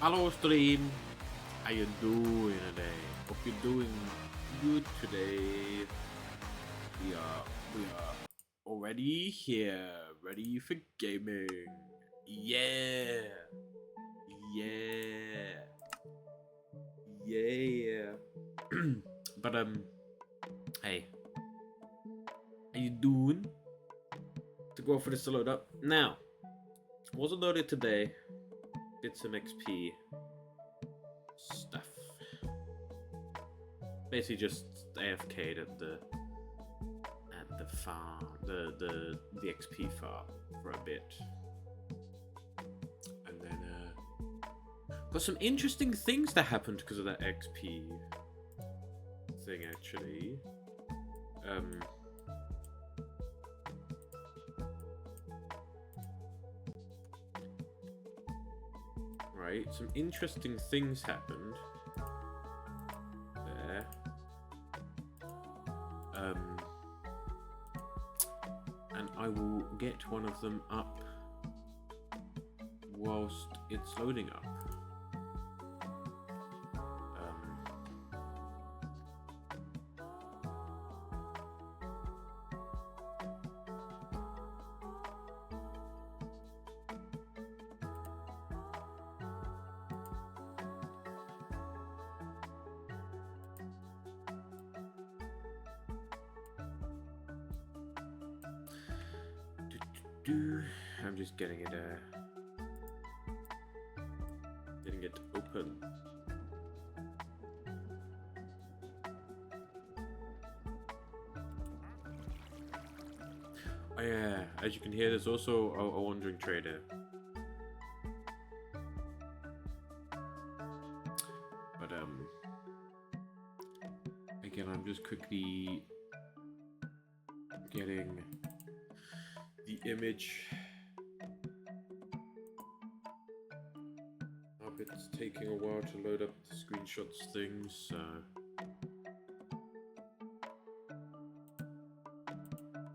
Hello stream, how you doing today? Hope you're doing good today. We are already here, ready for gaming. Yeah, yeah, yeah. But hey, how you doing? To go for this to load up now. Wasn't loaded today. Did some XP stuff. Basically just AFK'd at the farm, the XP farm for a bit, and then got some interesting things that happened because of that XP thing. Actually, right, some interesting things happened there. And I will get one of them up whilst it's loading up. I'm just getting it open. Oh yeah, as you can hear, there's also a wandering trader. But again, I'm just quickly getting the image. It's taking a while to load up the screenshots things, so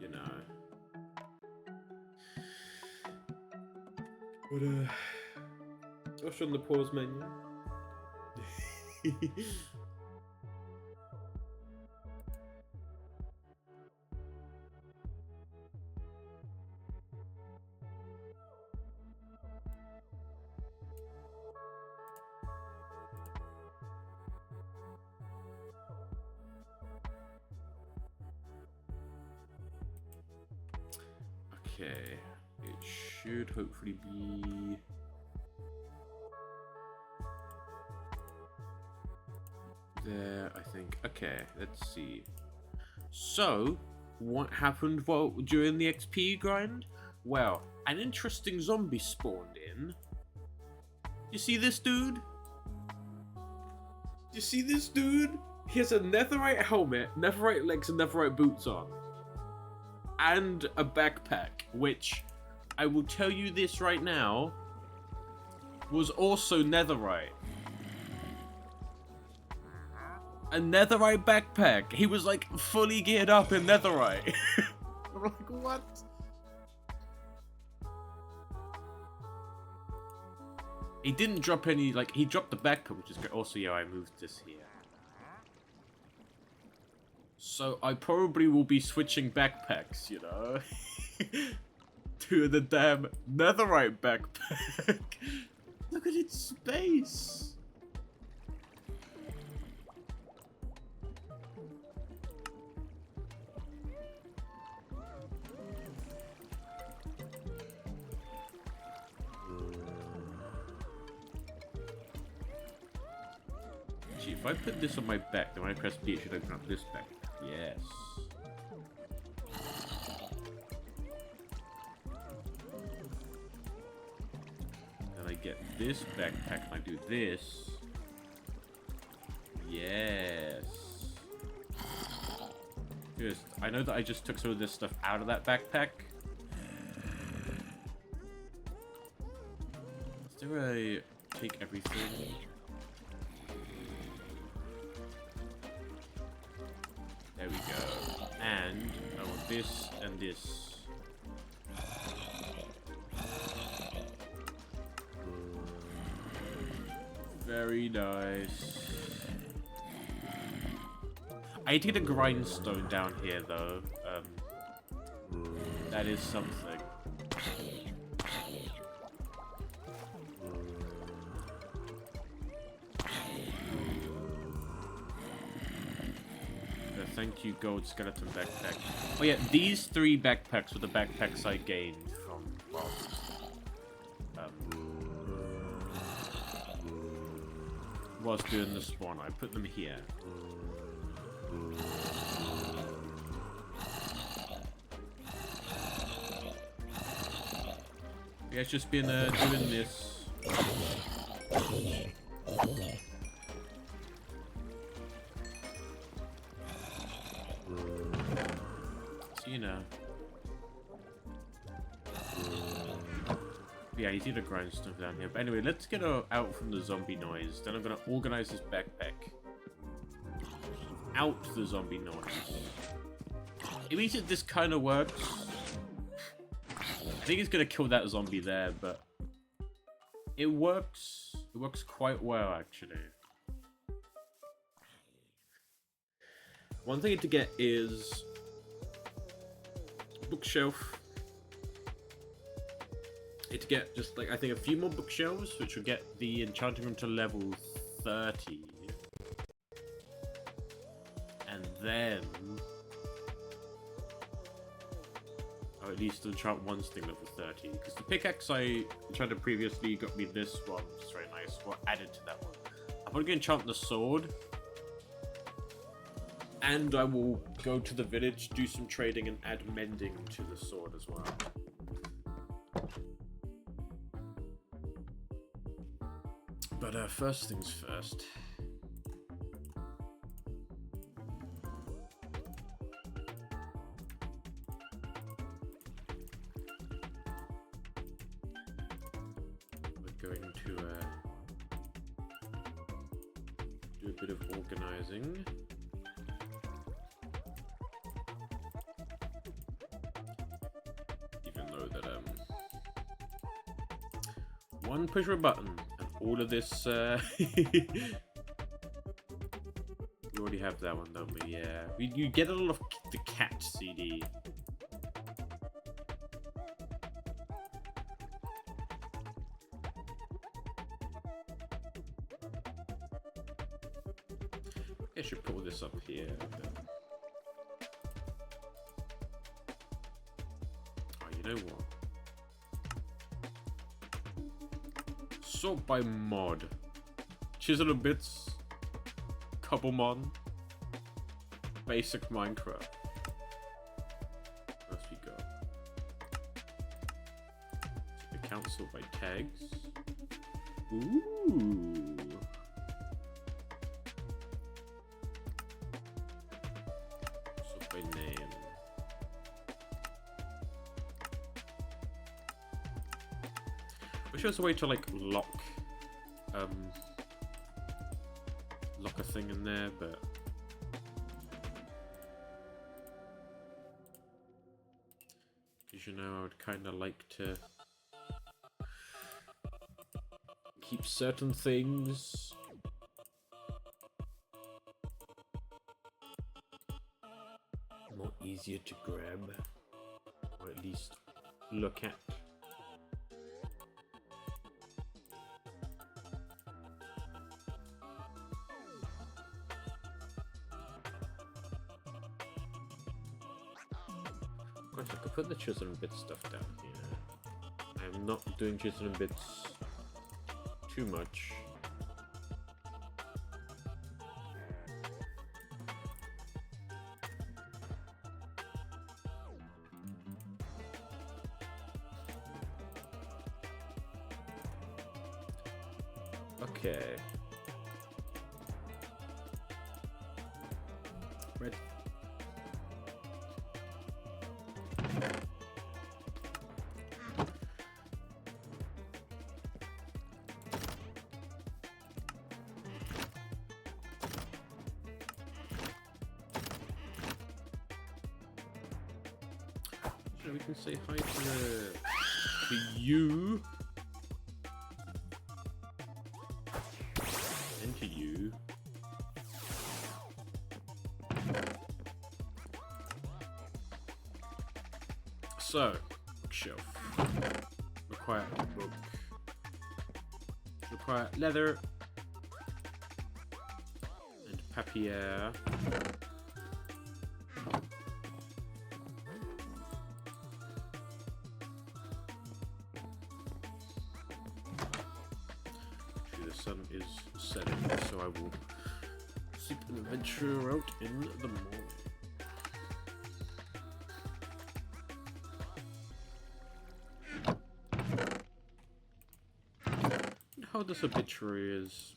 you know. But I'll show them the pause menu. Okay, it should hopefully be there, I think. Okay, let's see. So, what happened during the XP grind? Well, an interesting zombie spawned in. You see this dude? You see this dude? He has a netherite helmet, netherite legs, and netherite boots on. And a backpack, which, I will tell you this right now, was also netherite. A netherite backpack. He was like fully geared up in netherite. I'm like, what? He didn't drop any, like, he dropped the backpack, which is great. Also, yeah, I moved this here. So I probably will be switching backpacks, you know, to the damn netherite backpack. Look at its space. Gee, if I put this on my back, then when I press B, it should open up this back. Yes. Then I get this backpack and I do this. Yes. Just, I know that I just took some of this stuff out of that backpack. Is there a take everything? There we go. And I want this and this. Very nice. I need to get a grindstone down here, though. That is something. Thank you, gold skeleton backpack. Oh yeah, these 3 backpacks were the backpacks I gained from whilst doing the spawn. I put them here. Yeah, it's just been doing this. So, you know. Yeah, you see the grindstone down here. But anyway, let's get out from the zombie noise. Then I'm going to organize this backpack. Out the zombie noise. It means that this kind of works. I think it's going to kill that zombie there, but it works. It works quite well, actually. One thing to get is bookshelf. Need to get just like, I think, a few more bookshelves, which will get the enchanting room to level 30. And then, or at least enchant one thing level 30. Because the pickaxe I enchanted previously got me this one, which is very nice, what added to that one. I'm probably going to enchant the sword. And I will go to the village, do some trading, and add mending to the sword as well. But first things first. We're going to do a bit of organizing. Even though that one push of a button. All of this, we already have that one, don't we? Yeah. You get a lot of the cat CD. I should put all this up here. Oh, you know what? Sort by mod. Chisel and bits. Cobblemon. Basic Minecraft. Where else we go? Account sort by tags. Ooh. Sort by name. Wish there was a way to like lock a thing in there, but as you know, I would kind of like to keep certain things more easier to grab, or at least look at. I could put the chisel and bits stuff down here. I'm not doing chisel and bits too much. Okay. Red. So we can say hi to you. So, bookshelf. Require a book. Require leather. And papier. The sun is setting, so I will seek an adventure out in the morning. How this obituary is.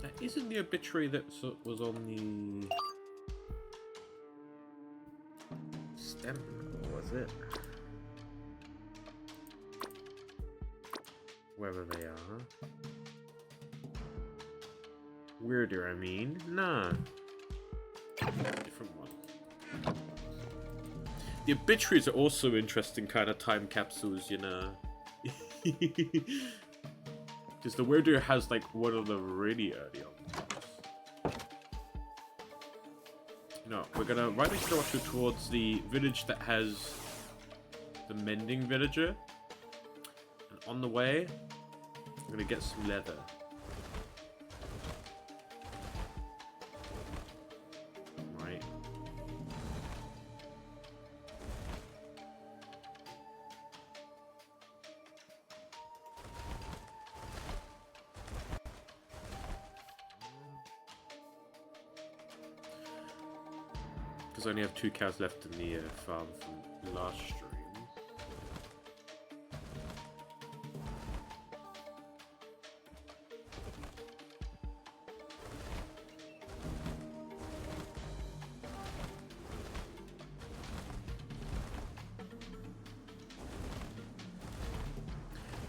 That isn't the obituary that was on the stem, was it? Wherever they are. Weirder, I mean. Nah. Different one. The obituaries are also interesting kind of time capsules, you know. Because the weirder has like one of the really early ones. No, we're gonna ride the Kilowattrel towards the village that has the mending villager. And on the way, I'm gonna get some leather. Right. Because I only have 2 cows left in the farm from last stream.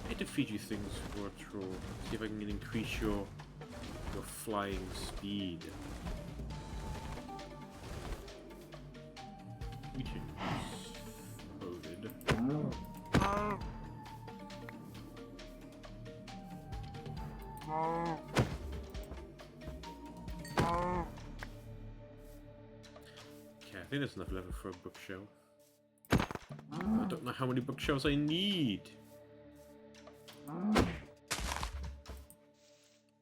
I need to feed you things, Kilowattrel. See if I can increase your flying speed. Okay, I think there's enough leather for a bookshelf. I don't know how many bookshelves I need.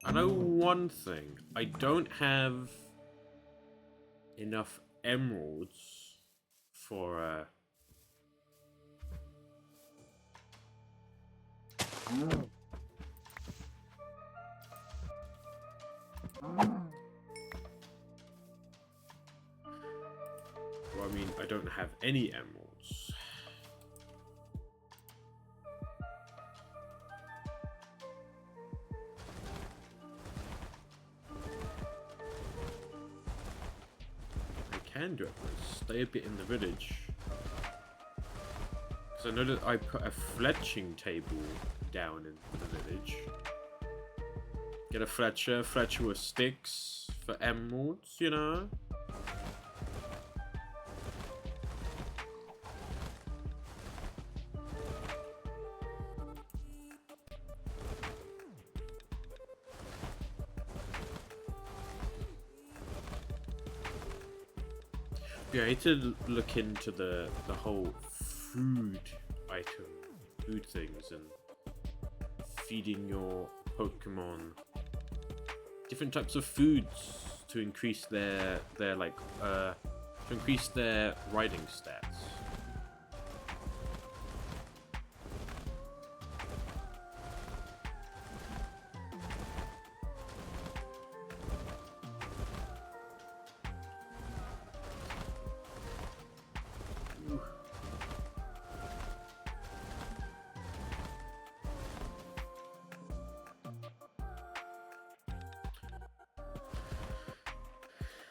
I know one thing. I don't have enough emeralds for well, I mean, I don't have any emeralds. I can do it, but stay a bit in the village. Because I know that I put a fletching table down in the village. Get a fletcher with sticks for emeralds, you know? Yeah, I need to look into the whole food things and feeding your Pokemon different types of foods to increase their riding stats.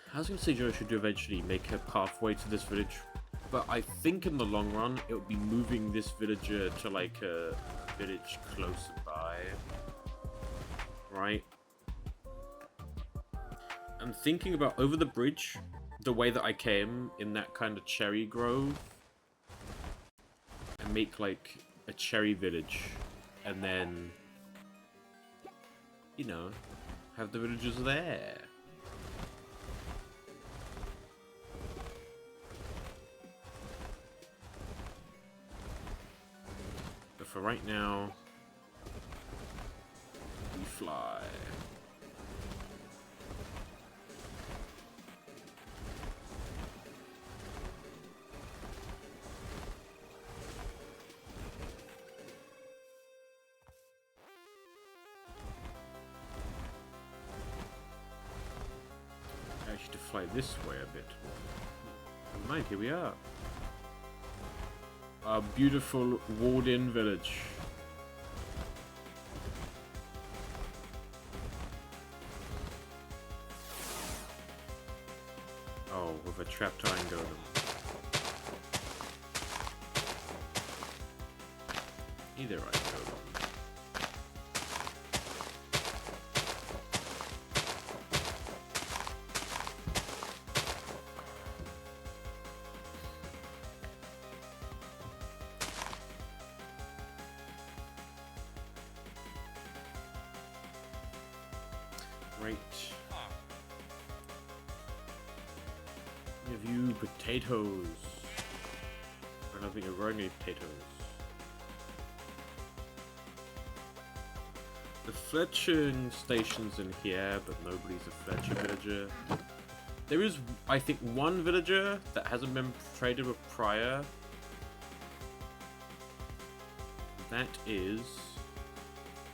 I was going to say Joe should eventually make a pathway to this village, but I think in the long run it would be moving this villager to like a village close by, right? I'm thinking about over the bridge, the way that I came in that kind of cherry grove, and make like a cherry village, and then, you know, have the villagers there. But for right now, we fly. Actually, to fly this way a bit more. Never mind, here we are. Our beautiful walled-in village. Oh, with a trapped iron golem. Either iron golem. Great. Give you potatoes. I don't think you're growing any potatoes. The fletching station's in here, but nobody's a fletcher villager. There is, I think, one villager that hasn't been traded with prior. That is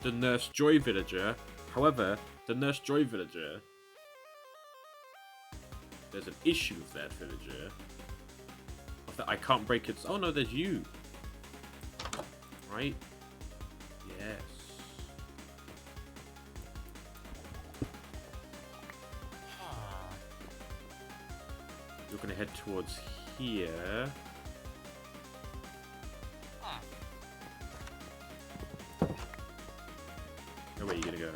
the Nurse Joy villager. However, the Nurse Joy villager, there's an issue with that villager. Of that I can't break its. Oh no, there's you. Right? Yes. You're gonna head towards here. Oh, where are you gonna go?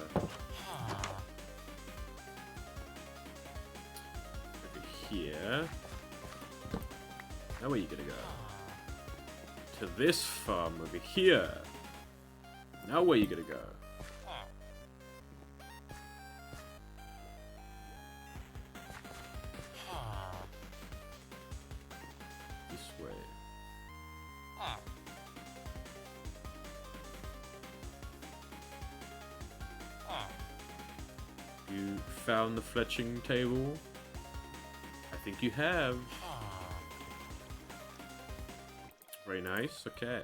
Over here. Now where are you gonna go? To this farm over here. Now where are you gonna go? This way. You found the fletching table? I think you have. Very nice, okay.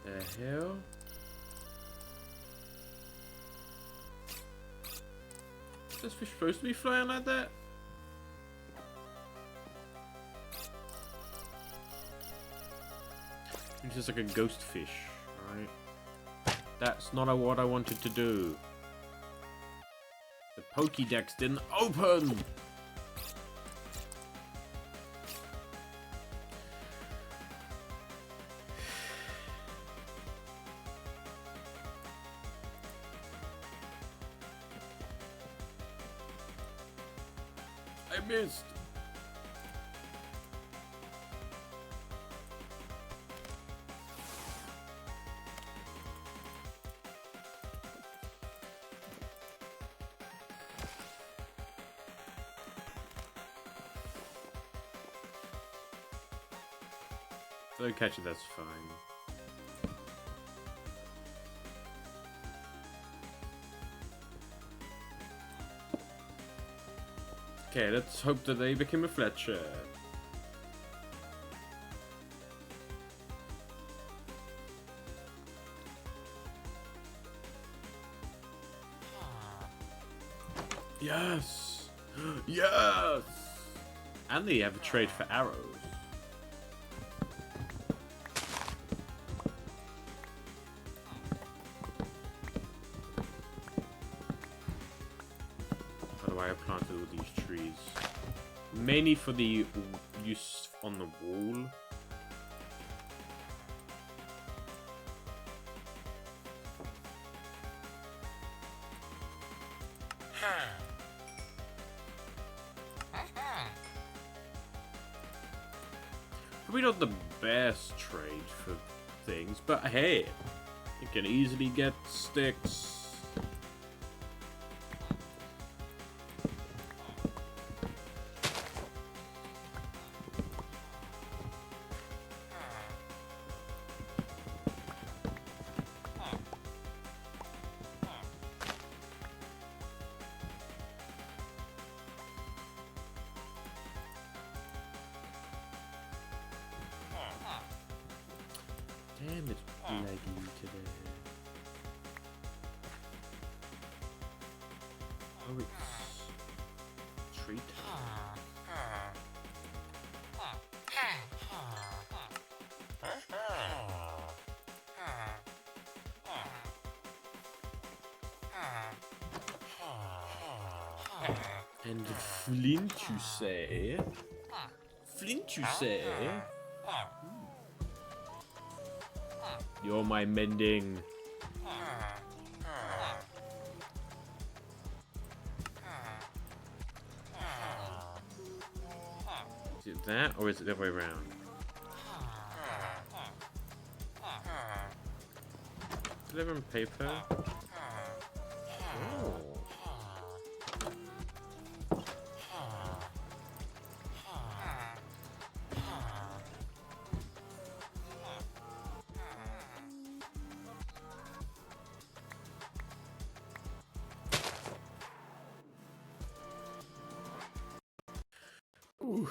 The hell? Is this fish supposed to be flying like that? It's just like a ghost fish, right? That's not what I wanted to do. The Pokédex didn't open! I missed! Don't catch it, that's fine. Okay, let's hope that they become a Fletcher. Yes! Yes! And they have a trade for arrows. I planted all these trees. Mainly for the use on the wall. Probably not the best trade for things, but hey, you can easily get sticks. Damn, it's laggy today. Oh, it's treat. And Flint, you say? Flint, you say? You're my mending. Is it that, or is it the other way around? Delivering paper? Oh. Ooh.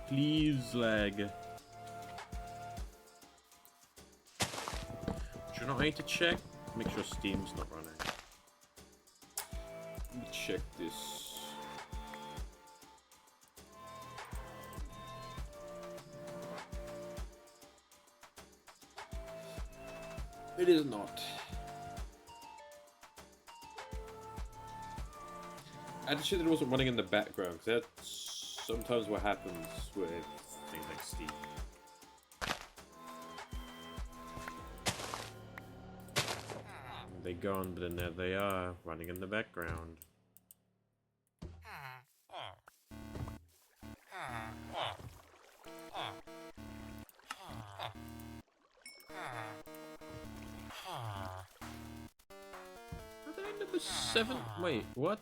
Please lag. Do you know I need to check? Make sure Steam's not running. Let me check this. It is not. I just said that it wasn't running in the background, because that's sometimes what happens with things like Steam. They're gone, but then there they are, running in the background. How did I number 7? Wait, what?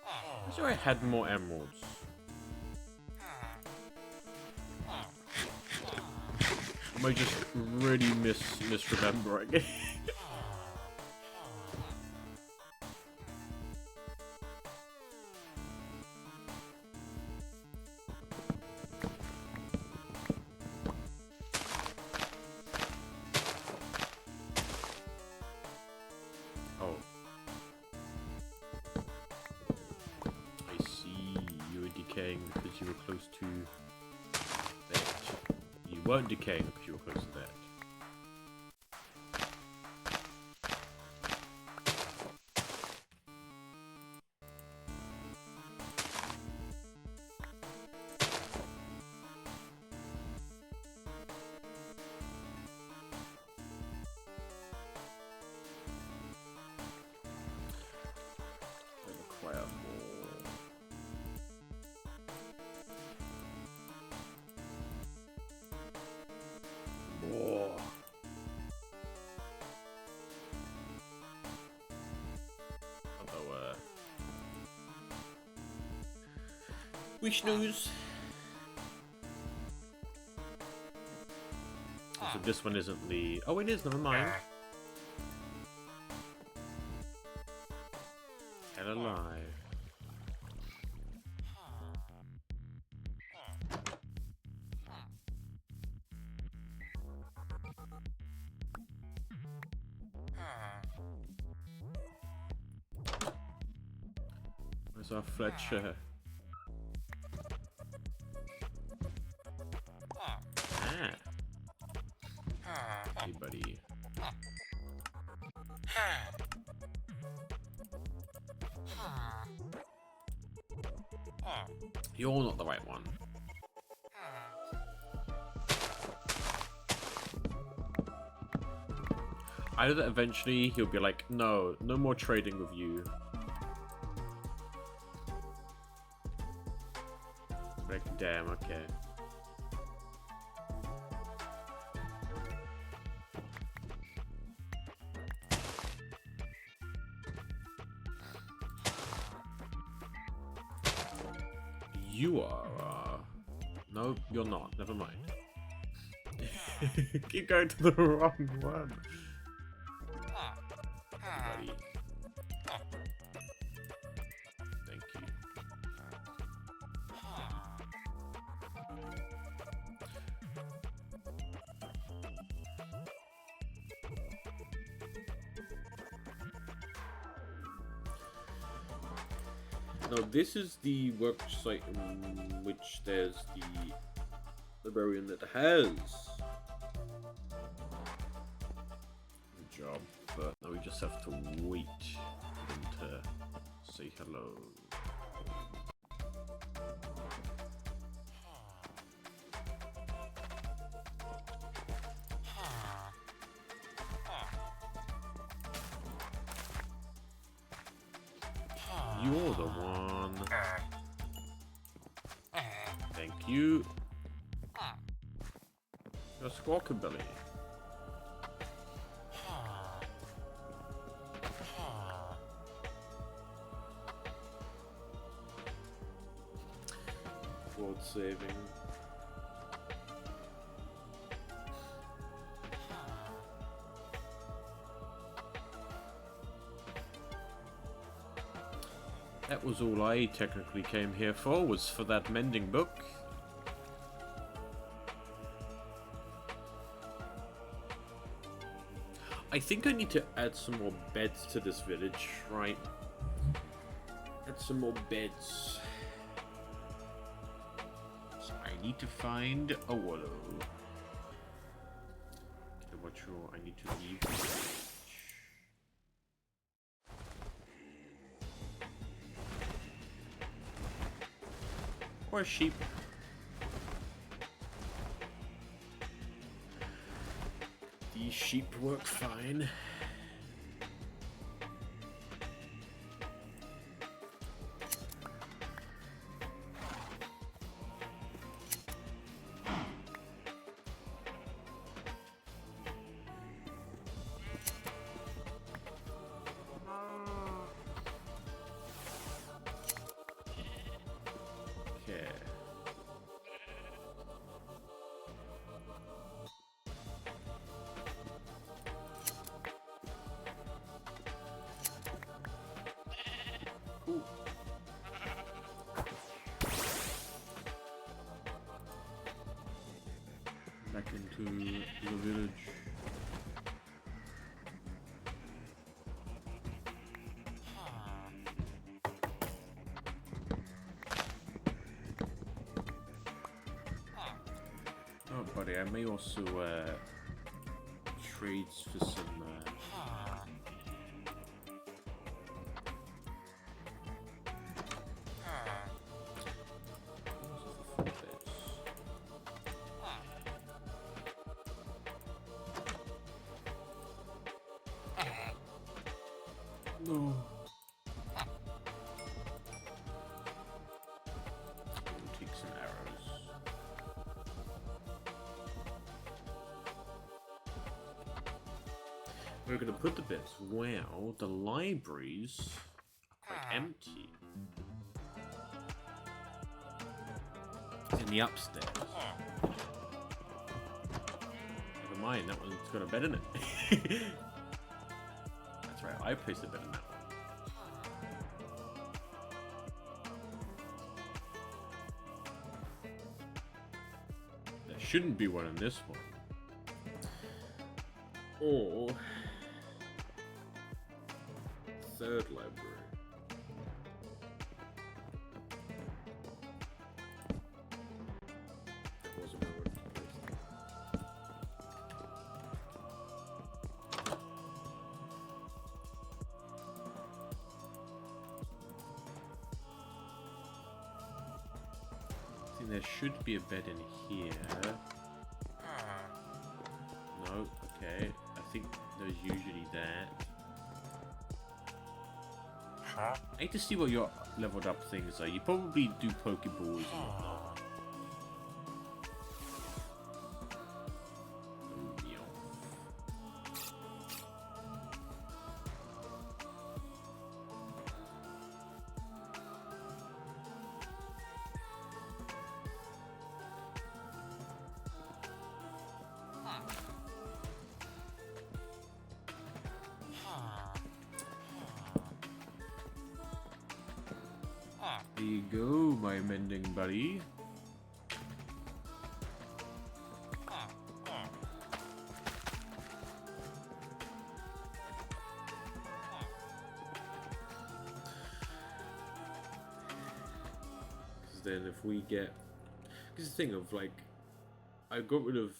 I sure I had more emeralds. Am I just really misremembering? Oh. I see. You were decaying because you were close to that. You weren't decaying because you were close to that. Require more. Although, which news? So this one isn't the. Oh, it is. Never mind. And alive. Where's our Fletcher? Ah. Hey, buddy. You're not the right one. I know that eventually he'll be like, no more trading with you. Like, damn, okay. You are, no, you're not. Never mind. Keep going to the wrong one. Buddy. Thank you. Now, this is the worksite in which there's the librarian that has the job, but now we just have to wait for them to say hello. You're the one. Thank you. You're Squawkabilly. World saving. That was all I technically came here for, was for that mending book. I think I need to add some more beds to this village, right? Add some more beds. So I need to find a wallow. Kilowattrel, I need to leave the village. Or a sheep. These sheep work fine. Okay. Ooh. Back into the village. Oh, buddy, I may also trades for some. No. We'll take some arrows. We're gonna put the beds. Well, the libraries are quite empty. It's in the upstairs. Never mind, that one's got a bed in it. That's right, I placed a bed in that one. There shouldn't be one in this one. Or third library. That wasn't where I would have placed it. I think there should be a bed in here. No, okay. I think there's usually that. I hate to see what your leveled up things are. You probably do Pokeballs and whatnot. you go, my mending buddy. Because then if we get... Because the thing of, like, I got rid of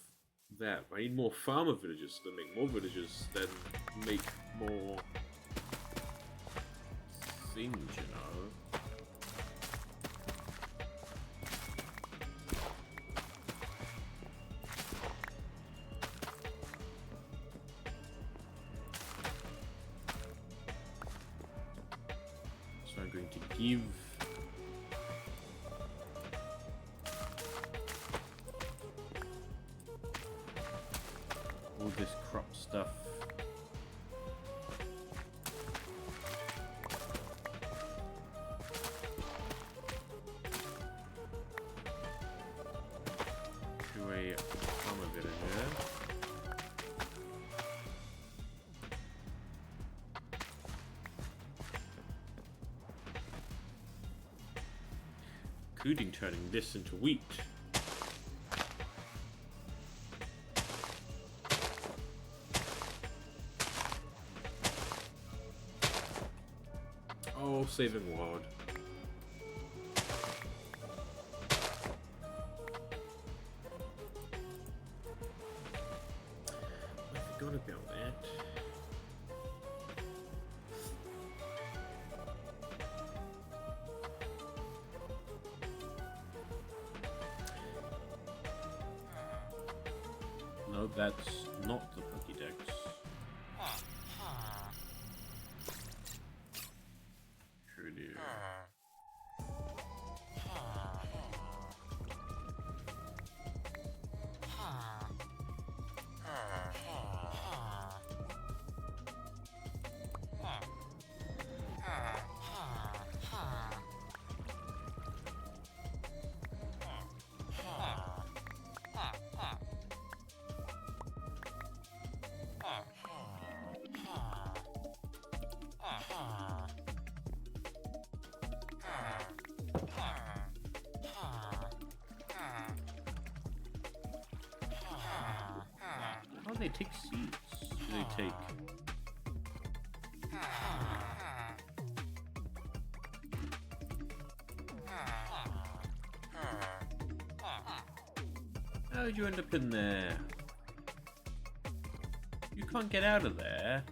that. I need more farmer villagers to make more villagers, then make more things, you know. So I'm going to give all this crop stuff. To a farmer villager. Including turning this into wheat. Oh, saving world. I forgot about that. No, that's not the Pokédex. Sure do. How do they take seeds? Do they take... How did you end up in there? You can't get out of there.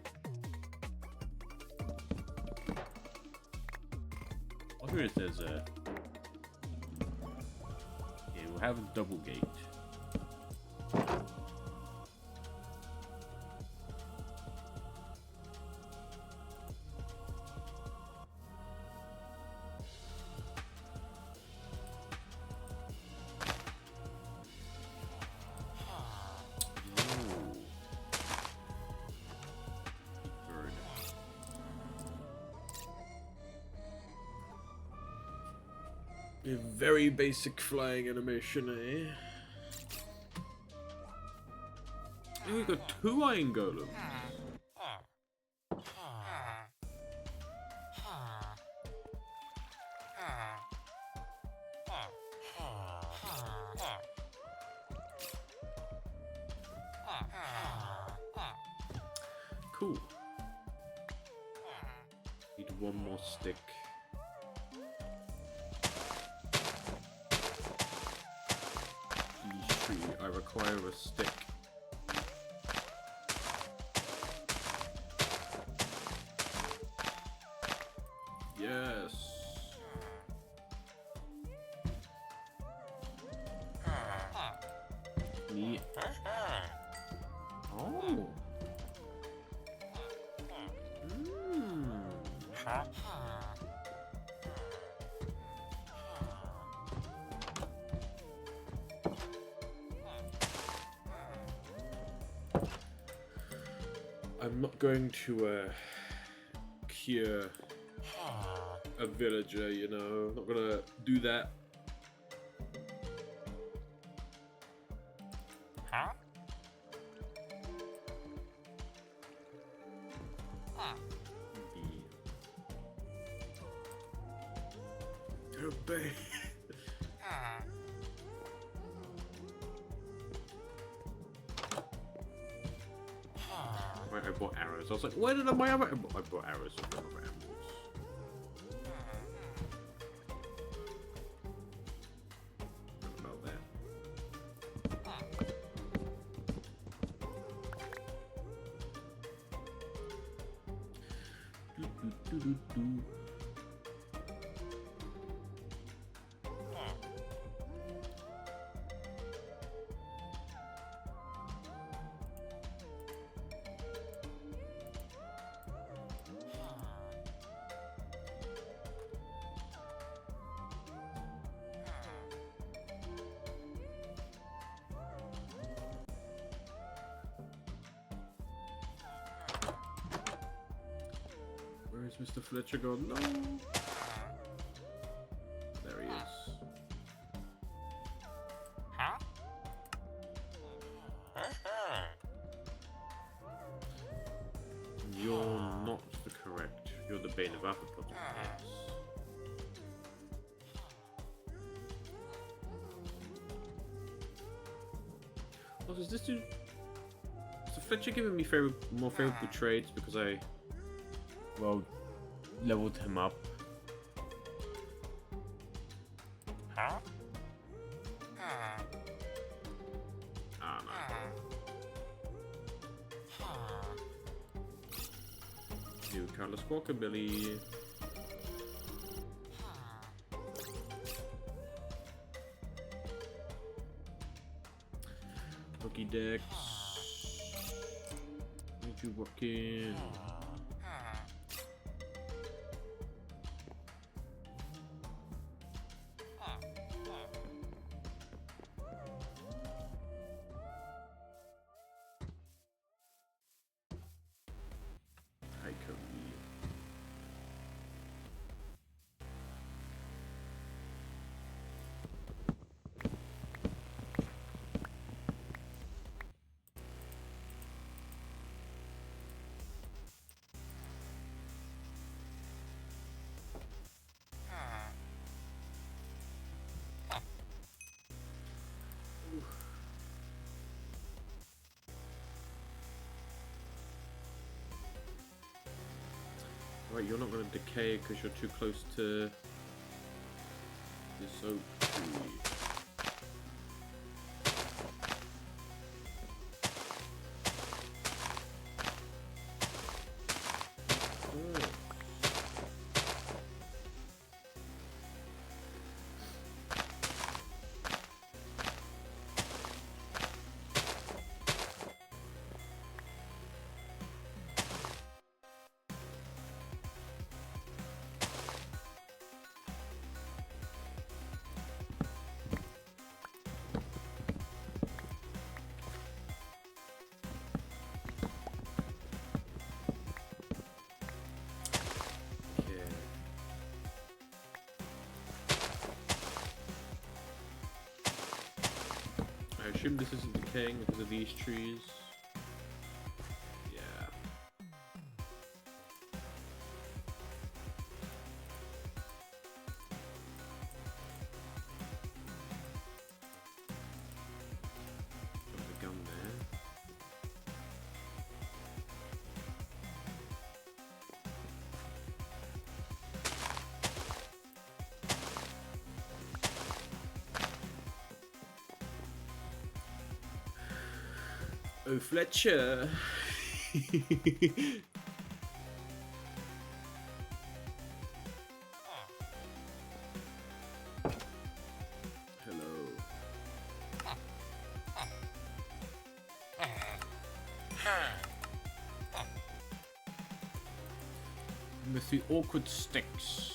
I wonder if there's a... Yeah, we'll have a double gate. A very basic flying animation, eh? Oh, we got 2 iron golems. Cool. Need 1 more stick. I require a stick. Yes. Me. Oh. I'm not going to cure a villager, you know. I'm not gonna do that. obey. Right, I bought arrows. I was like, where did I buy arrows? I bought arrows for other animals. About that. Where is Mr. Fletcher gone? No! There he is. Huh? You're not the correct. You're the bane of Apple. Yes. Oh, does this dude... Is the Fletcher giving me more favorable trades because I... well, leveled him up? Huh? Ah, no. New Carlos Walkabilly. Pokédex. Need you working? Right, you're not going to decay because you're too close to this oak tree. Oh. I assume this isn't decaying because of these trees. Yeah. Got the gun there. Oh, Fletcher. Hello. With the awkward sticks.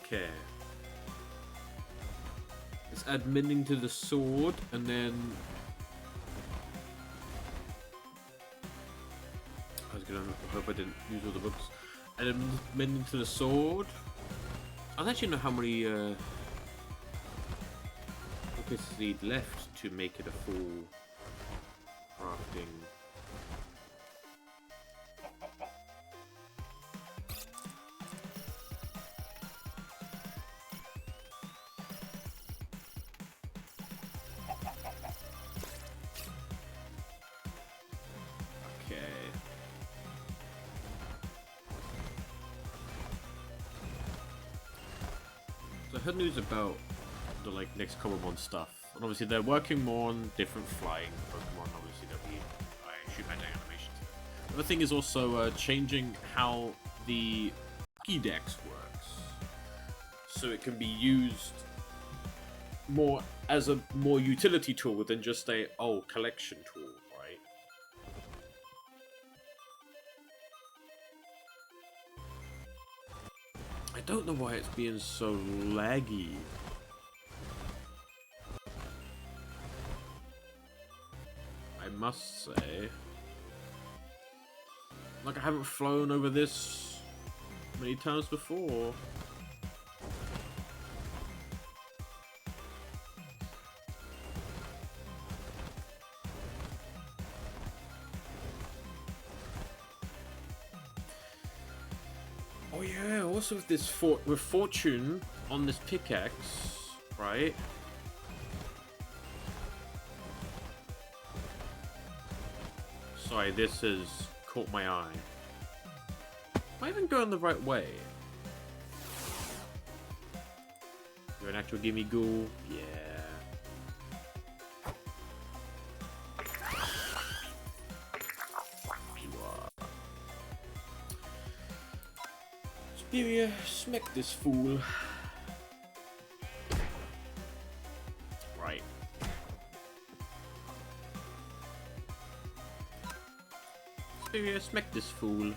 Okay. It's admitting to the sword and then I was gonna hope I didn't use all the books. And then mending to the sword. I don't actually know how many books need left to make it a full crafting. I heard news about the next Common stuff, and obviously they're working more on different flying Pokemon. Obviously, I shoot my animations. The other thing is also changing how the Pokédex works, so it can be used more as a more utility tool than just a collection tool, right? I don't know why it's being so laggy. I must say. Like, I haven't flown over this many times before. Oh yeah, also with this with fortune on this pickaxe, right? Sorry, this has caught my eye. Am I even going the right way? You're an actual gimme ghoul? Yeah. Superior, smack this fool. Right. Superior, smack this fool.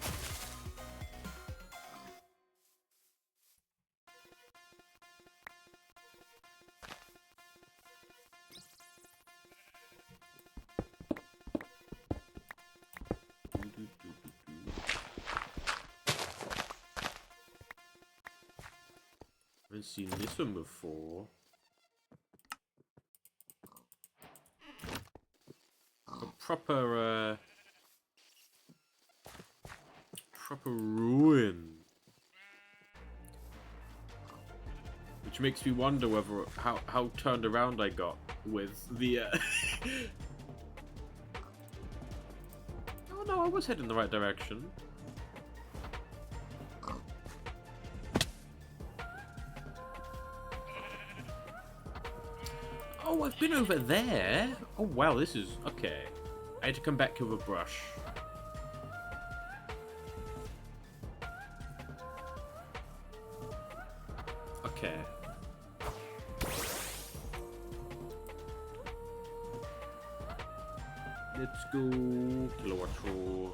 I haven't seen this one before. A proper ruin. Which makes me wonder whether how turned around I got with the Oh no, I was heading in the right direction. Oh, I've been over there. Oh wow, this is okay. I had to come back with a brush. Okay. Let's go, Kilowattrel.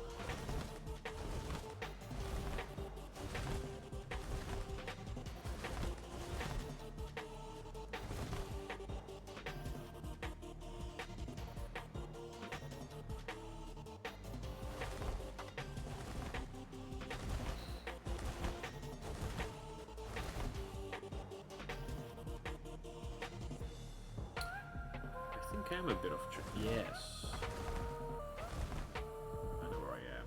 I think I'm a bit off track. Yes. I know where I am.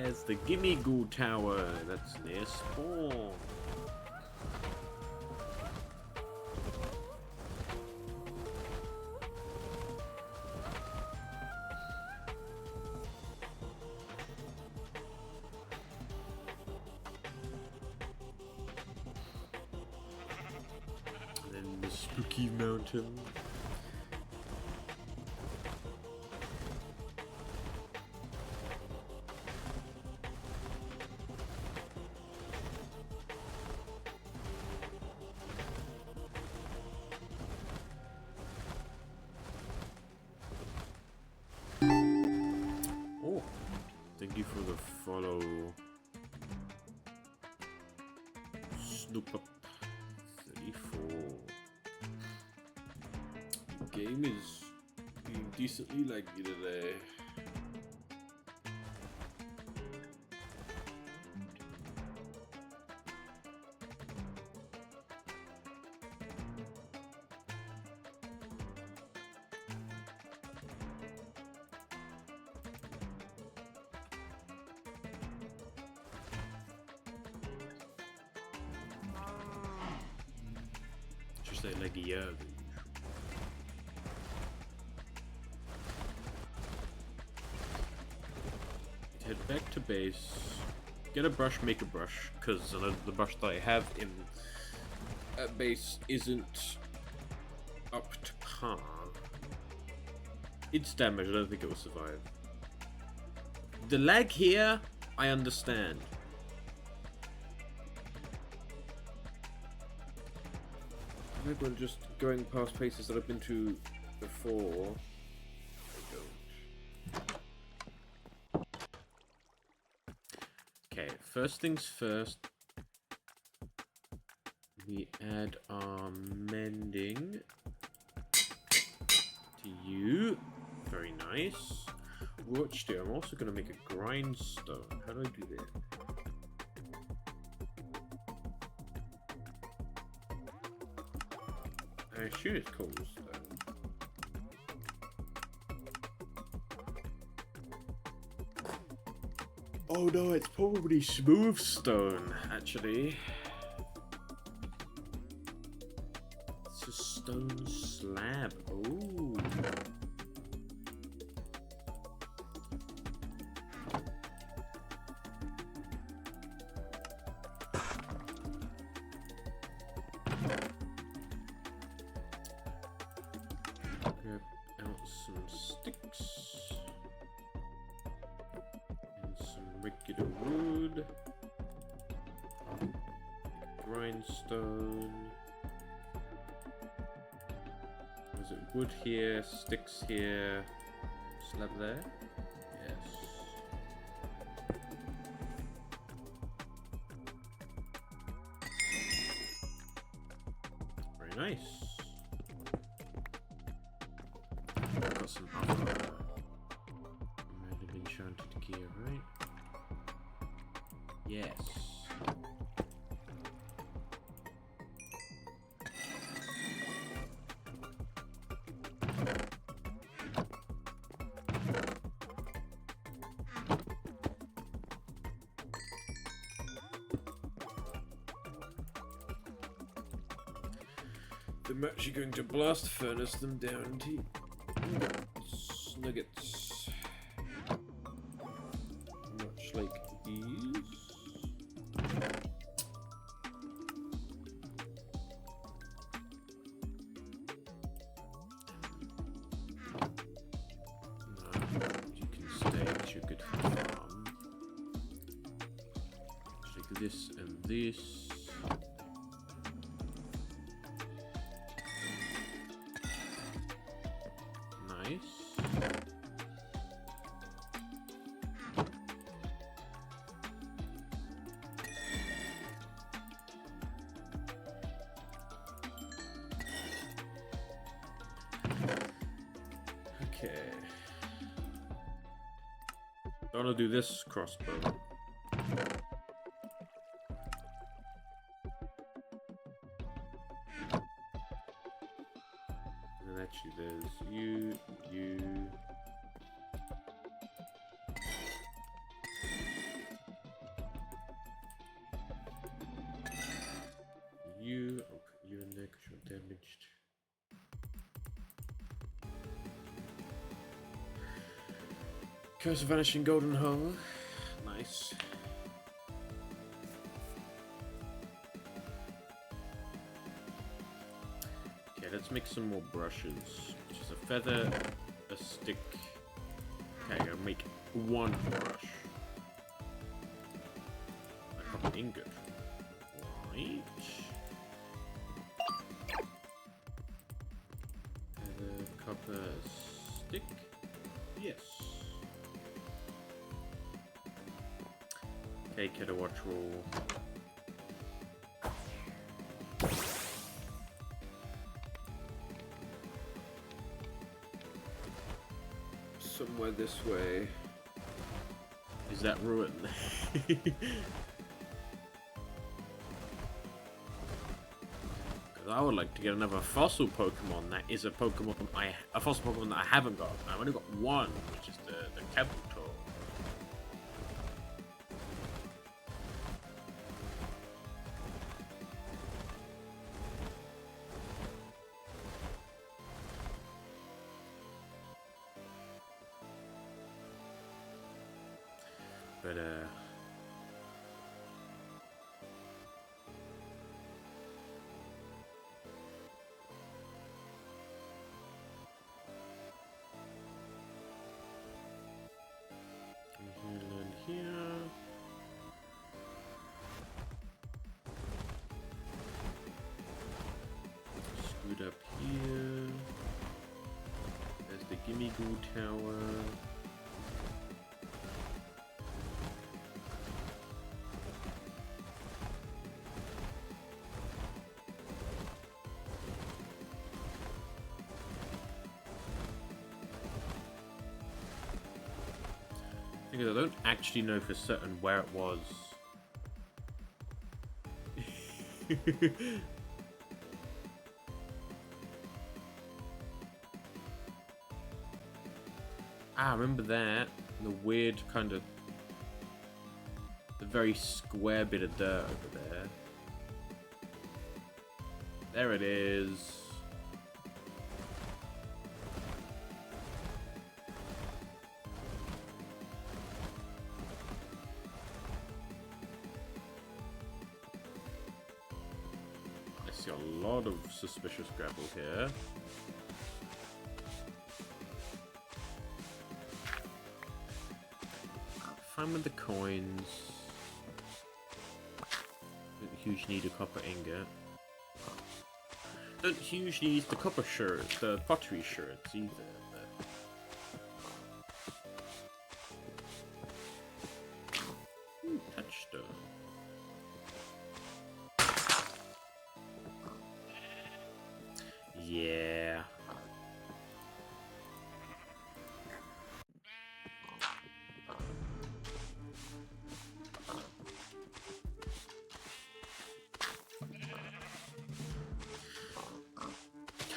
There's the Gimme Ghoul Tower. That's near spawn. Spooky mountain. Oh, thank you for the follow. Snoop up 34. Game is Being decently laggy today. Just say leggy, yeah. Head back to base, get a brush, make a brush, because the brush that I have in base isn't up to par. It's damaged, I don't think it will survive. The lag here, I understand. I think we're just going past places that I've been to before. I don't. Okay, first things first. We add our mending to you. Very nice. Watch there, I'm also going to make a grindstone. How do I do that? I assume it's cobblestone. Oh no, it's probably smooth stone, actually. It's a stone slab. Oh. Grab out some sticks and some regular wood. Grindstone. Was it wood here, sticks here, slab there? Yes. Very nice. Got some other random enchanted gear, right? Yes. I'm actually going to blast furnace them down to nuggets. Much like these. No, you can stay, it's your good for the farm. Take this and this. Nice. Okay. I want to do this crossbow. And then actually there's you. I'll put you in there because you're damaged. Curse of Vanishing Golden Hole. Nice. Okay, let's make some more brushes. Which is a feather, a stick. Okay, I'll make one brush. A copper ingot. Right. Feather, copper, stick. Yes. Okay, Kilowattrel. somewhere this way. Is that ruin? I would like to get another fossil Pokemon that is a fossil Pokemon that I haven't got. I've only got one, which is the Kilowattrel. But here. Scoot up here. There's the Gimme Goo Tower. Because I don't actually know for certain where it was. I remember that. The weird kind of... the very square bit of dirt over there. There it is. See a lot of suspicious gravel here. Find with the coins. Don't hugely need a copper ingot. Don't hugely need the copper shirts, the pottery shirts either. Ooh, touchstone. Yeah.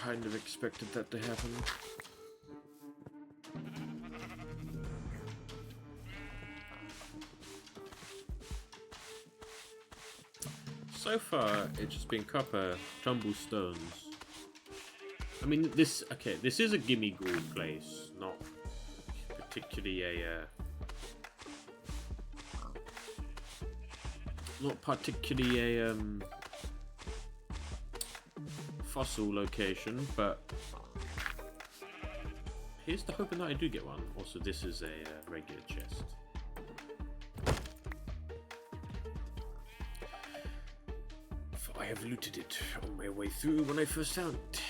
Kind of expected that to happen. So far, it's just been copper, tumble stones. I mean, this is a gimme ghoul place, not particularly a, fossil location, but here's the hoping that I do get one. Also, this is a regular chest. For I have looted it on my way through when I first found it.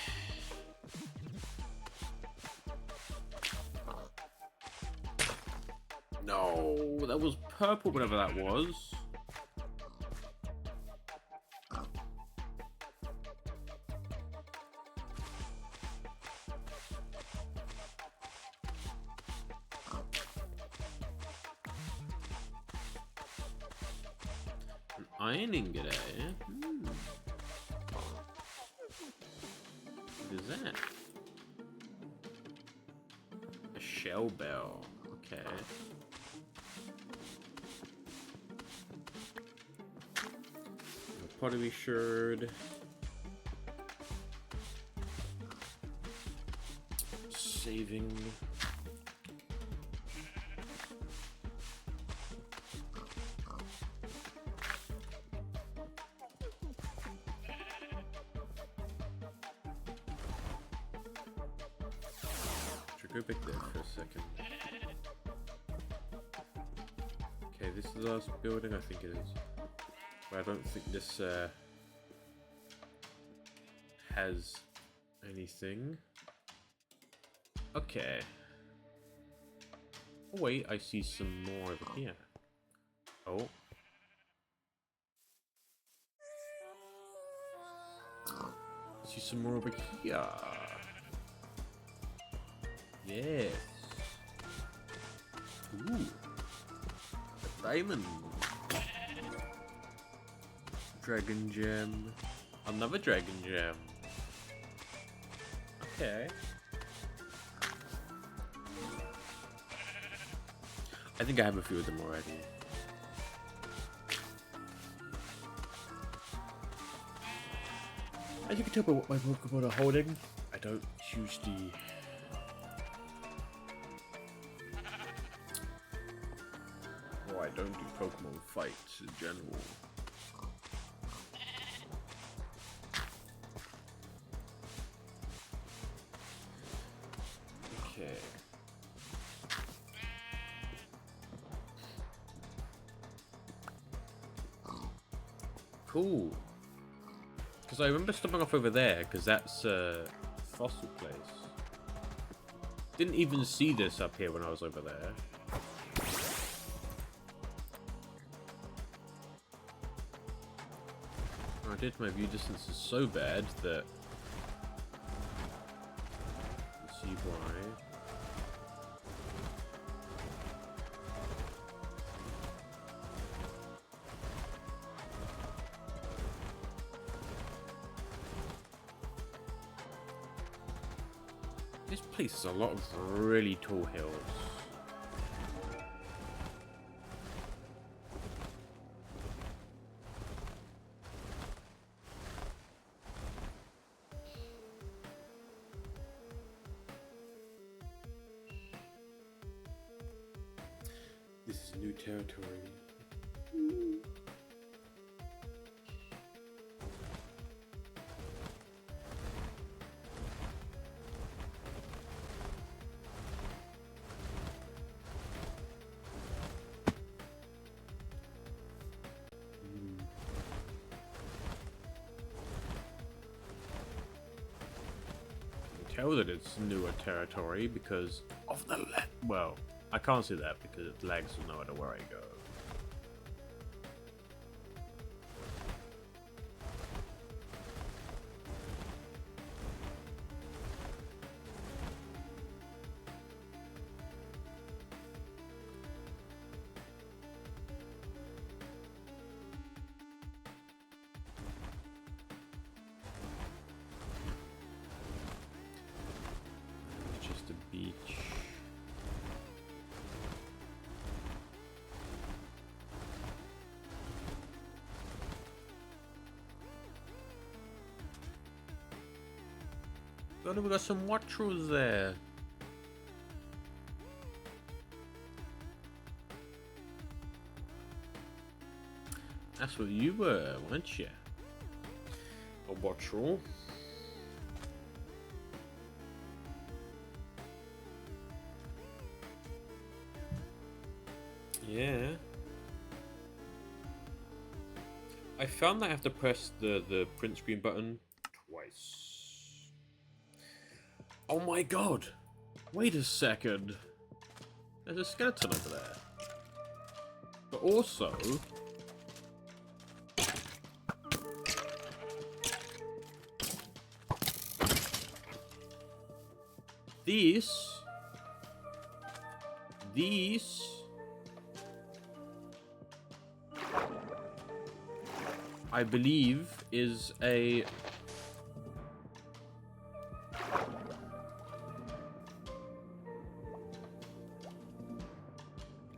No, that was purple, whatever that was. An iron ingot, eh? What is that? A shell bell. Okay. A pottery sherd. Saving. Go back there for a second. Okay, this is the last building, I think it is. But I don't think this has anything. Okay. Oh wait, I see some more over here. Oh. I see some more over here. Yes. Ooh. A diamond. Dragon gem. Another dragon gem. Okay. I think I have a few of them already. As you can tell by what my Pokemon are holding, I don't usually... Well, I don't do Pokemon fights in general. Okay. Cool. Because I remember stopping off over there, because that's a fossil place. Didn't even see this up here when I was over there. Oh, I did. My view distance is so bad that... Let's see why. This place has a lot of really tall hills. This is new territory. Tell that it's newer territory because of the well, I can't see that because it lags no matter where I go. Just a beach. God, we got some Wattrels there. That's what you were, weren't you? A Wattrel. Yeah. I found that I have to press the print screen button twice. Oh my god! Wait a second. There's a skeleton over there. But also... These... I believe is a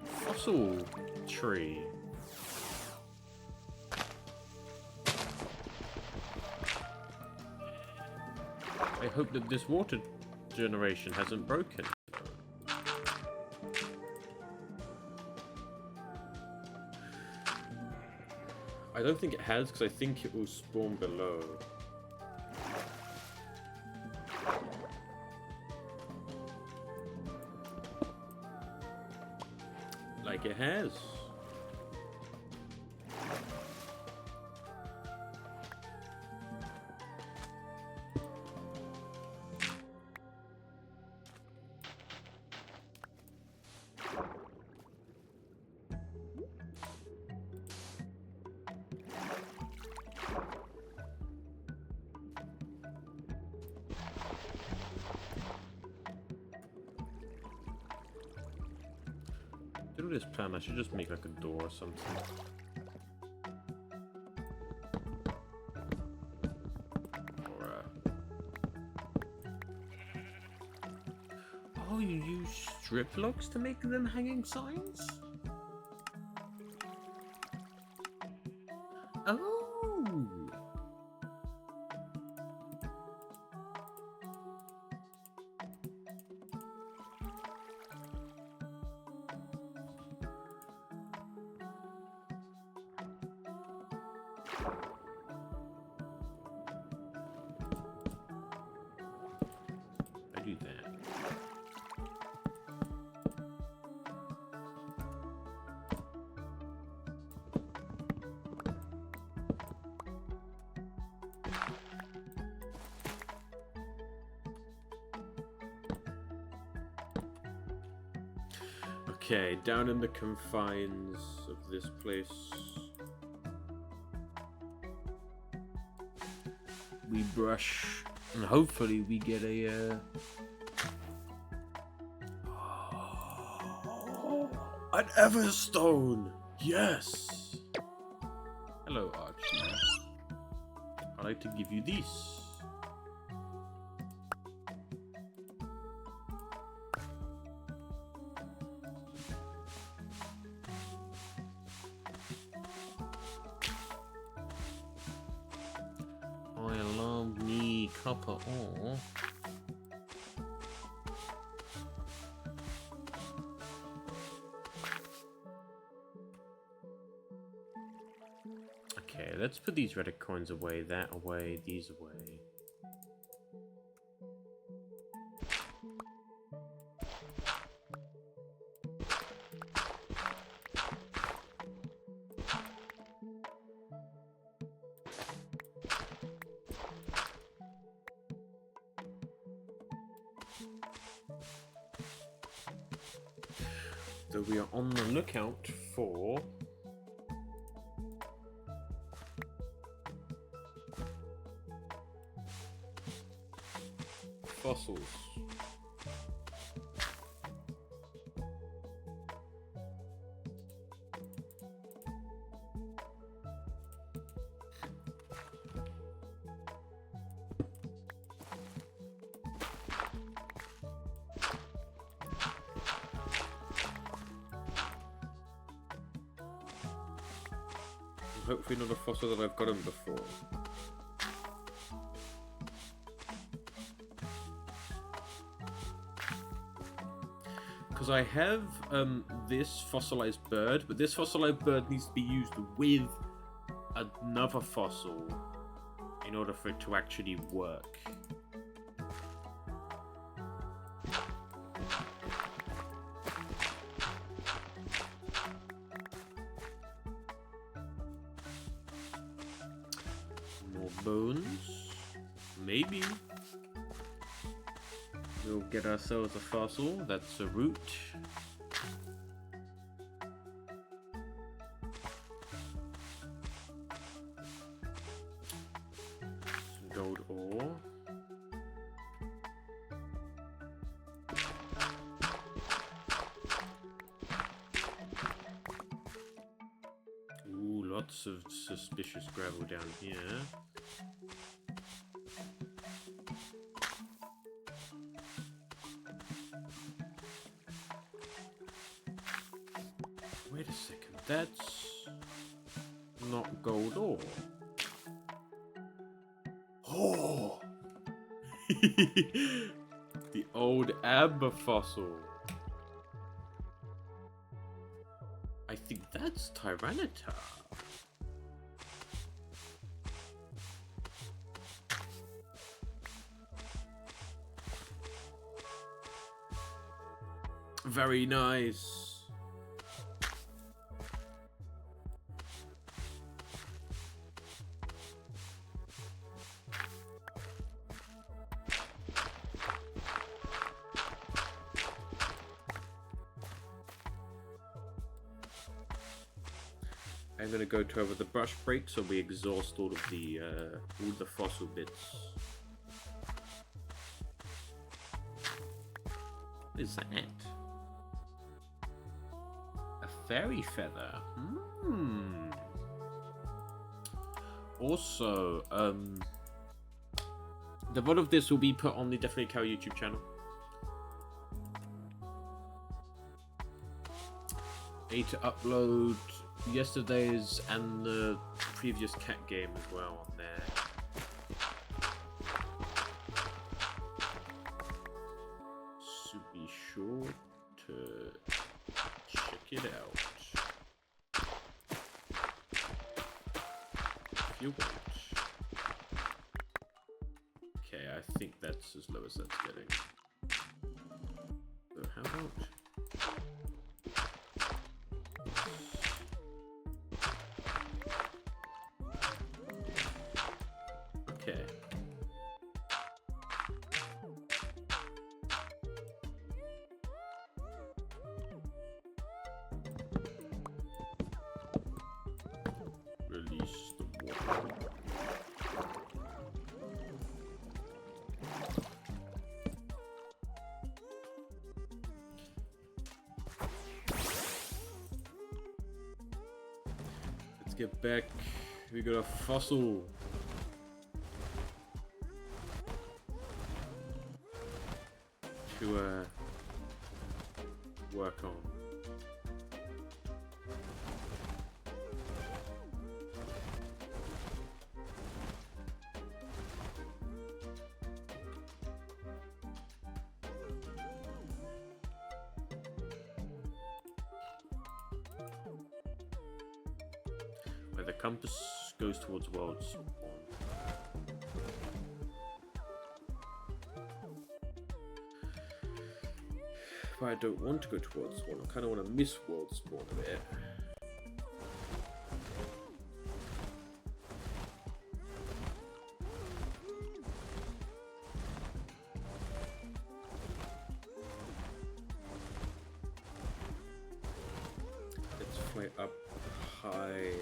fossil tree. I hope that this water generation hasn't broken. I don't think it has, because I think it will spawn below. Like it has. of this plan, I should just make like a door or something. Or, oh, you use strip logs to make them hanging signs? Oh! I do that. Okay, down in the confines of this place, we brush, and hopefully we get a an Everstone. Yes. Hello, Archie. I'd like to give you these. I love me copper ore. Okay, let's put these Reddit coins away, that away, these away. So we are on the lookout for fossils. Hopefully not a fossil that I've gotten before. Because I have this fossilized bird, but this fossilized bird needs to be used with another fossil in order for it to actually work. More bones? Maybe. We'll get ourselves a fossil. That's a root. Some gold ore. Ooh, lots of suspicious gravel down here. Wait a second, that's not gold ore. Oh! The old amber fossil. I think that's Tyranitar. Very nice. I'm gonna go to over the brush break so we exhaust all the fossil bits. What is that? A Fairy feather. Also, the VOD of this will be put on the Definitely Cow YouTube channel. I need to upload yesterday's and the previous cat game as well on there. So be sure to check it out if you want. Okay, I think that's as low as that's getting. So how about... Okay. Release the water. Let's get back. We got a fossil. To work on. Where the compass goes towards worlds. But I don't want to go towards spawn. I kind of want to miss world spawn a bit. Let's fly up high.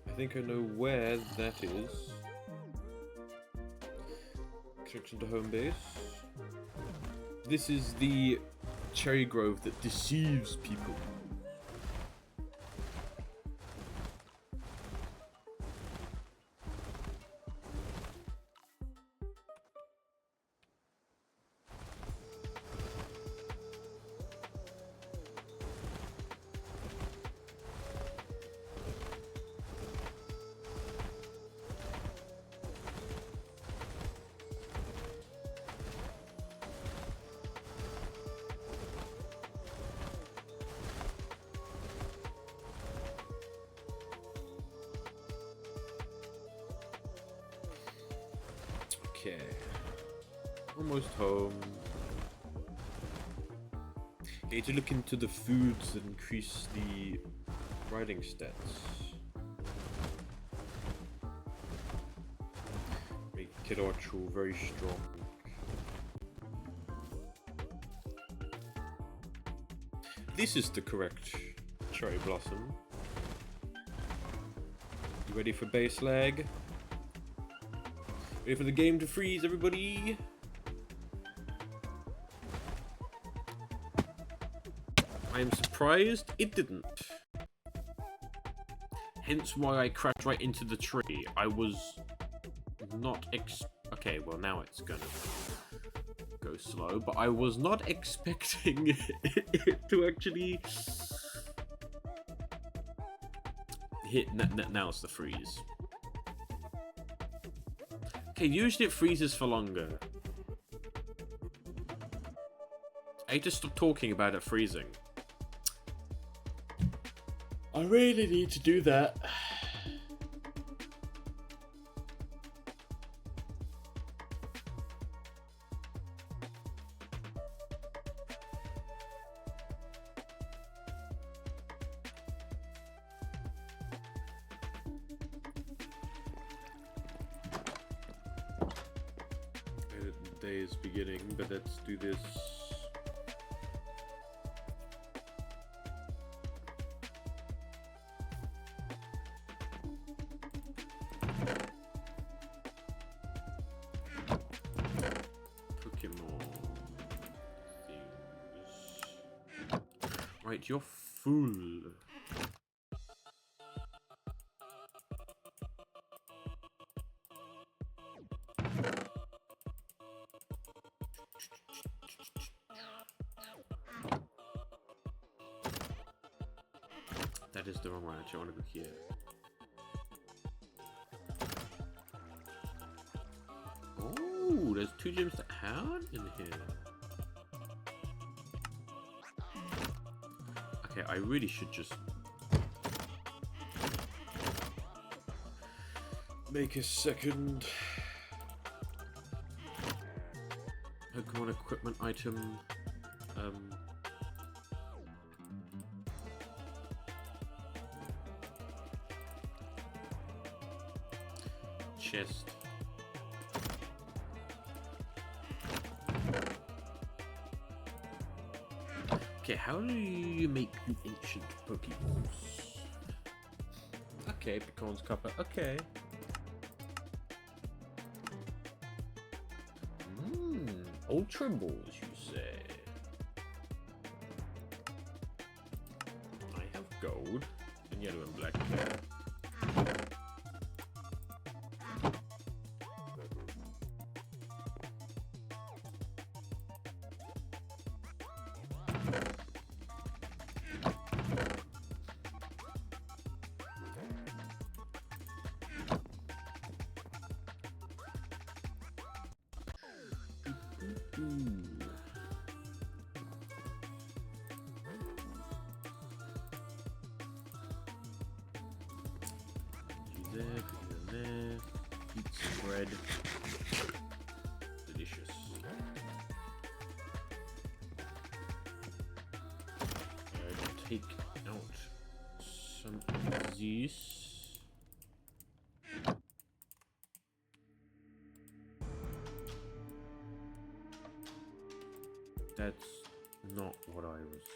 I think I know where that is. Connection to home base. This is the cherry grove that deceives people. Okay, almost home. Need to look into the foods that increase the riding stats. Make Kilowattrel very strong. This is the correct cherry blossom. You ready for base lag? Ready for the game to freeze, everybody? I am surprised it didn't. Hence why I crashed right into the tree. I was not okay, well now it's gonna go slow, but I was not expecting it to actually hit. Now it's the freeze. Okay, usually it freezes for longer. I need to stop talking about it freezing. I really need to do that. day is beginning, but let's do this. Pokemon things. Right, you're full. That is the wrong one. Actually, I want to go here. Oh, there's 2 gyms that aren't in here. Okay, I really should just make a second Pokemon equipment item. Chest. Okay, how do you make the ancient Pokeballs? Okay, Pecans Copper. Okay. Ultra Balls, you say? I have gold and yellow and black. There, pizza bread, delicious. Take out some of these. That's not what I was.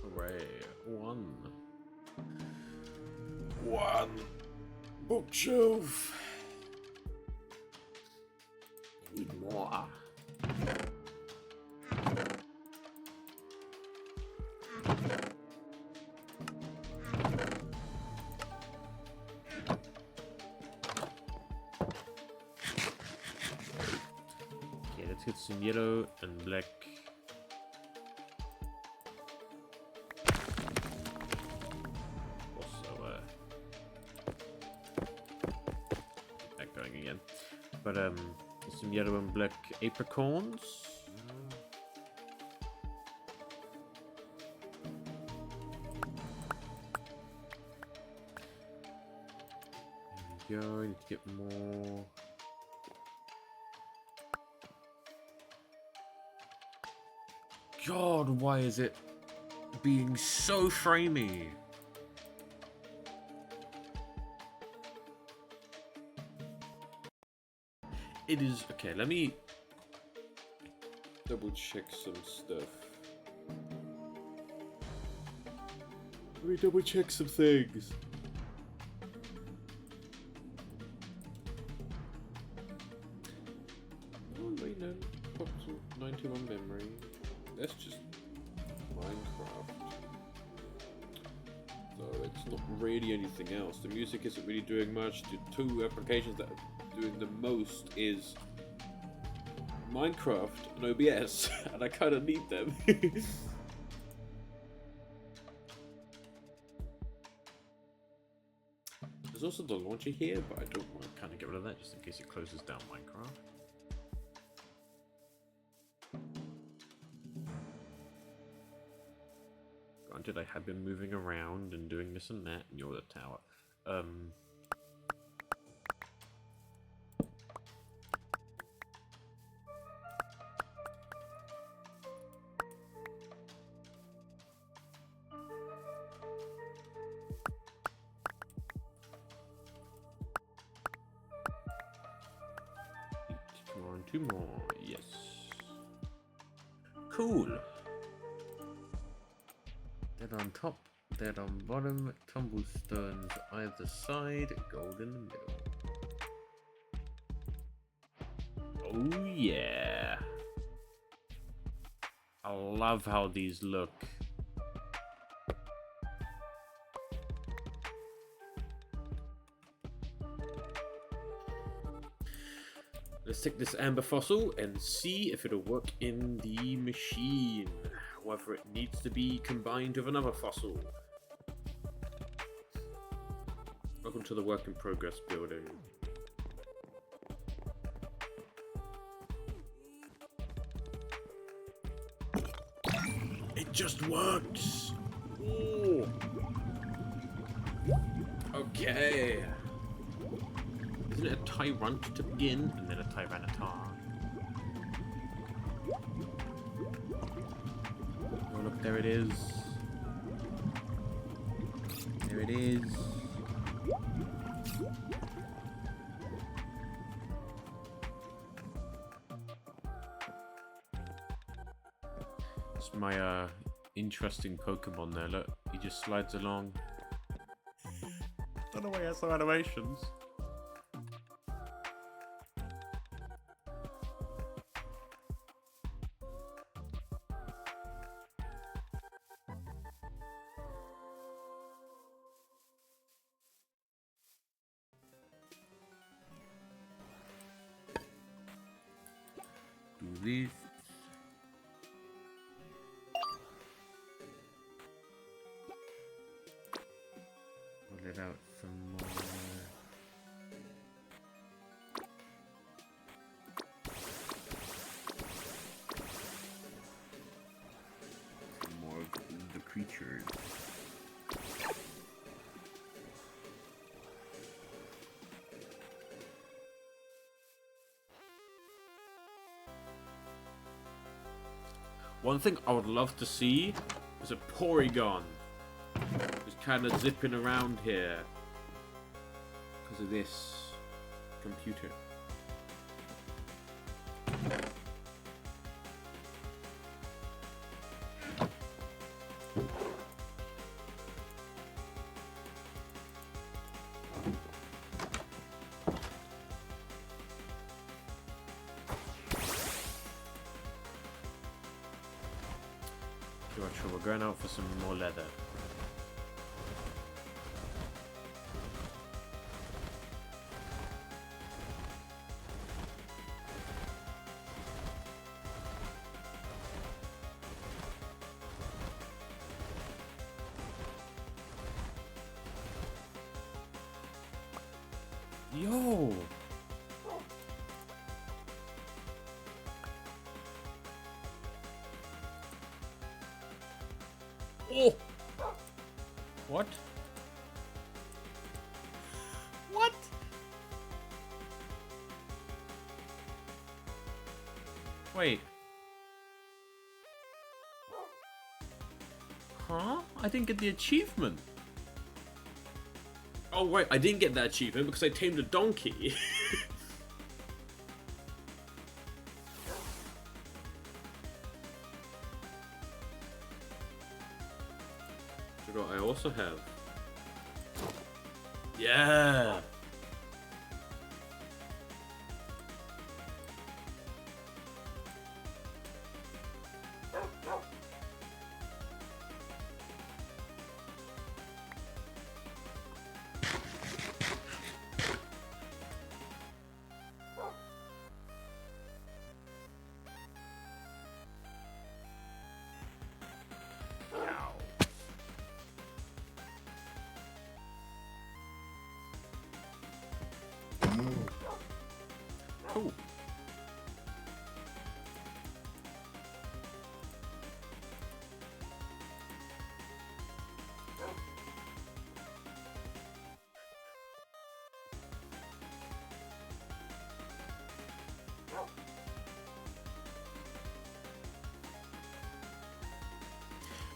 Hooray, one bookshelf. I need more. Okay, let's get some yellow and black. But some yellow and black apricorns. There we go. I need to get more. God, why is it being so framey? It is okay. Let me double check some stuff. Let me double check some things. Oh wait, no. 91 memory. That's just Minecraft. So it's not really anything else. The music isn't really doing much. The 2 applications that are doing the most is Minecraft and OBS, and I kind of need them. There's also the launcher here, but I don't want to kind of get rid of that just in case it closes down Minecraft. Granted, I have been moving around and doing this and that, and you're the tower. 2 more. Yes. Cool. Dead on top, dead on bottom, tumblestones either side, gold in the middle. Oh yeah. I love how these look. Let's take this amber fossil and see if it'll work in the machine. Whether it needs to be combined with another fossil. Welcome to the work in progress building. It just works! Ooh. Okay. Isn't it a tyrant to begin and then a tyrannotar? Oh look, there it is. There it is. It's my interesting Pokemon there, look. He just slides along. Don't know why he has some animations. Do this. Pull it out some more. Some more of the creatures. One thing I would love to see is a Porygon. Just kind of zipping around here. Because of this computer. We're going out for some more leather. Yo! Oh! What? What? Wait. Huh? I didn't get the achievement. Oh wait, I didn't get that achievement because I tamed a donkey. Forgot I also have. Yeah. Cool.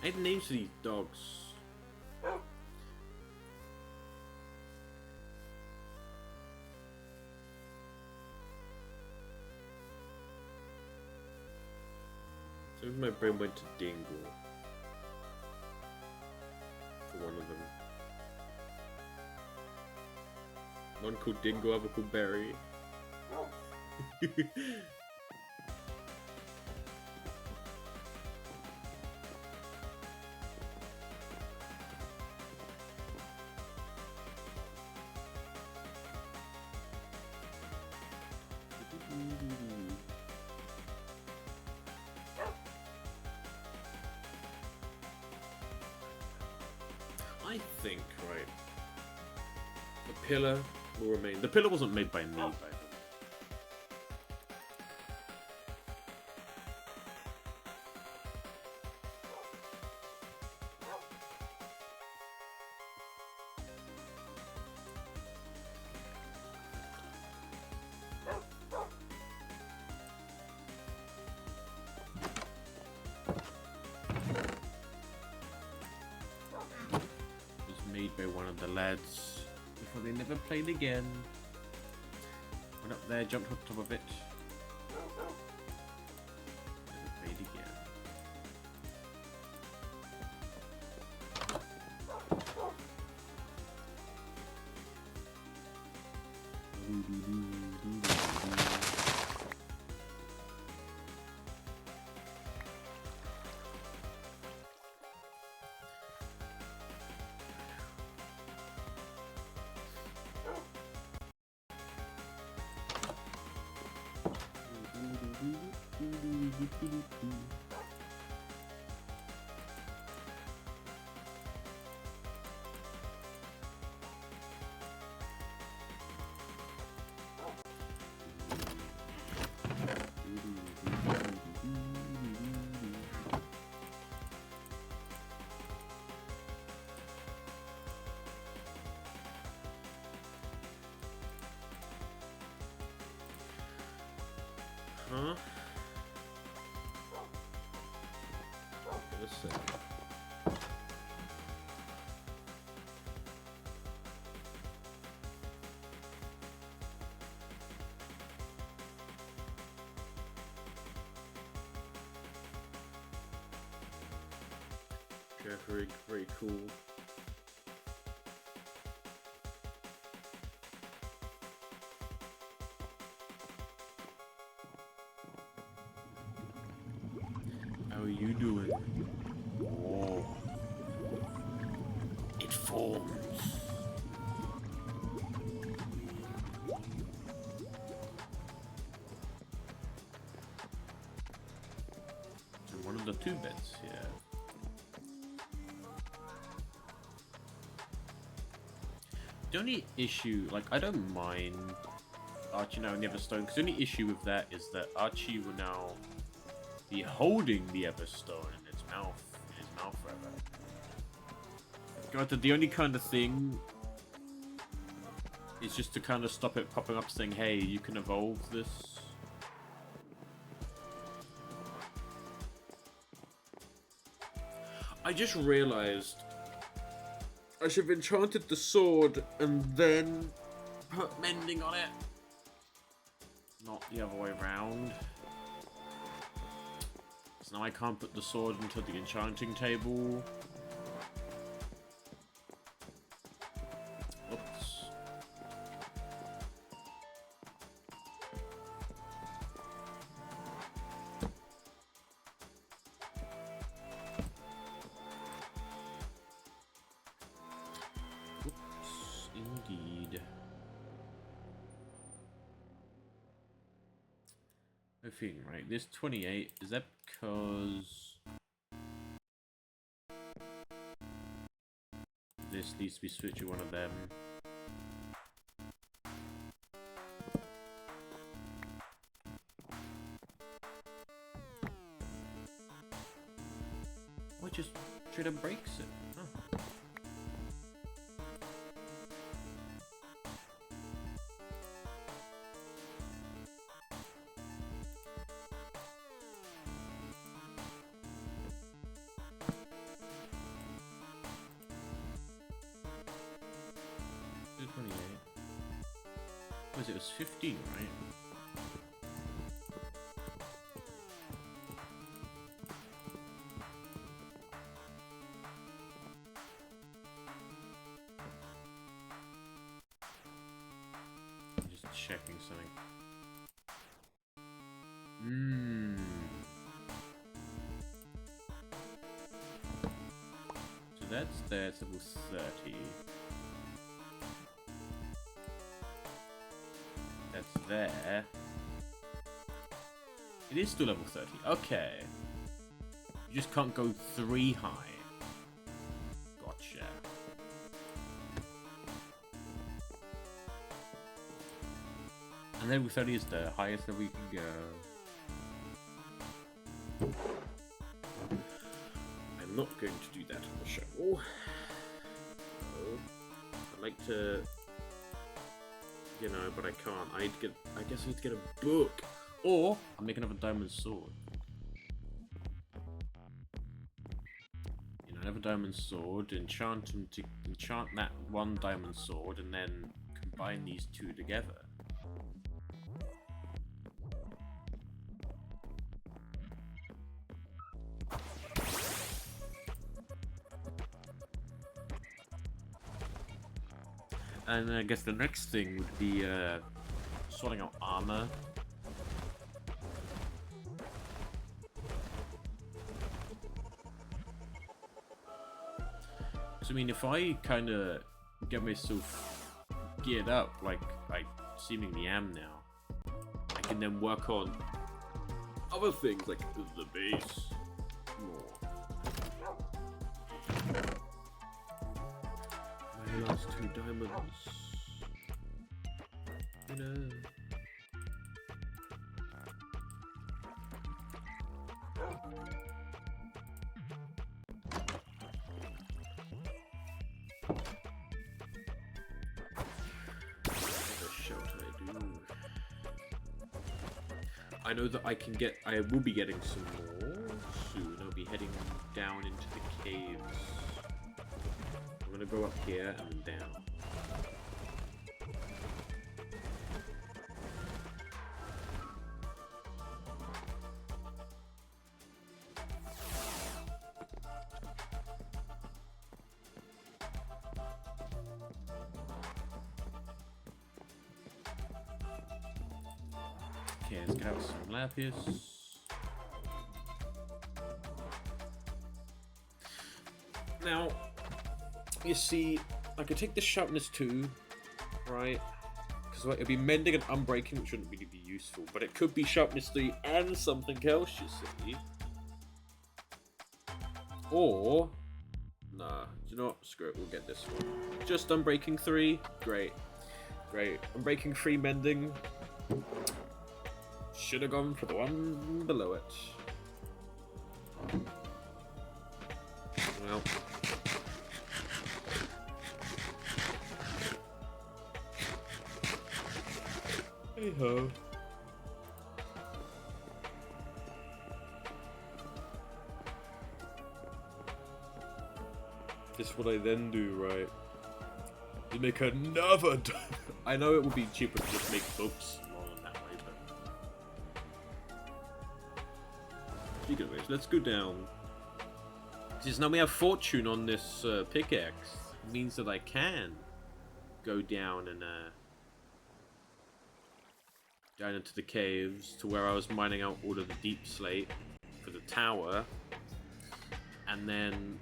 I had names for these dogs. my brain went to Dingle. For one of them. One called Dingle, other called Berry. I think, right, the pillar will remain. The pillar wasn't made by me, by the way. By one of the lads before they never played again. Went up there, jumped on top of it. Never played again. Huh? Let's see. Very, very cool. How are you doing? Oh. It forms. And one of the two beds here. The only issue, like, I don't mind Archie now in the Everstone, because the only issue with that is that Archie will now be holding the Everstone in his mouth forever. Granted, the only kind of thing is just to kind of stop it popping up saying, hey, you can evolve this. I just realized I should have enchanted the sword and then put mending on it. Not the other way around. So now I can't put the sword into the enchanting table. Oops. Oops, indeed. I think, right, this 28, is that because this needs to be switched to one of them? Or just straight up breaks it? Oh. It was 15, right? checking something. So that's there, it's level 30. That's there. It is still level 30. Okay. You just can't go 3 high. Gotcha. And level 30 is the highest level you can go. I'm not going to do that on the show. I'd like to, you know, but I can't. I guess I need to get a book, or I'll make another diamond sword. You know, another diamond sword. Enchant that one diamond sword, and then combine these two together. And I guess the next thing would be sorting out armor. So I mean, if I kind of get myself geared up, like I seemingly am now, I can then work on other things like the base more. My last 2 diamonds. You know. What shall I do? I know that I will be getting some more soon. I'll be heading down into the caves. I'm gonna go up here and down. Okay, let's get out some lapis. Now, you see, I could take the sharpness 2, right? Because it'd be mending and unbreaking, which wouldn't really be useful, but it could be sharpness 3 and something else, you see. Or, nah, do you know what? Screw it, we'll get this one. Just unbreaking 3, great. Great. Unbreaking 3 mending. Should have gone for the one below it. Well. Hey ho. This is what I then do, right? You make another. I know it would be cheaper to just make books more than that way, but. Speaking of which, let's go down. Because now we have fortune on this pickaxe. It means that I can go down and down into the caves to where I was mining out all of the deep slate for the tower, and then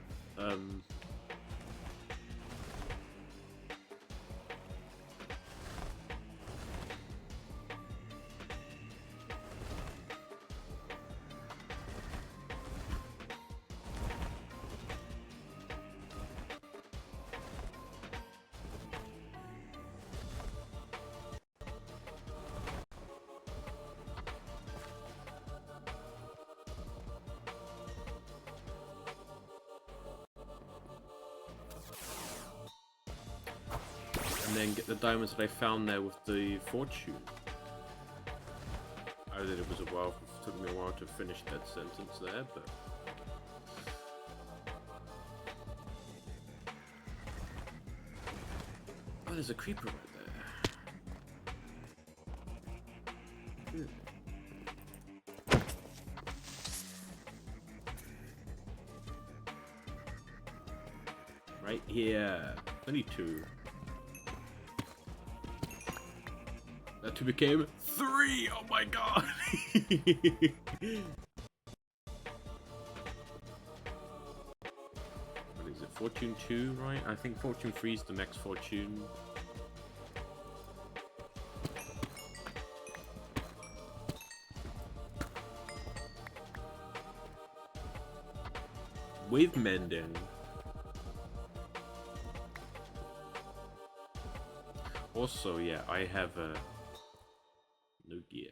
get the diamonds that I found there with the fortune. I know that it was a while. It took me a while to finish that sentence there, but. Oh, there's a creeper right there. Right here. Only 2. That two became 3! Oh my god! What is it? Fortune 2, right? I think Fortune 3 is the next Fortune. With mending. Also, yeah, I have no gear.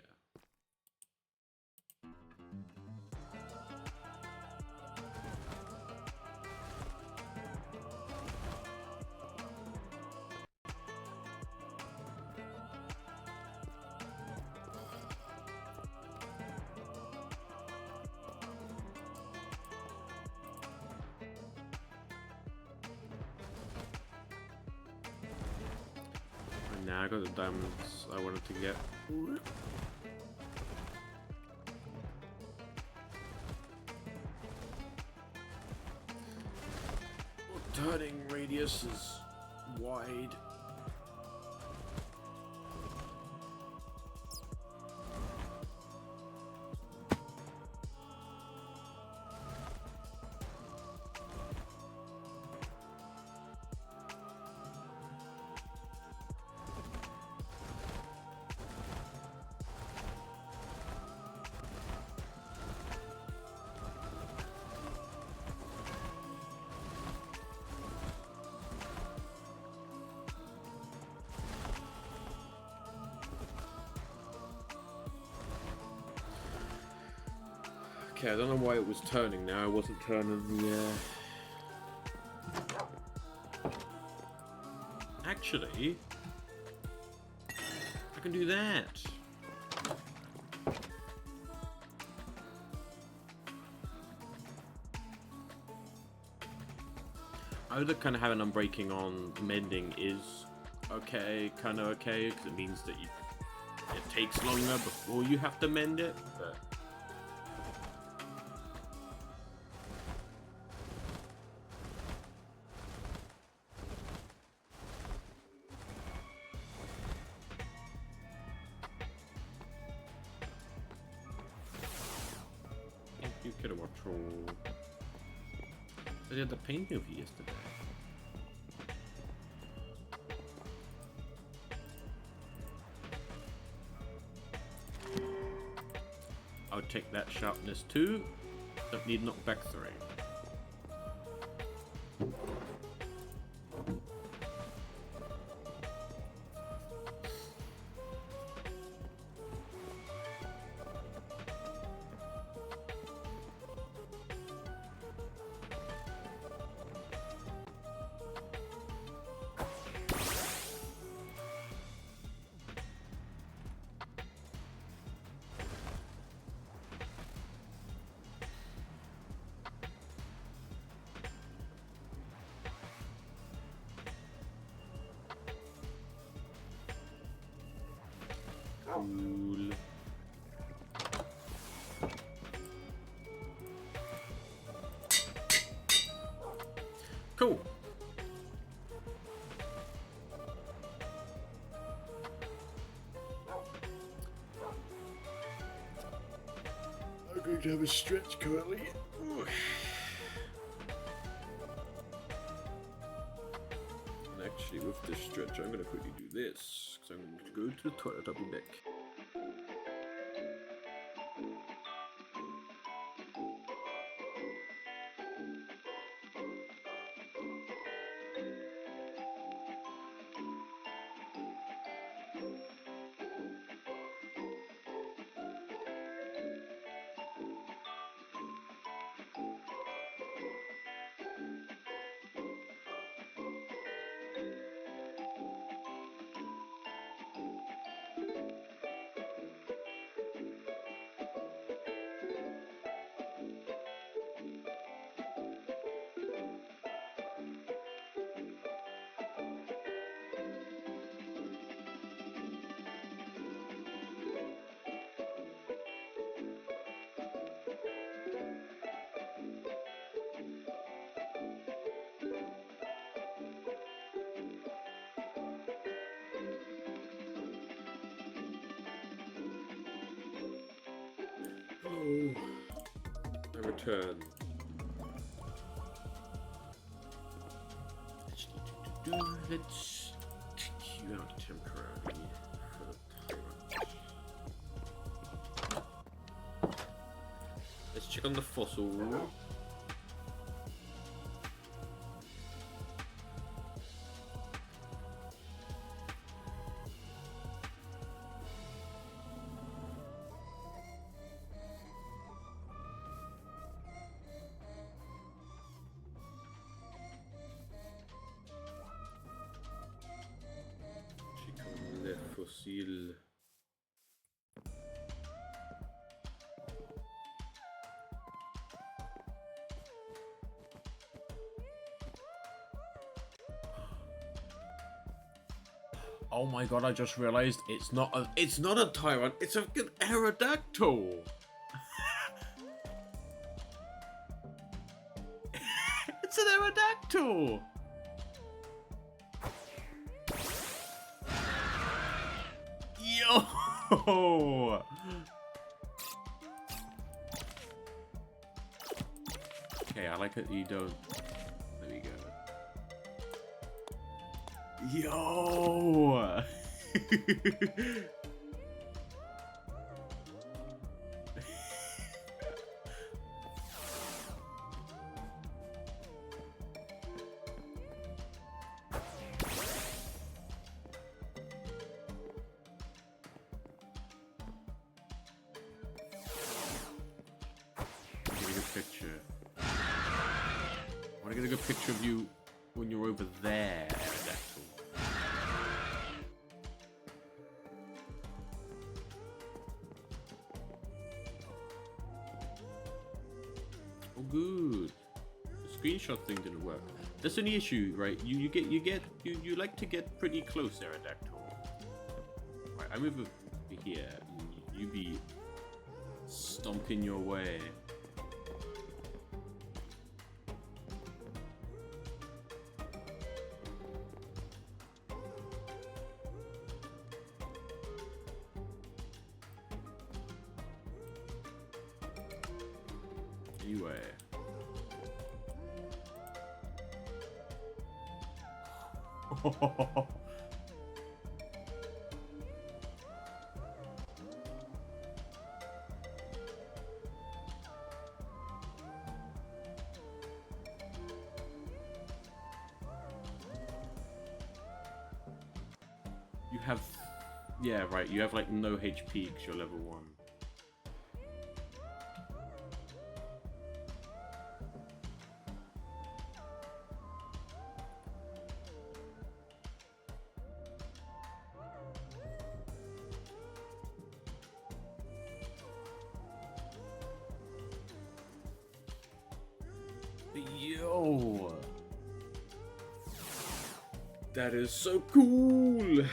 Nah, I got the diamonds I wanted to get. Turning radius is wide. Okay, I don't know why it was turning now. I wasn't turning the, Actually, I can do that. Either kind of having unbreaking on mending is okay, kind of okay, because it means that it takes longer before you have to mend it, but... Thank you, Kilowattrel. I did the painting of you yesterday. I'll take that sharpness too. Don't need knockback 3. Cool. Cool. I'm going to have a stretch currently. Ooh. And actually, with this stretch, I'm going to quickly do this, because I'm going to go to the toilet. I'll be back. I return. Let's kick you out temporarily for the tyrant. Let's check on the fossil. Fossil. Oh my god, I just realized it's not a tyrant, it's a fucking Aerodactyl. It's an Aerodactyl. Yo! Okay, I like it. You don't. There we go. Yo! Picture. I want to get a good picture of you when you're over there, Aerodactyl. Oh, good. The screenshot thing didn't work. That's an issue, right? You like to get pretty close, Aerodactyl. Right, I move over here, and you be stomping your way. Anyway. You have... Yeah, right, you have like no HP because you're level 1. Yo! That is so cool!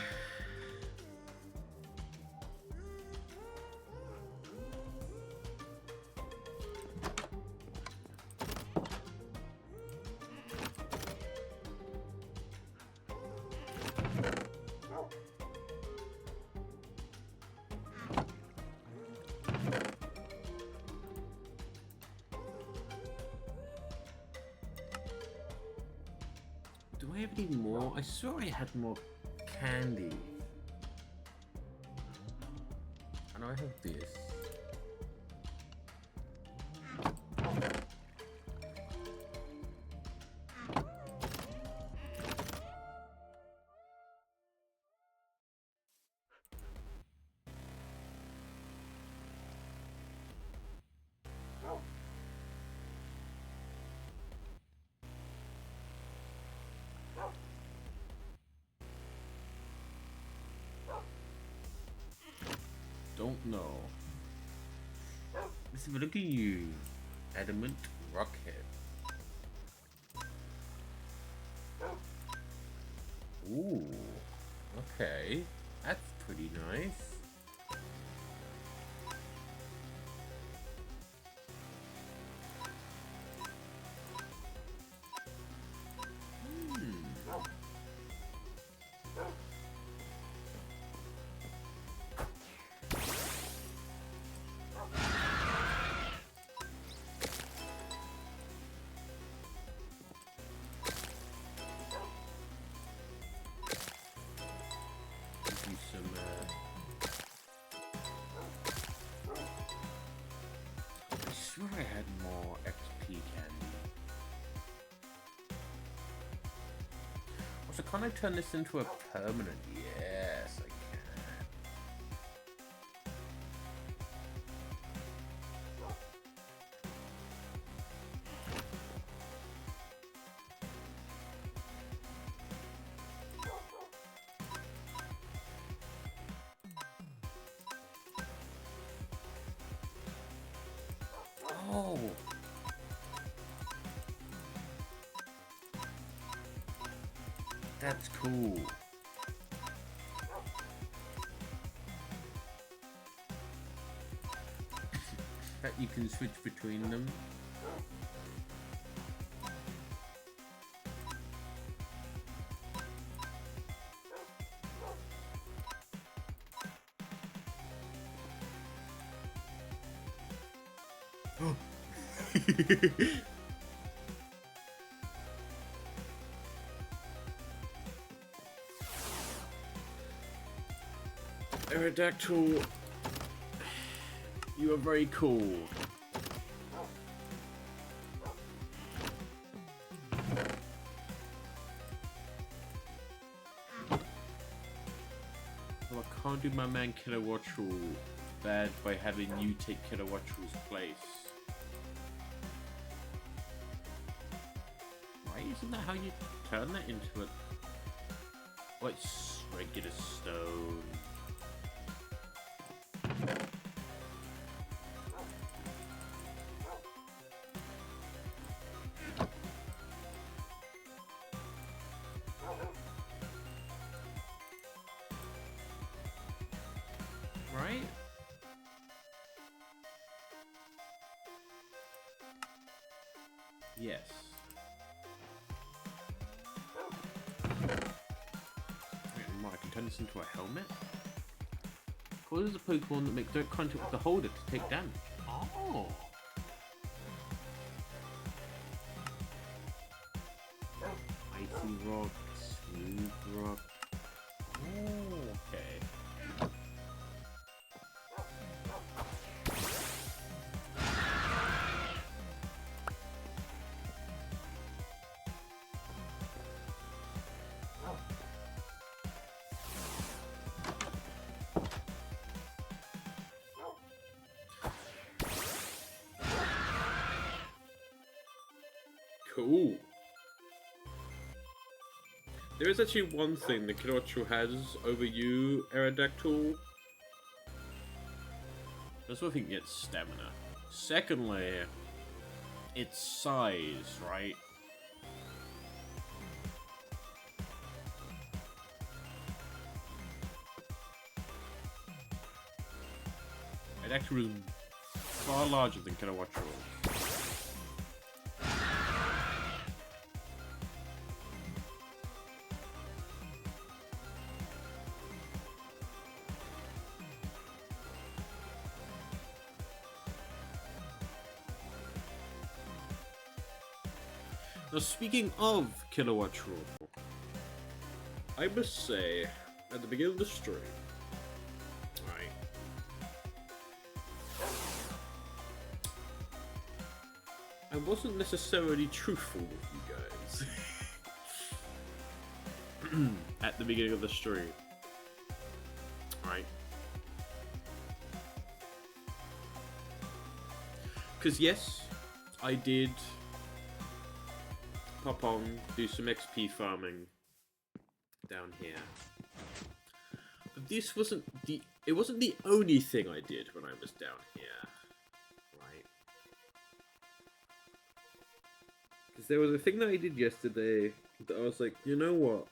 Do I have any more? I swear I had more candy. And I have this. Don't know. Let's have a look at you. Adamant Rockhead. Ooh. Okay. That's pretty nice. So can I turn this into a permanent? Yes, I can. Oh. That's cool. That you can switch between them. Aerodactyl, you are very cool. Well, I can't do my man Kilowattrel bad by having you take Kilowattrel's place. Why isn't that how you turn that into a... Oh, it's regular stone. Right? Yes. I can turn this into a helmet. Causes a Pokemon that make direct contact with the holder to take damage. Oh. Icy rock, smooth rock. Oh, okay. Cool. There is actually one thing that Kilowattrel has over you, Aerodactyl. First of all, I think it's stamina. Secondly, its size, right? Aerodactyl is far larger than Kilowattrel. Now, speaking of Kilowattrel, I must say, at the beginning of the stream, right, I wasn't necessarily truthful with you guys. At the beginning of the stream, right? Because yes, I did pop on, do some XP farming down here. But this wasn't it wasn't the only thing I did when I was down here. Right? Because there was a thing that I did yesterday that I was like, you know what?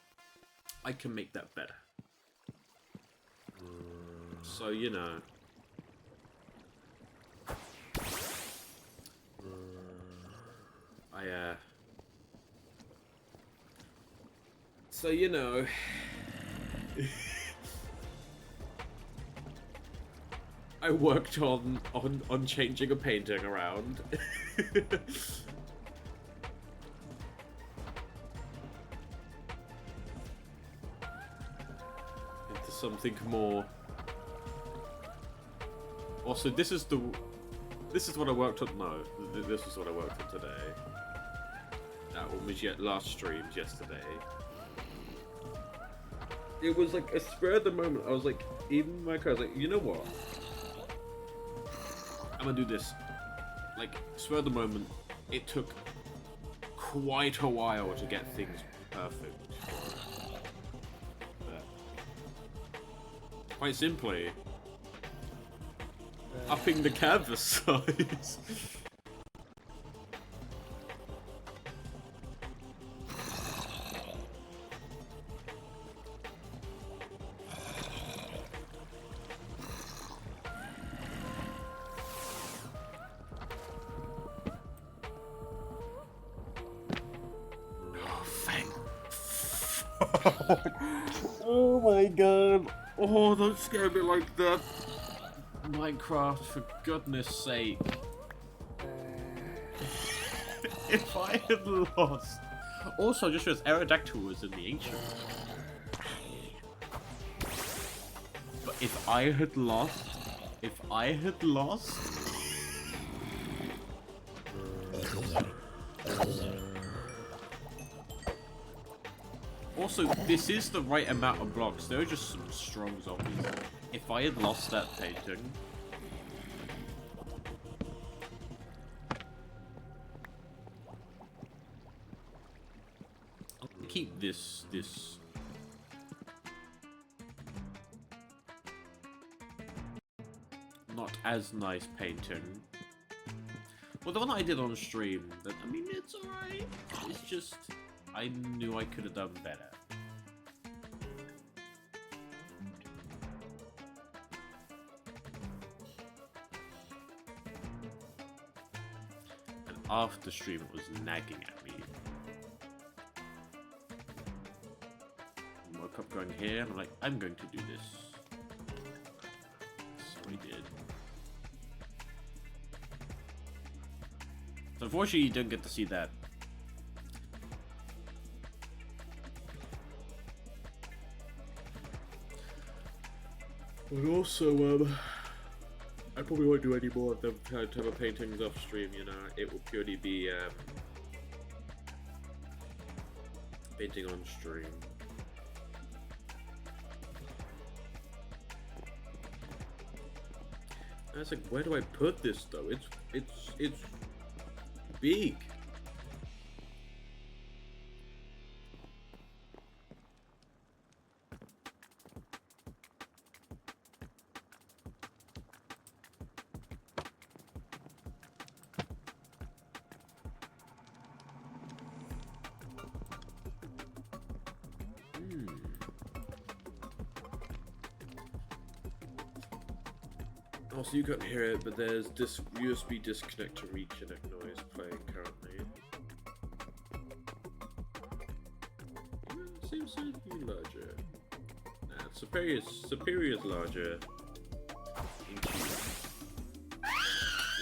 I can make that better. So, you know. So, you know, I worked on changing a painting around. Into something more. Also, this is what I worked on. No, this is what I worked on today. That one was last streamed yesterday. it was like a spur of the moment. I was like, even my car, I was like, you know what? I'm gonna do this. Like, spur of the moment, it took quite a while to get things perfect. But quite simply, upping the canvas size. Oh my god. Oh, don't scare me like that. Minecraft, for goodness sake. If I had lost. Also, just as Aerodactyl was in the ancient. But if I had lost. Also, this is the right amount of blocks. There are just some strong zombies. If I had lost that painting... I'll keep this... not as nice painting. Well, the one I did on stream, that, I mean, it's alright. It's just... I knew I could have done better. And after stream, it was nagging at me. I woke up going here, and I'm like, I'm going to do this. So I did. So unfortunately, you don't get to see that. But also, I probably won't do any more of them type of paintings off stream, you know. It will purely be painting on stream. And I was like, where do I put this though? It's big. Also, you can't hear it, but there's this USB disconnect to reconnect noise playing currently. Yeah, seems to be larger. Nah, Superior's larger.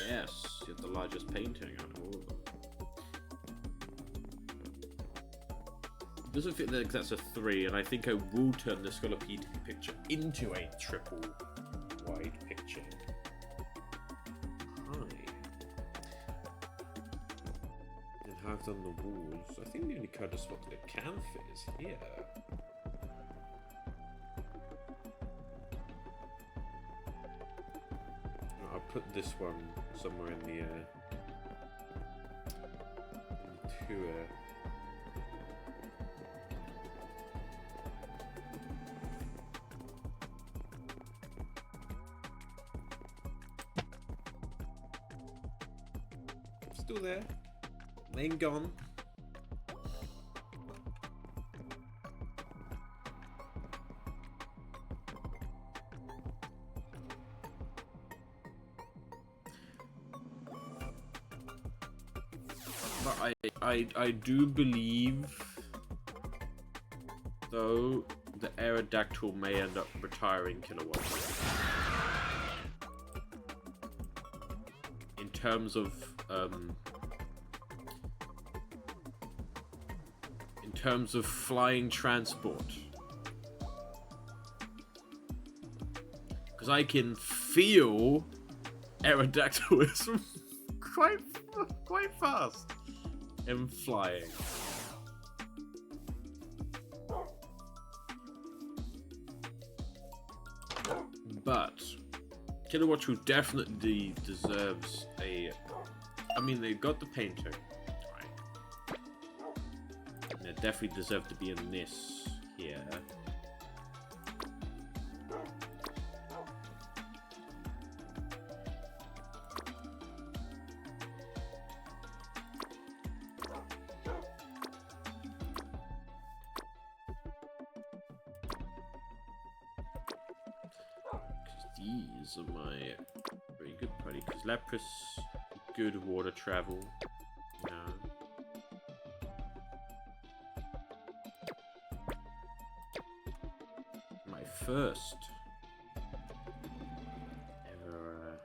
Yes, you have the largest painting out of all of them. It doesn't fit that that's a 3, and I think I will turn this Scolopedic picture into a triple wide picture. I've done the walls. I think the only kind of spot that it can fit is here. I'll put this one somewhere in the tour. Still there. Main gone. But I do believe, though, the Aerodactyl may end up retiring Kilowattrel. In terms of flying transport, because I can feel Aerodactyl is quite fast in flying. Kilowattrel definitely deserves a... I mean, they got the painter, right? And they definitely deserve to be in this here. These are my very good buddy, because Lapras, good water travel. No. My first ever.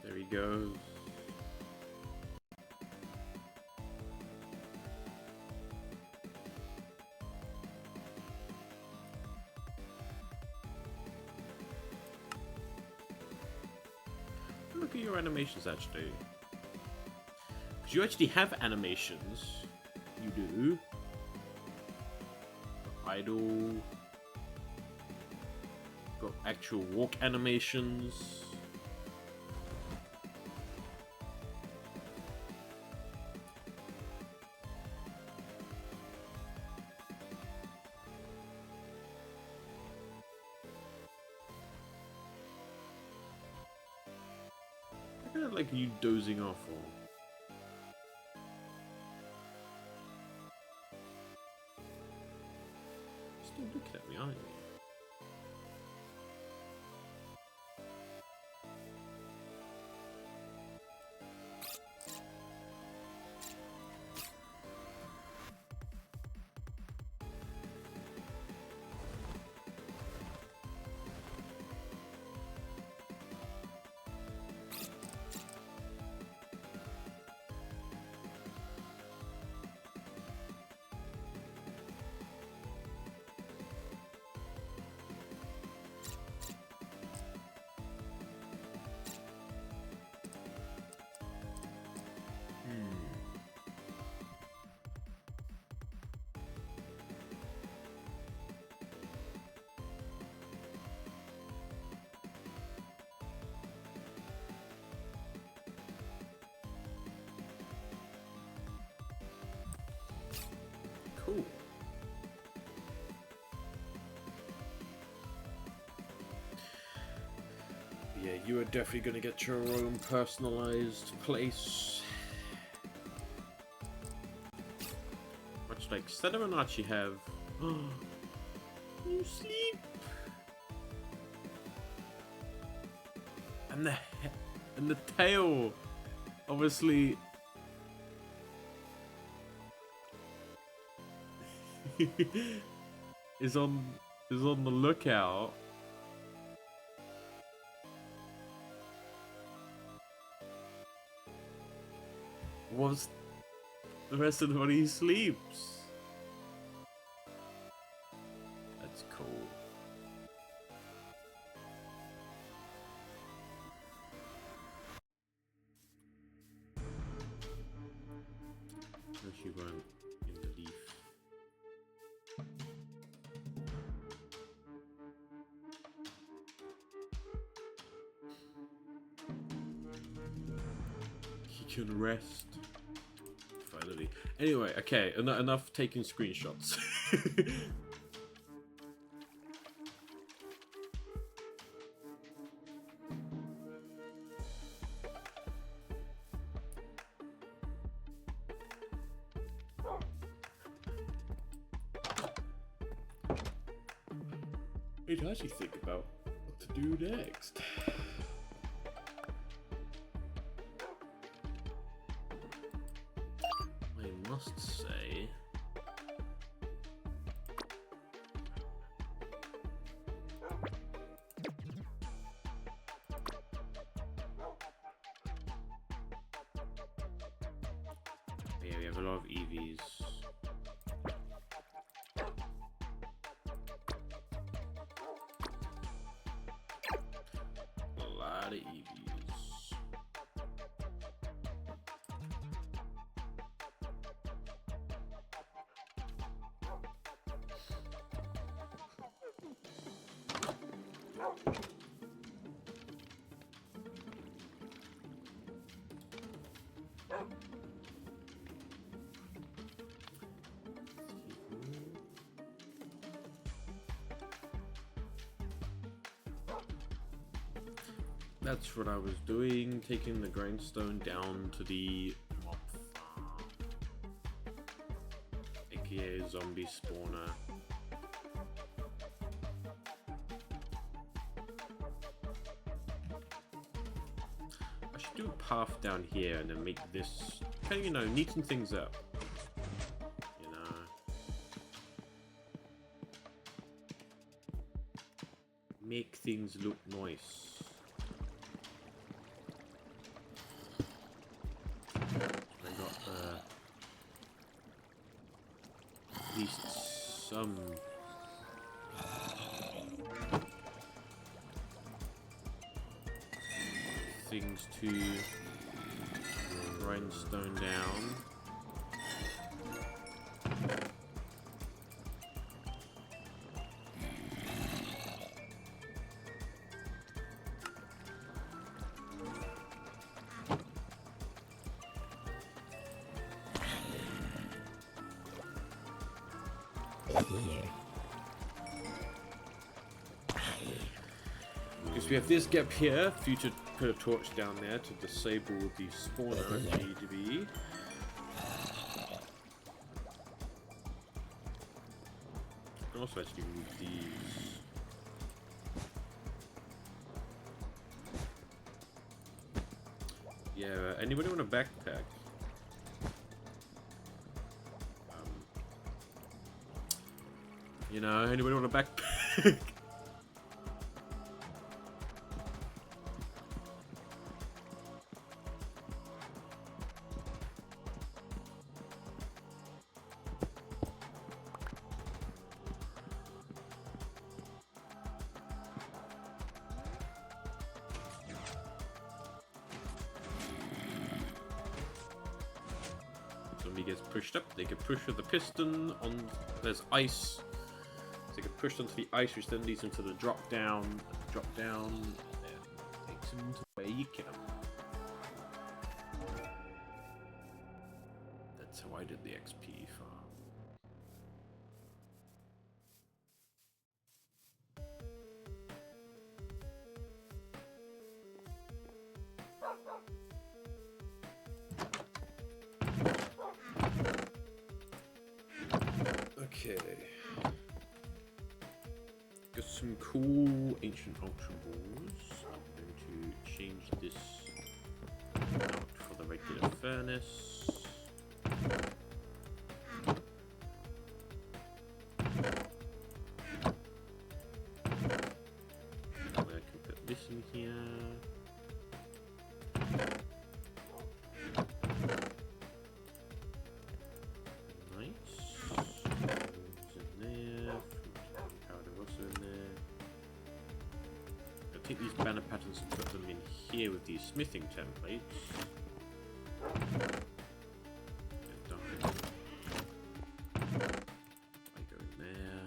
There he goes. Look at your animations, actually. Because you actually have animations. You do. Idle. Got actual walk animations. I kind of like you dozing off or... Still looking at me, aren't you? Cool. Yeah, you are definitely going to get your own personalized place. Much like Stella and Archie have. You sleep. And the tail, obviously. is on the lookout. Whilst the rest of the body sleeps. That's cool. Where's she run in the leaf? He can rest. Finally. Anyway, okay, enough taking screenshots. I need to actually think about what to do next. I must say, have a lot of EVs. A lot of EVs. That's what I was doing, taking the grindstone down to the mob farm, aka zombie spawner. I should do a path down here and then make this, kind of, you know, neaten things up. You know. Make things look nice. At least some things to grindstone down. Because we have this gap here, for you to put a torch down there to disable the spawner if need to be. You can also actually move these. Yeah, anybody want a backpack? You know, anybody want a backpack? Somebody gets pushed up, they get pushed with the piston on, there's ice. So they get pushed onto the ice, which then leads them to the drop down, and takes them to where you can. That's how I did the XP farm. Okay. Got some cool ancient auction balls. I'm going to change this out for the regular furnace. I can put this in here. Take these banner patterns and put them in here with these smithing templates. I go in there.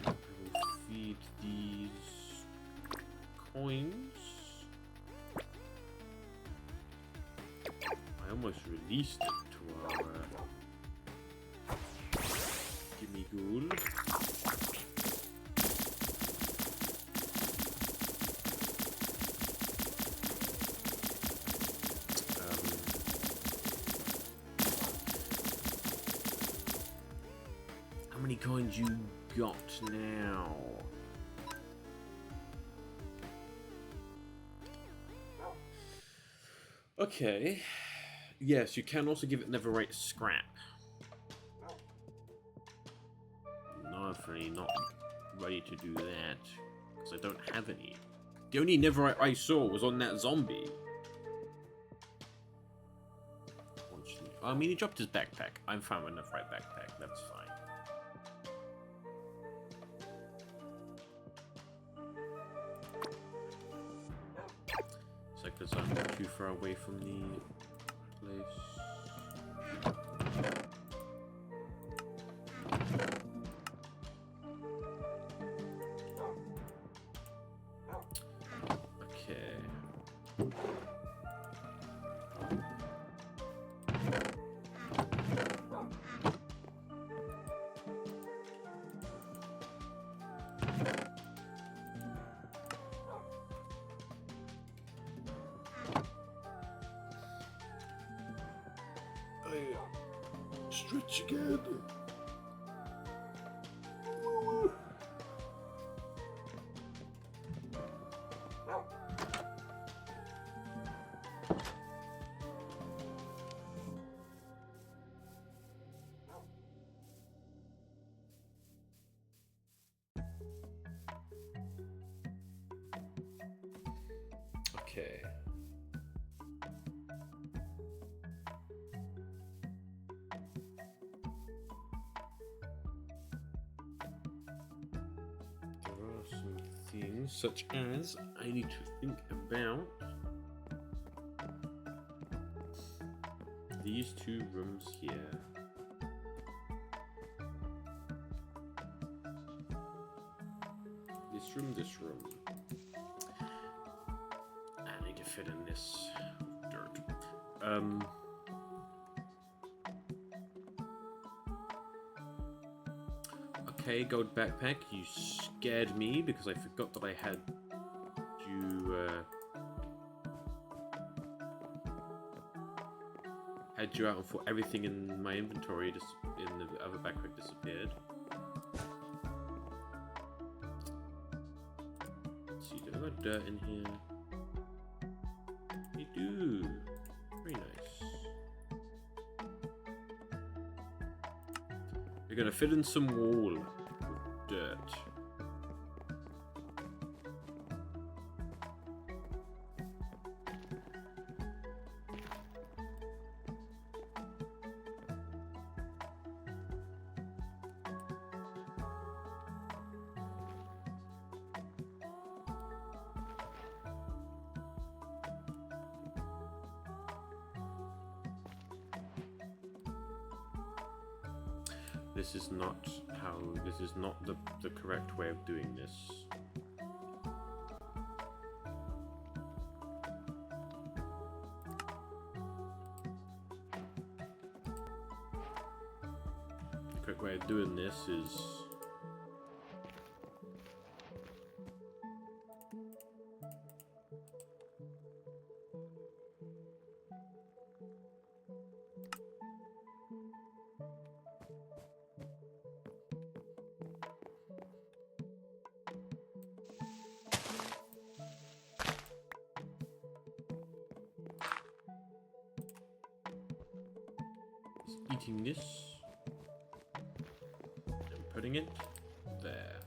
I will feed these coins. I almost released it. Gimme gold. How many coins you got now? Okay. Yes, you can also give it netherite scrap. No, definitely not ready to do that. Because I don't have any. The only netherite I saw was on that zombie. I mean, he dropped his backpack. I'm fine with netherite backpack. That's fine. It's like because I'm too far away from the place. Stretch again. Okay. Things such as I need to think about these two rooms here. This room. I need to fit in this dirt. Okay, gold backpack, you scared me because I forgot that I had you out and thought everything in my inventory just in the other backpack disappeared. Let's see, do I got dirt in here? I do. Very nice. You're gonna fit in some wall with dirt. This is not the correct way of doing this. The correct way of doing this is eating this and putting it there.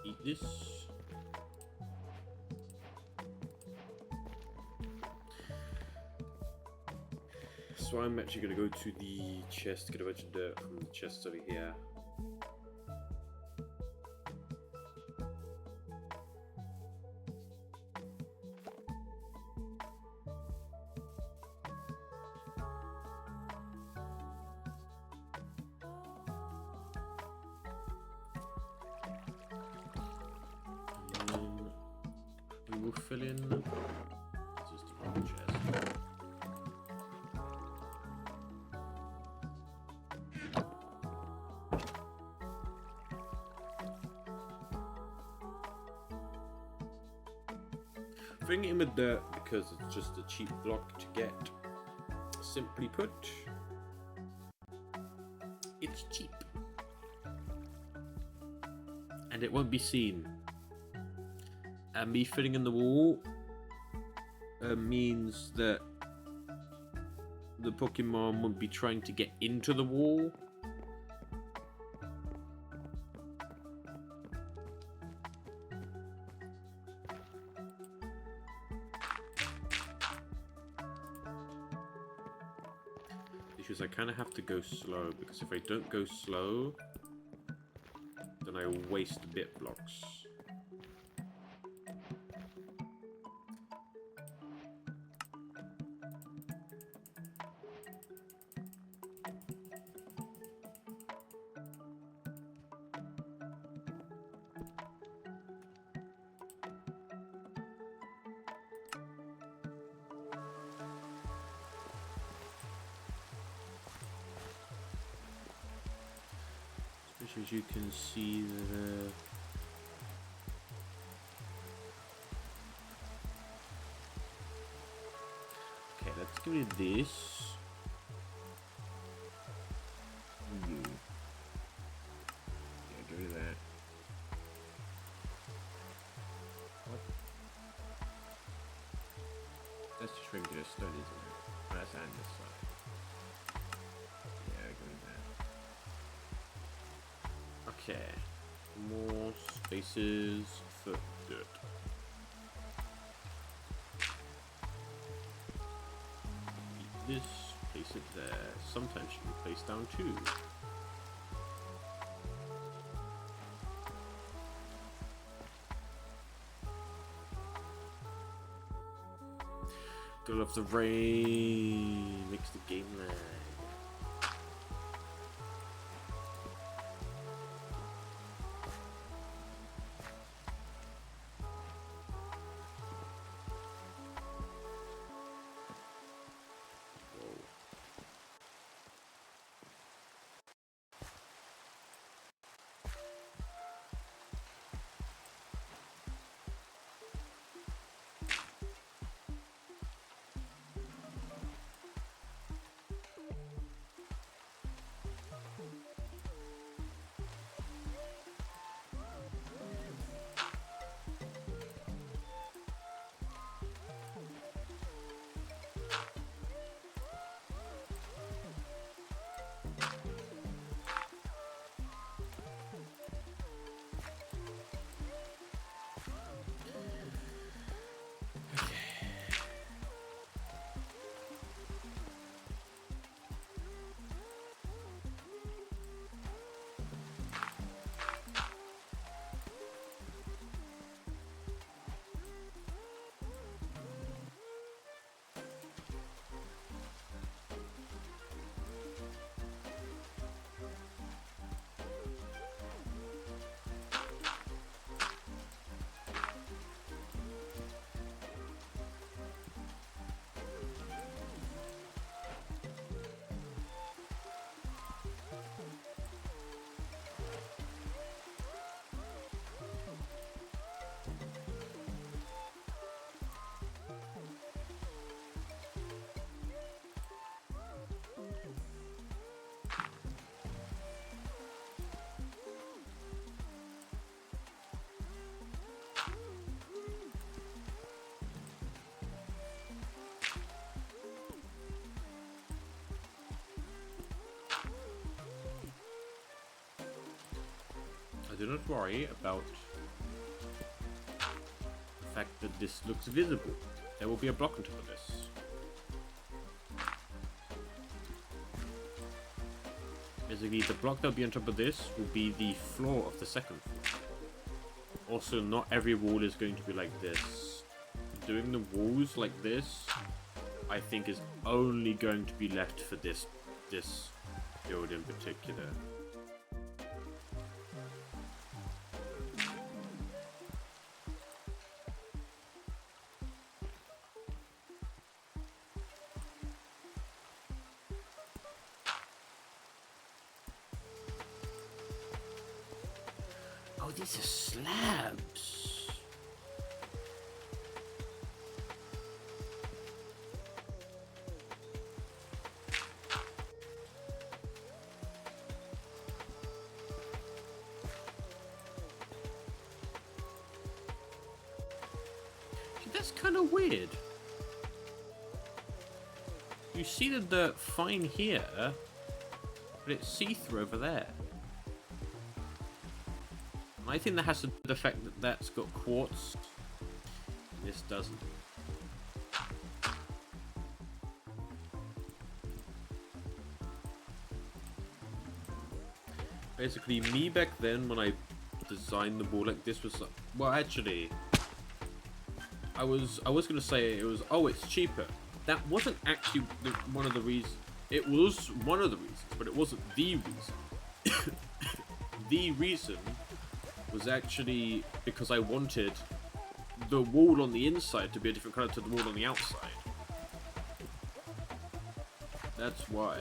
Eat this. So I'm actually going to go to the chest to get a bunch of dirt from the chest over here. We'll fill in this is the wrong chest. Filling it in with dirt because it's just a cheap block to get. Simply put, it's cheap. And it won't be seen. And me filling in the wall means that the Pokemon would be trying to get into the wall. Because I kind of have to go slow, because if I don't go slow, then I waste bit blocks. As you can see, okay, let's give it this. Yeah, give it that. What? That's just regular stone, isn't it? That's on this side. Yeah, give it that. Okay, more spaces for dirt. Eat this, place it there. Sometimes you can place down too. Gotta love the rain, makes the game lag. Do not worry about the fact that this looks visible. There will be a block on top of this. Basically, the block that will be on top of this will be the floor of the second floor. Also, not every wall is going to be like this. Doing the walls like this, I think, is only going to be left for this build in particular. Oh, these are slabs. See, that's kind of weird. you see the dirt fine here, but it's see-through over there. And I think that has to do with the fact that that's got quartz. This doesn't. Basically, me back then when I designed the board like this was like, well, actually, I was gonna say it was, oh, it's cheaper. That wasn't actually one of the reasons. It was one of the reasons, but it wasn't the reason. The reason was actually because I wanted the wall on the inside to be a different color to the wall on the outside. That's why.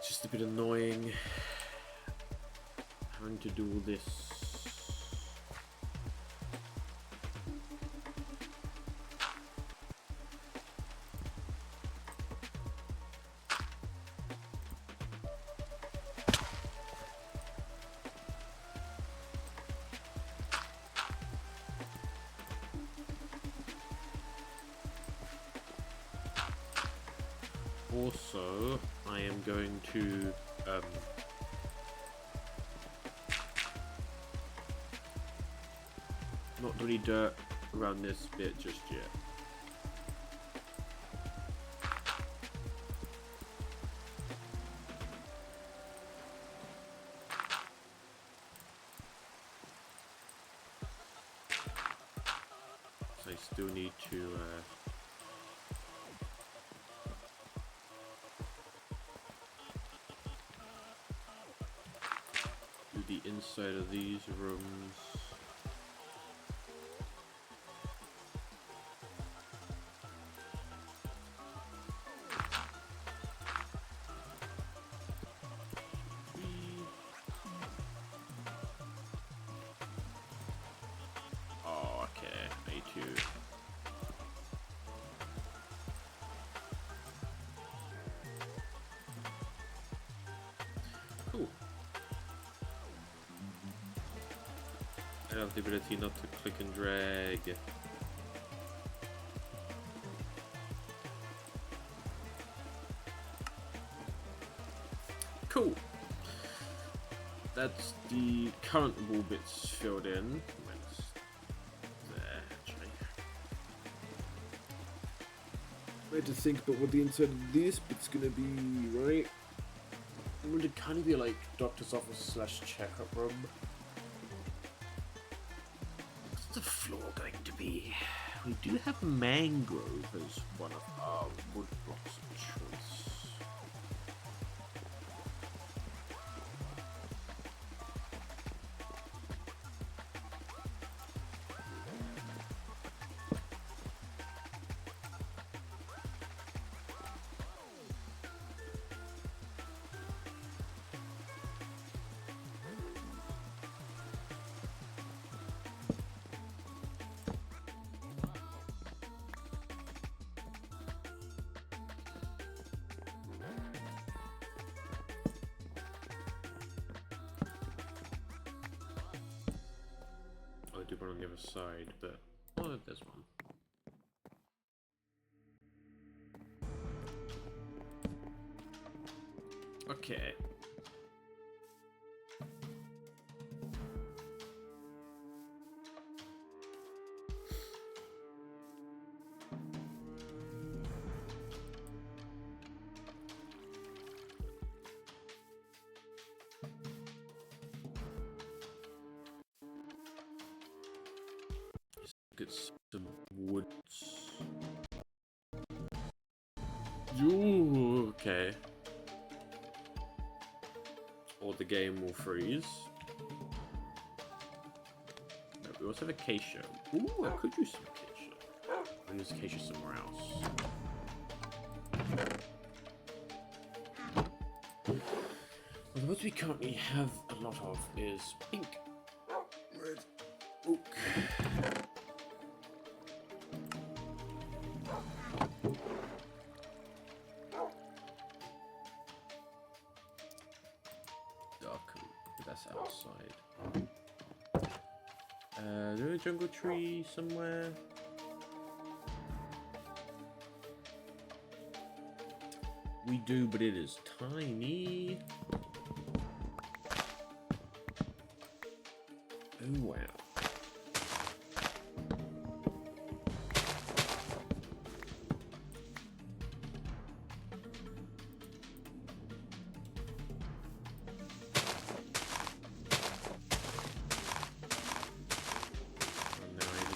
Just a bit annoying having to do all this. Also, I am going to not do any dirt around this bit just yet. So I still need to do the inside of these rooms. Oh, okay, A2. Cool. I have the ability not to click and drag. Cool. That's the current wall bits filled in. That's there, actually. I had to think about what the inside of this bit's gonna be, right? It would kind of be like doctor's office / checkup room. What's the floor going to be? We do have mangrove as one of our wood blocks of choice. I do one on the other side, but oh, there's one. Okay. Get some woods. Ooh, okay. Or the game will freeze. No, we also have acacia. Ooh, I could use some acacia. I'll use acacia somewhere else. Well, what we currently have a lot of is ink. Red oak. that's outside. Is there a jungle tree somewhere? We do, but it is tiny. Oh wow.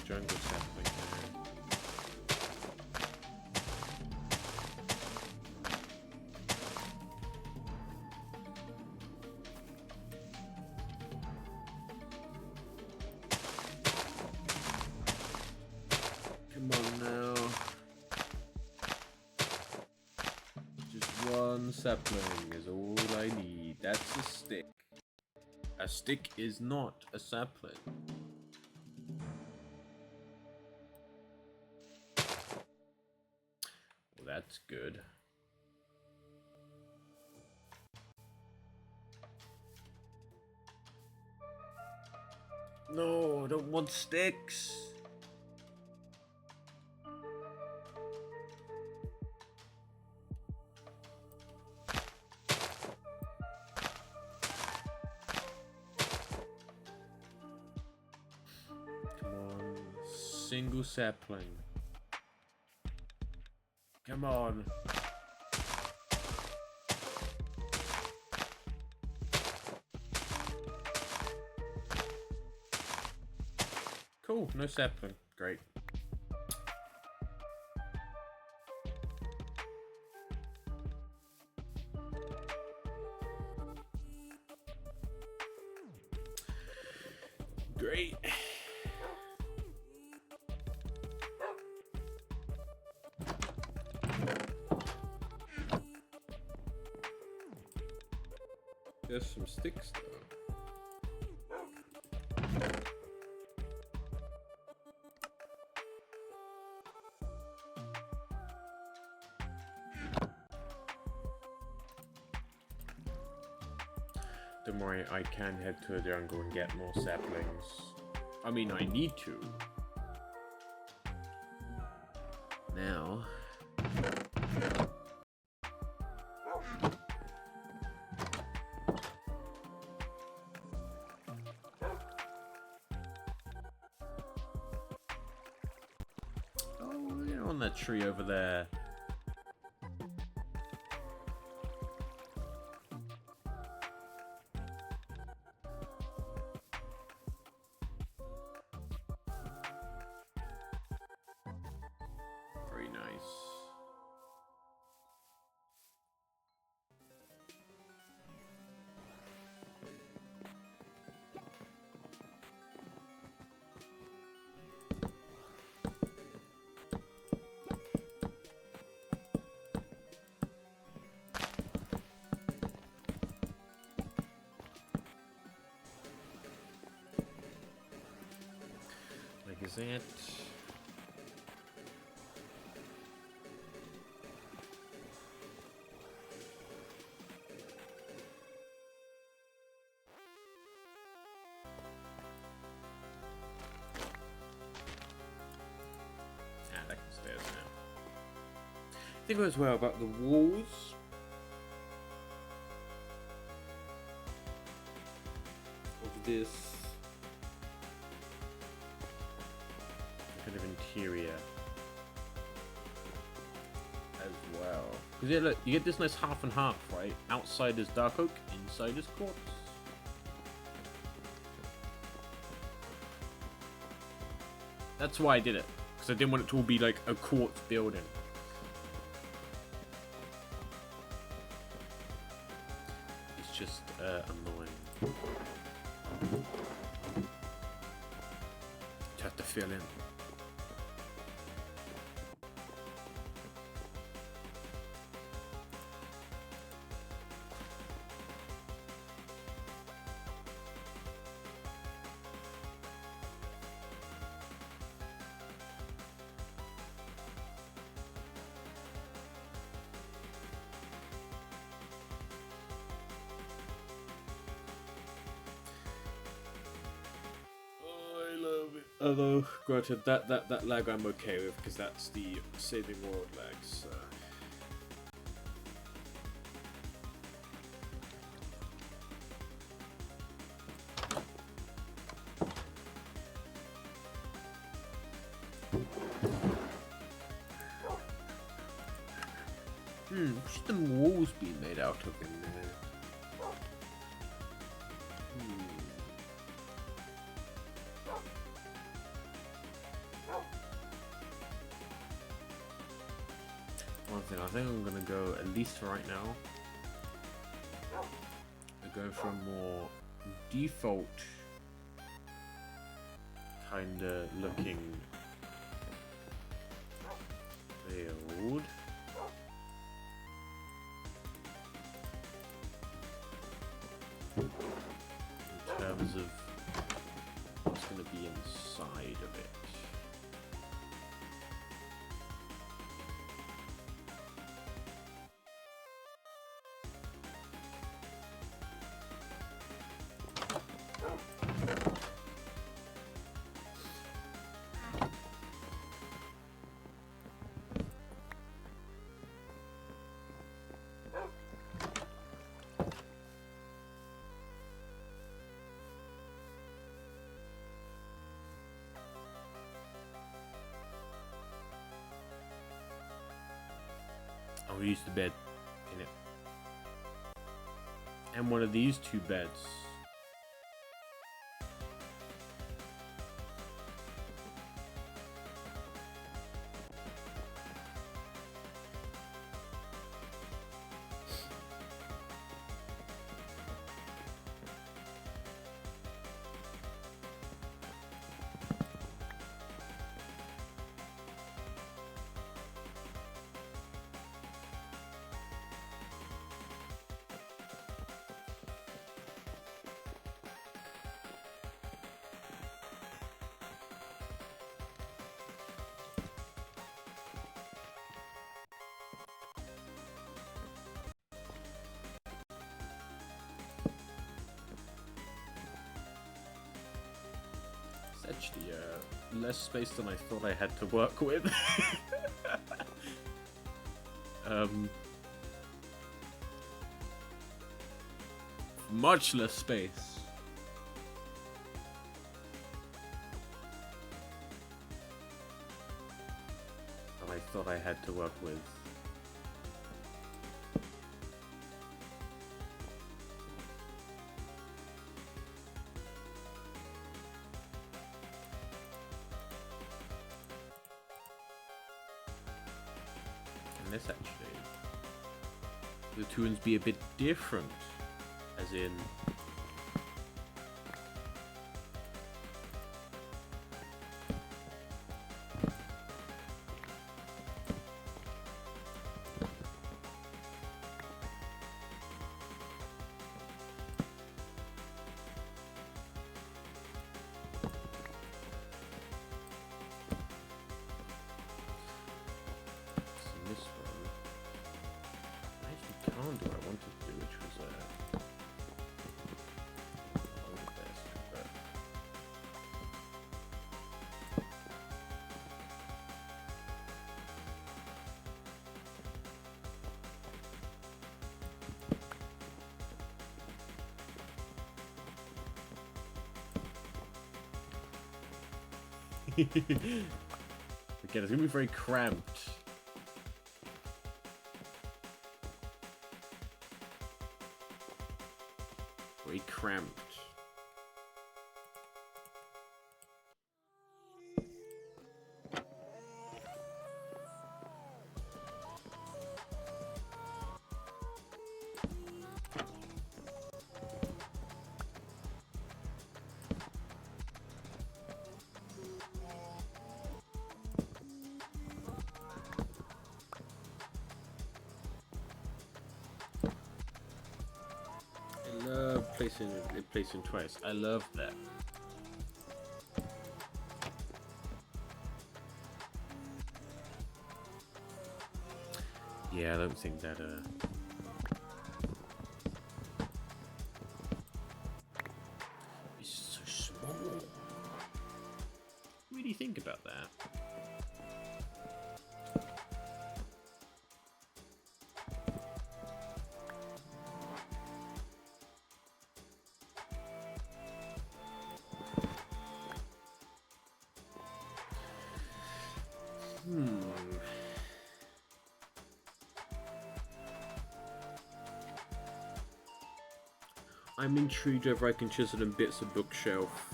Jungle sapling there. Come on now. Just one sapling is all I need. That's a stick. A stick is not a sapling. That's good. No, I don't want sticks. Come on, single sapling. Come on. Cool, no sapling. Great. Great. There's some sticks though. Don't worry, I can head to the jungle and get more saplings. I mean, I need to. Now. Oh, you're on that tree over there. Very nice. Like, is that... that can stay as now. I think as well about the walls. Of this kind of interior as well. Because yeah, look, you get this nice half and half, right? Outside is dark oak, inside is quartz. That's why I did it. Because I didn't want it to all be like a quartz building. It's just annoying. To have to fill in. Although, granted, that lag I'm okay with because that's the saving world lag. So. What should the walls be made out of in there? One thing, I think I'm gonna go, at least right now, I go for a more default kinda looking build. In terms of what's going to be inside of it. I'll use the bed in it. And one of these two beds. Actually, less space than I thought I had to work with. Much less space. Than I thought I had to work with. This actually, the tunes be a bit different, as in again, it's gonna be very cramped. Very cramped. Placing twice. I love that. Yeah, I don't think that it's so small. think about that. I'm intrigued whether I can chisel in bits of bookshelf.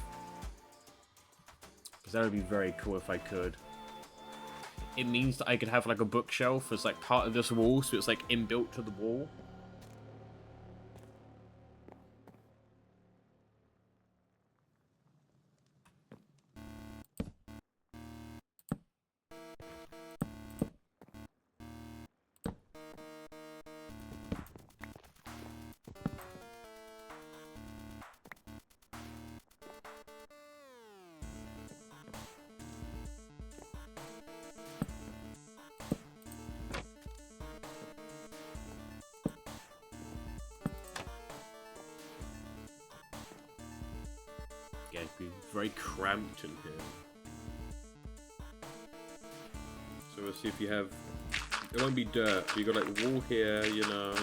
Because that would be very cool if I could. It means that I could have like a bookshelf as like part of this wall, so it's like inbuilt to the wall. Yeah, it'd be very cramped in here. So we'll see if you have... It won't be dirt, but you got like the wall here, you know.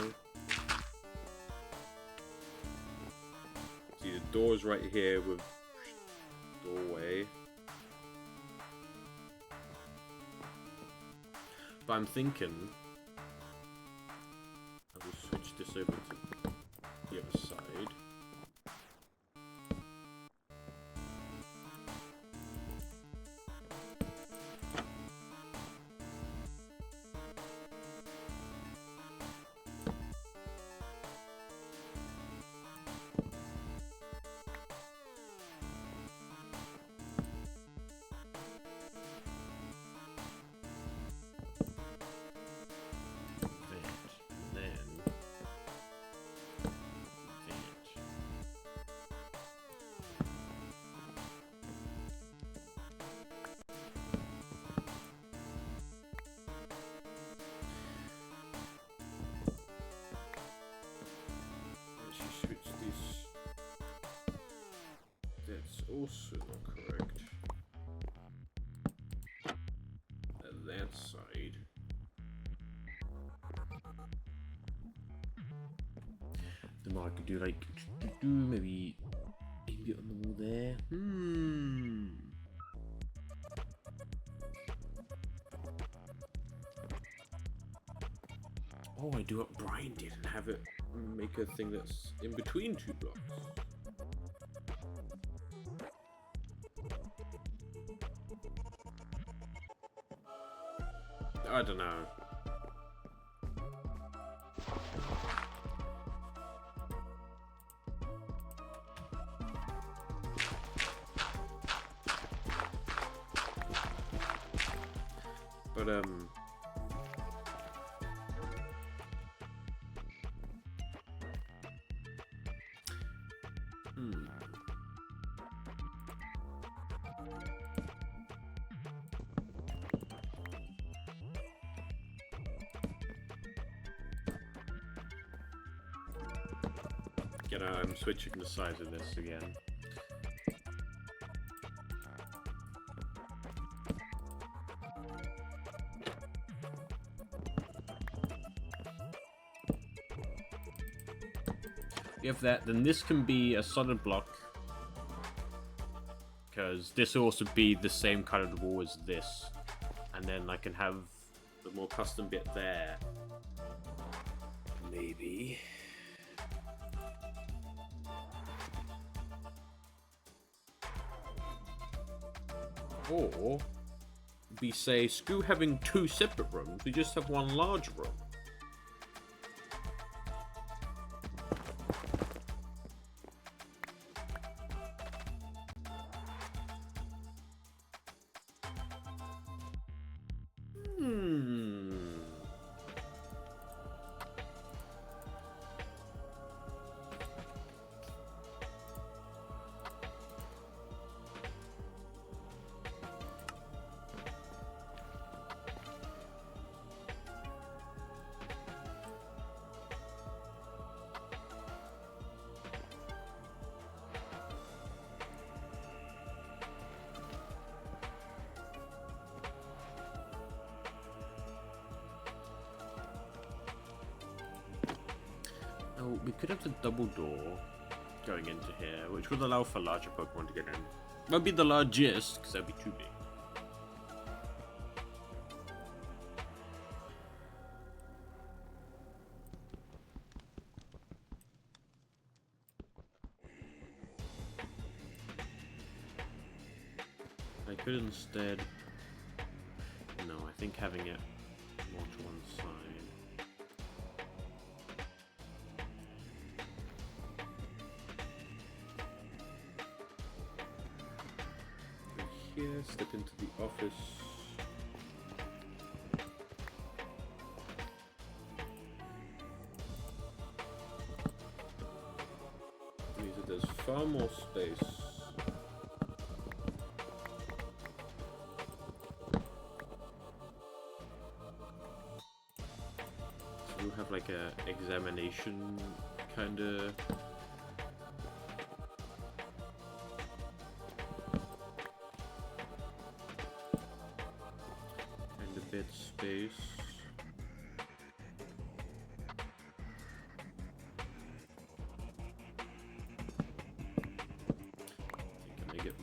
See, the door's right here with doorway. But I'm thinking I will switch this over to the other side. Also not correct. At that side. Then I could do like maybe a on the wall there. Oh, I do it grinded and have it make a thing that's in between two blocks. I don't know. But I'm switching the size of this again. You have that, then this can be a solid block. Because this will also be the same kind of wall as this. And then I can have the more custom bit there. Maybe. Or we say, screw having two separate rooms, we just have one large room. Oh, we could have the double door going into here, which would allow for larger Pokemon to get in. That'd be the largest, because that'd be too big. I could instead... No, I think having it more to one side. Here, step into the office. Means that there's far more space. So we'll have like a examination kind of. Bit space. Can I get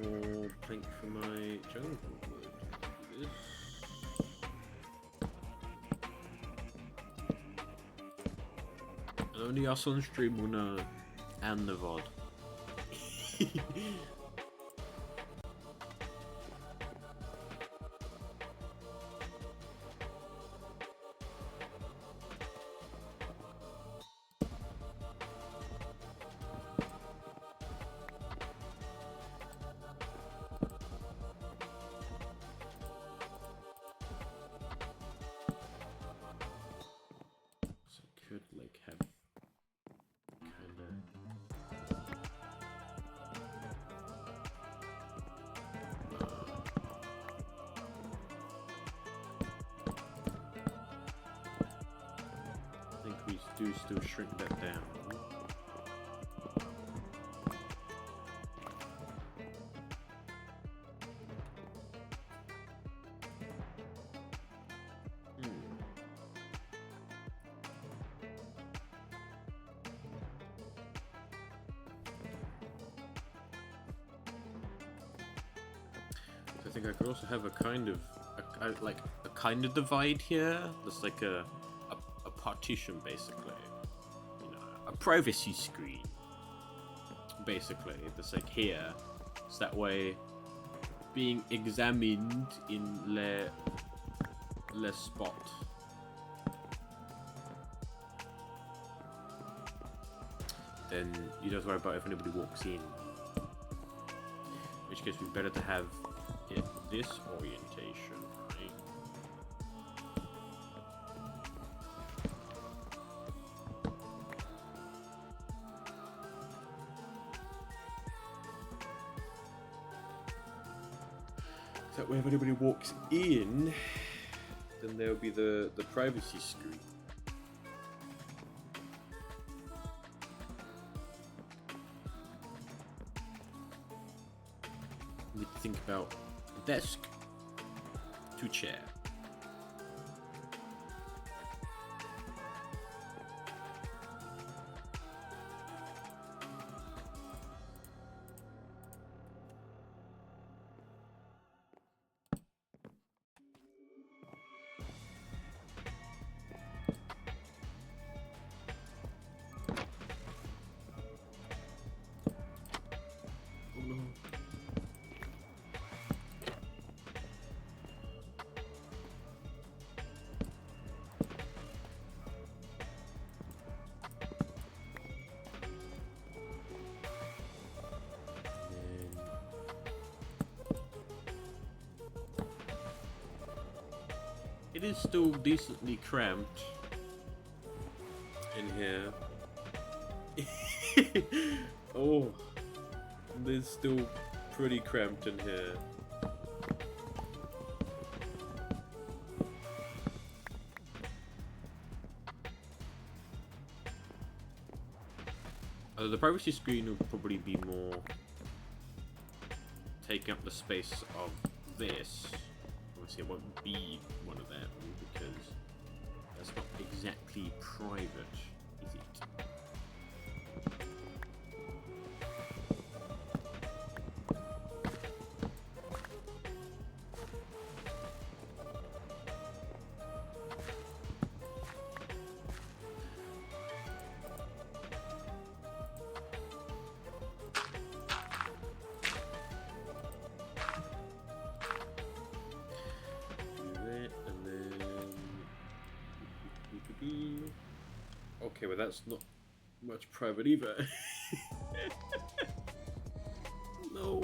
more plank for my jungle wood? This. And only us on stream will know, and the VOD. Do still shrink that down. So I think I could also have a kind of a kind of divide here. That's like a partition, basically, you know, a privacy screen, basically, that's like here, so that way being examined in less spot. Then you don't have to worry about if anybody walks in, in which case we'd better to have it this orientation, right? That way if anybody walks in, then there'll be the privacy screen. We need to think about desk to chair. It is still decently cramped in here. Oh, it's still pretty cramped in here. The privacy screen will probably be more taking up the space of this. Obviously, it won't be one of them because that's not exactly private, is it? Okay, well that's not much private either. No.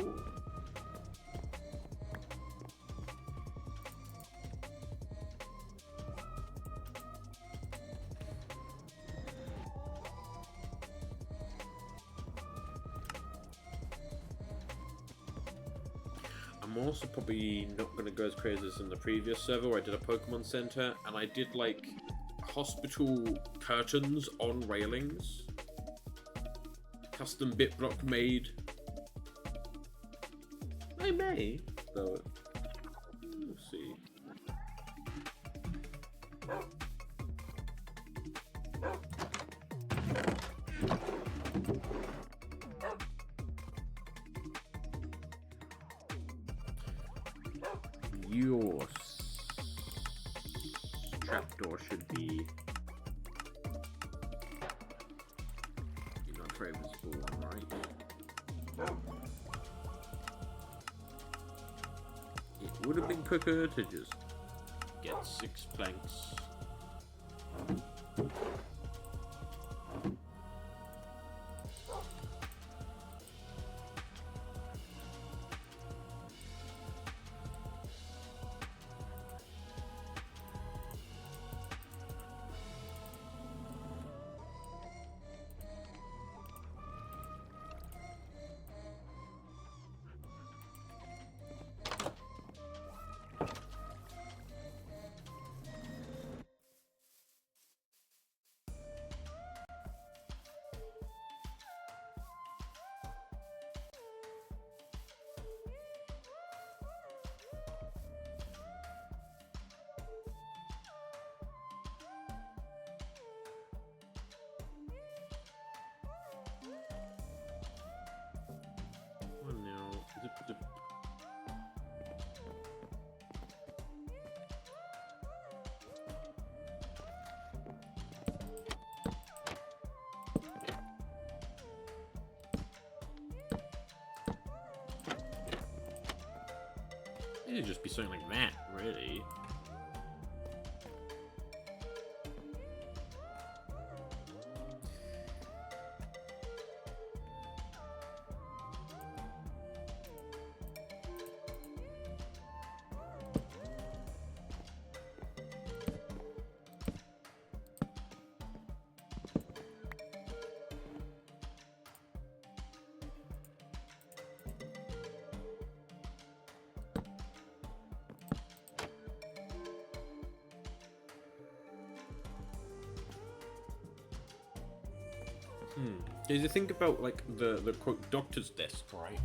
I'm also probably not going to go as crazy as in the previous server where I did a Pokemon Center and I did like hospital curtains on railings. Custom bit block made. I may, though. We'll see. Your trapdoor should be not very visible one, right? It would have been quicker to just get 6 planks. Oh no. It'd just be something like that, really. Did you think about like the quote doctor's desk, right?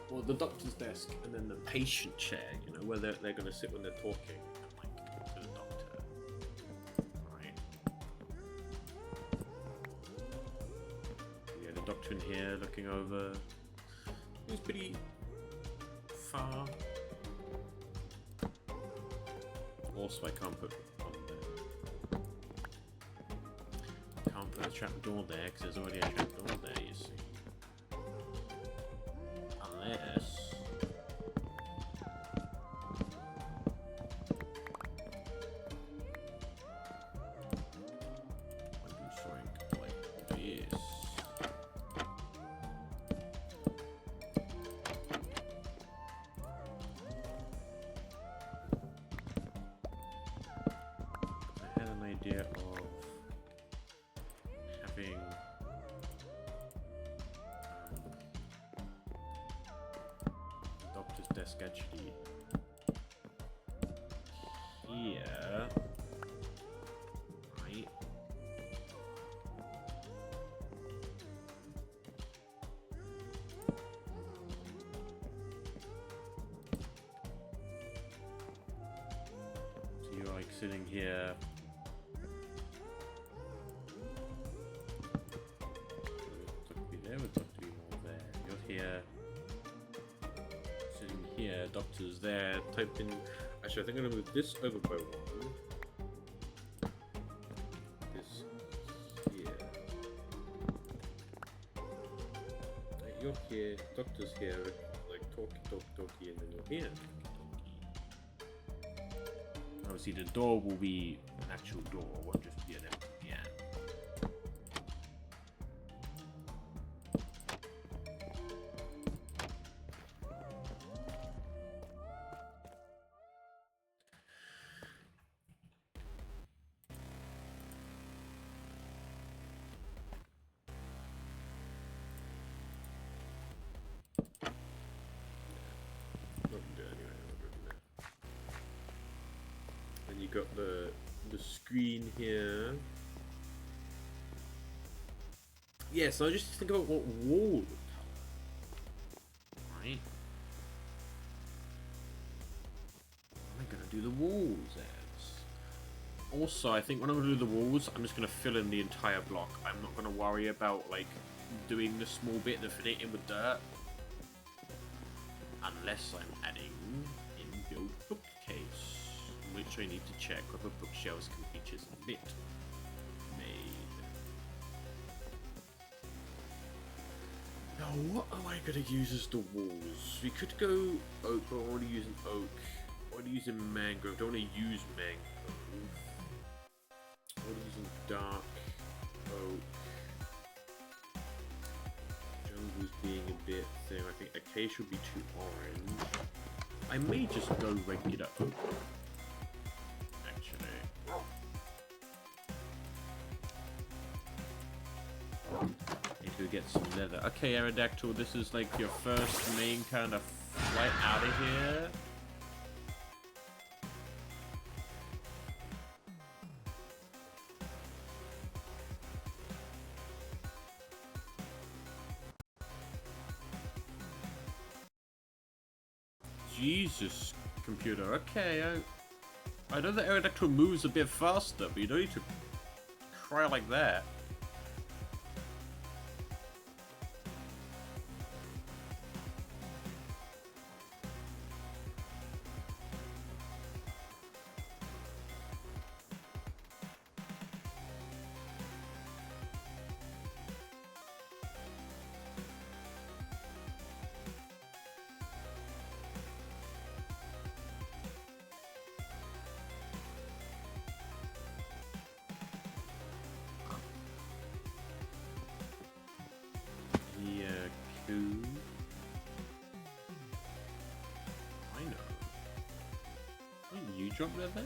Well, the doctor's desk and then the patient chair, you know, where they're going to sit when they're talking, like to the doctor, right? Yeah, the doctor in here looking over. He's pretty far. Also, I can't put on there. Can't put a trapdoor there because there's already a trapdoor there, you see. Unless... I do something like this. I had an idea of having doctor's desk actually here, right? So you're like sitting here, doctor's there. Type in. Actually, I think I'm gonna move this over by one. This here. Right, you're here. Doctor's here. Like talkie, and then you're here. Obviously, the door will be an actual door. It won't just be an empty piano. Then you got the screen here. Yeah, so I just think about what wall would cover. Right? What am I gonna do the walls as? Also, I think when I'm gonna do the walls, I'm just gonna fill in the entire block. I'm not gonna worry about like doing the small bit and filling it in with dirt. Unless I'm adding inbuilt bookcase, which I need to check whether bookshelves can be chiseled bit made. Now, what am I going to use as the walls? We could go oak, but I want to use an oak. I want to use a mangrove. I don't want to use mangrove. I want to use a dark oak. Jungle's being a bit thin. I think acacia would be too orange. I may just go regular oak. Actually. Need to get some leather. Okay, Aerodactyl, this is like your first main kind of flight out of here. Jesus, computer. Okay, I know that Aerodactyl moves a bit faster, but you don't need to cry like that. I know. Didn't you drop that there?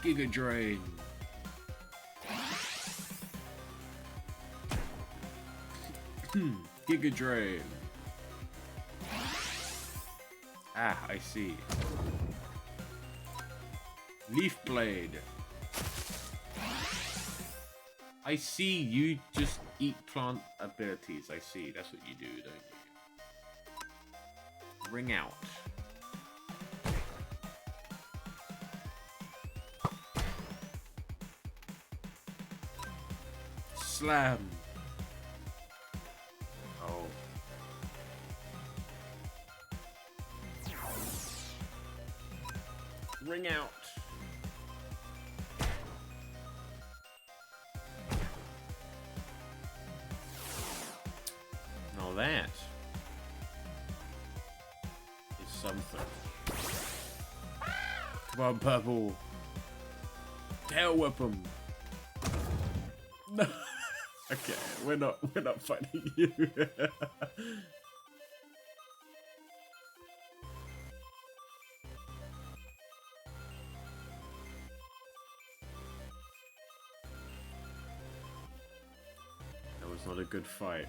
Giga Drain. Giga Drain. Ah, I see. Leaf Blade. I see, you just eat plant abilities. I see, that's what you do, don't you? Ring Out. Slam. Oh. Ring Out. Now that is something. Come on, Purple. Tail whip 'em. No. Okay, we're not fighting you. That was not a good fight.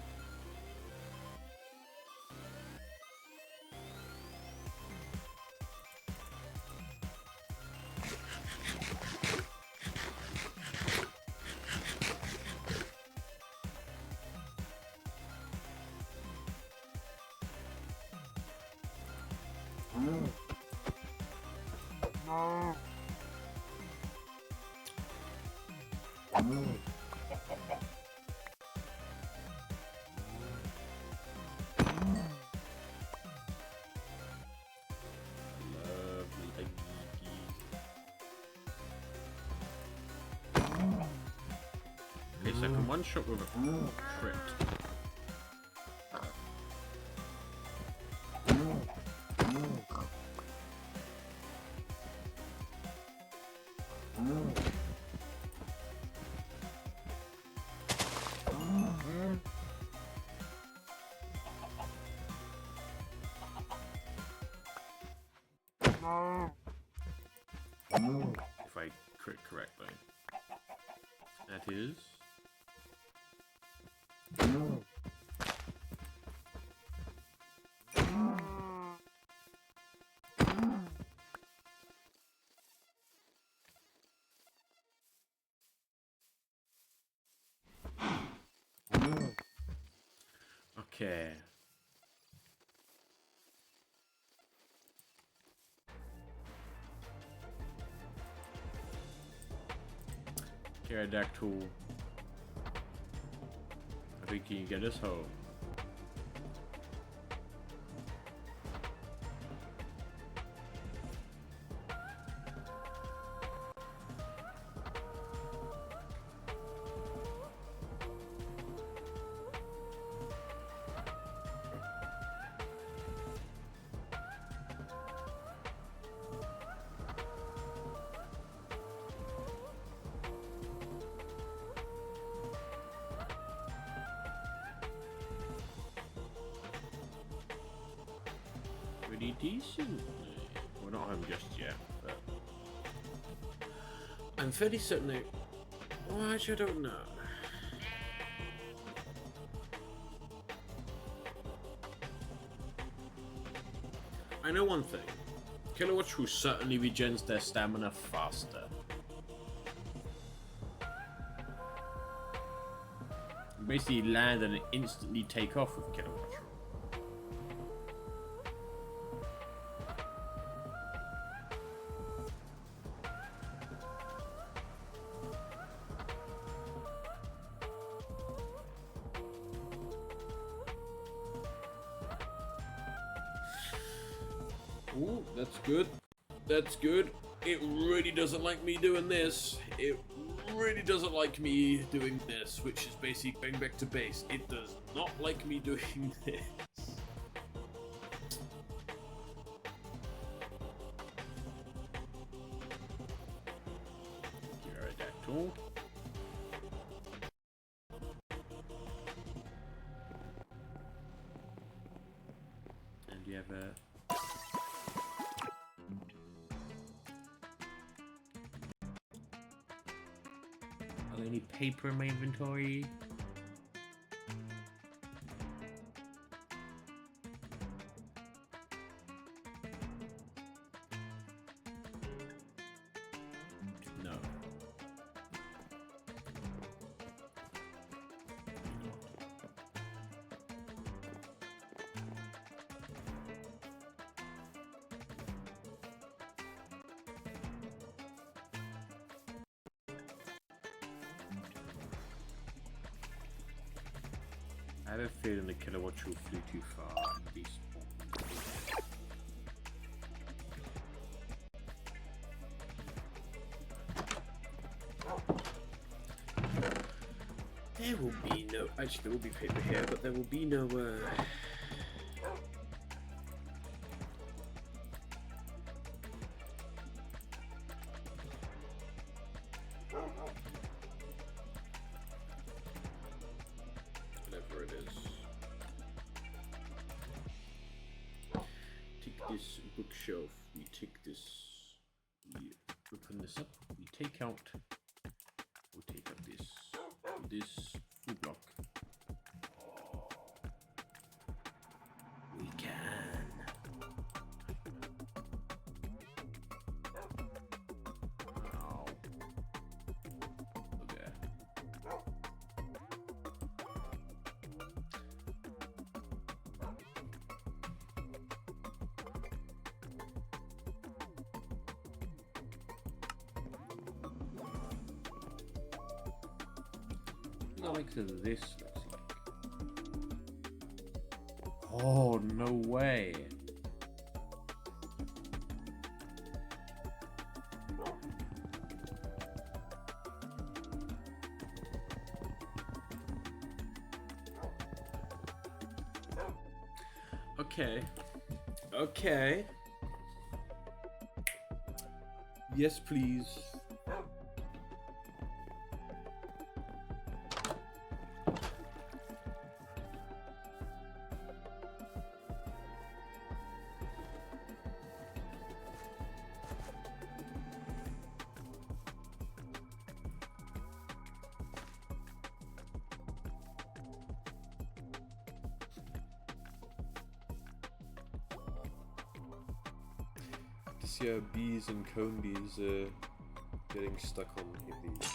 At least I can one shot with a crit. If I crit correctly. That is. Okay. Pterodactyl. I think you can get us home. Pretty decent. We're not home just yet, but I'm fairly certain that. Well, actually, I don't know. I know one thing. Kilowattrel certainly regens their stamina faster. You basically land and instantly take off with Kilowattrel. Ooh, that's good. That's good. It really doesn't like me doing this. It really doesn't like me doing this, which is basically going back to base. It does not like me doing this. Pterodactyl. And you have a... Are there any paper in my inventory? No. I have a feeling the Kilowattrel flew too far and despawned. There will be no... Actually, there will be paper here, but there will be no... Whatever it is. Take this bookshelf, we take this... We open this up, we take out... We'll take out this full block. We can. Ow. Okay. the likes of this looks like. Oh, no way. Okay. Okay. Yes, please. To see how bees and cone bees are getting stuck on these.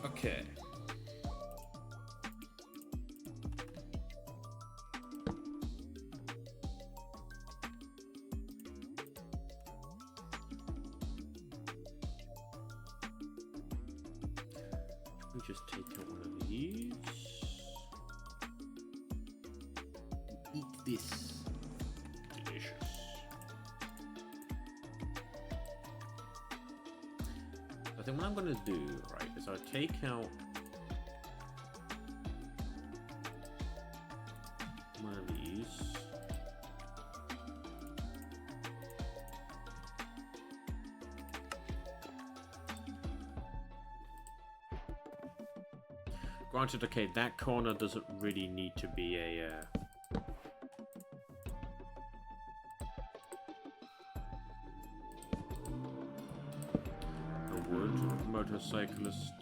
Okay. We just take out one of these. Eat this. Delicious. I think what I'm gonna do, right, is I'll take out one of these. Granted, okay, that corner doesn't really need to be a wood motorcyclist.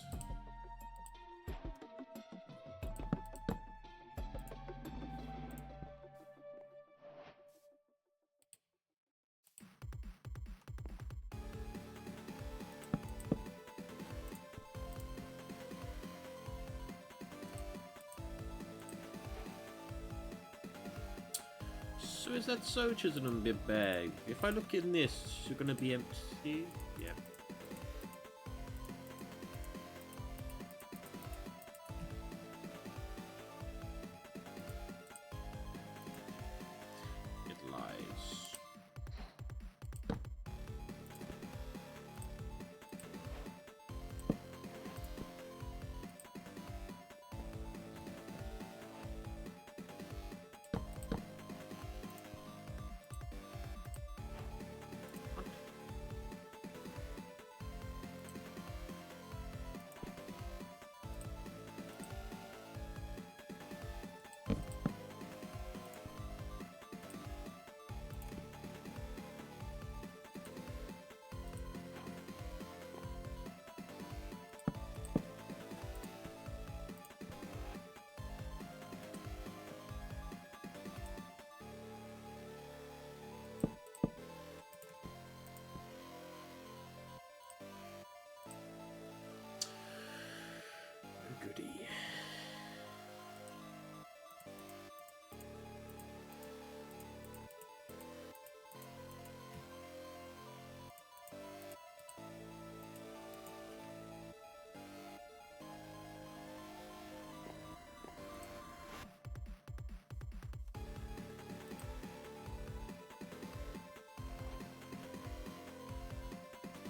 So is that soldiers in a big bag? If I look in this, you're gonna be empty? Yeah. It lies. Goody.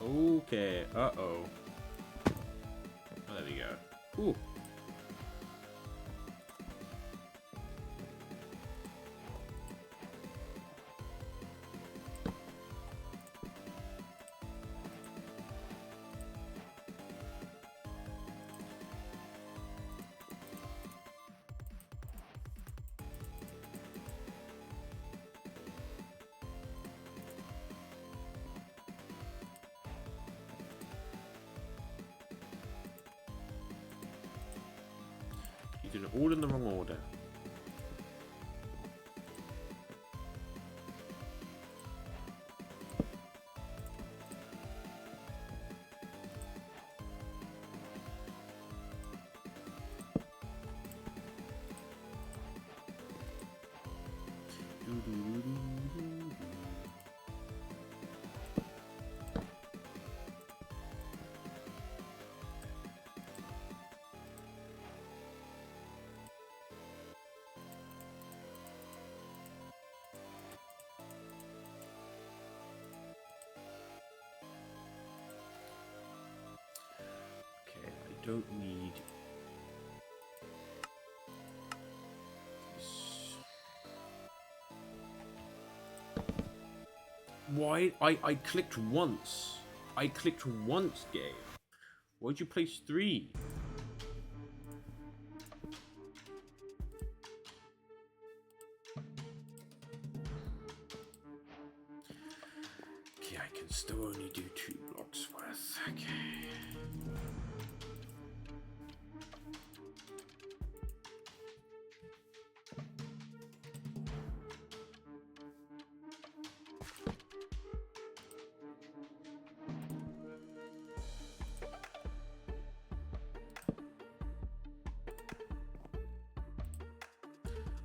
Okay, uh-oh. Oh, there we go. Ooh. You did it all in the wrong order. Okay, I don't need this. Why? I clicked once. I clicked once, game. Why'd you place 3? Okay, I can still only do 2 blocks worth. Okay.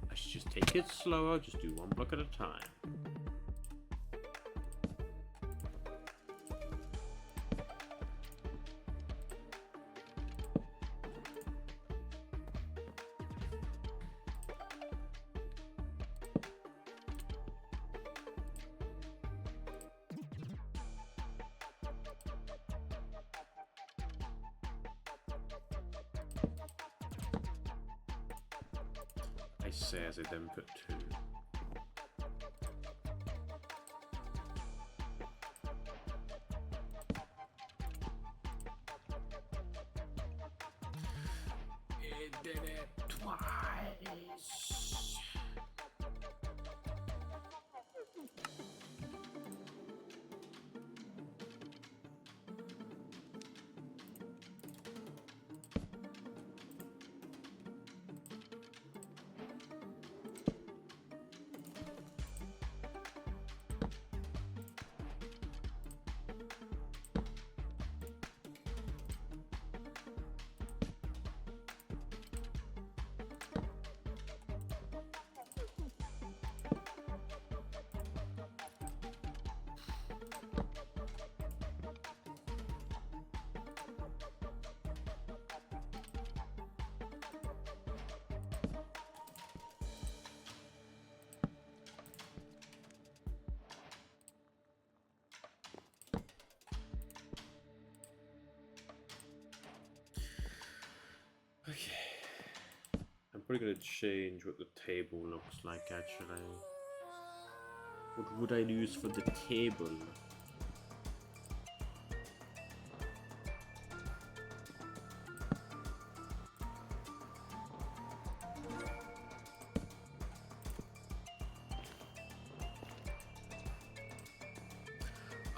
I should just take it slower, just do 1 block at a time. I say as I then put 2. It did it twice. Okay. I'm probably going to change what the table looks like actually. What would I use for the table?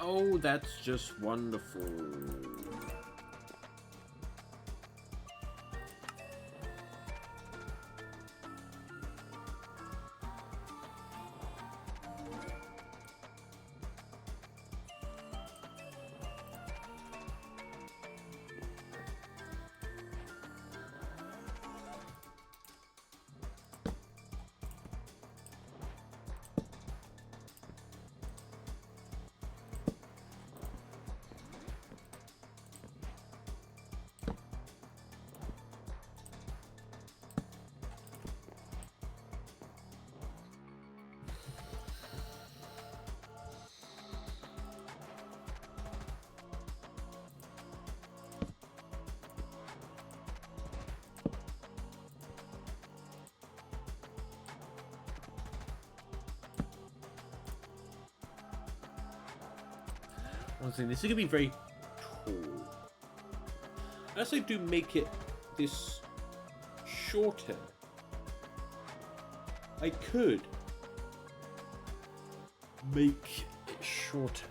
Oh, that's just wonderful. One thing, this is gonna be very tall. Unless I do make it this shorter, I could make it shorter.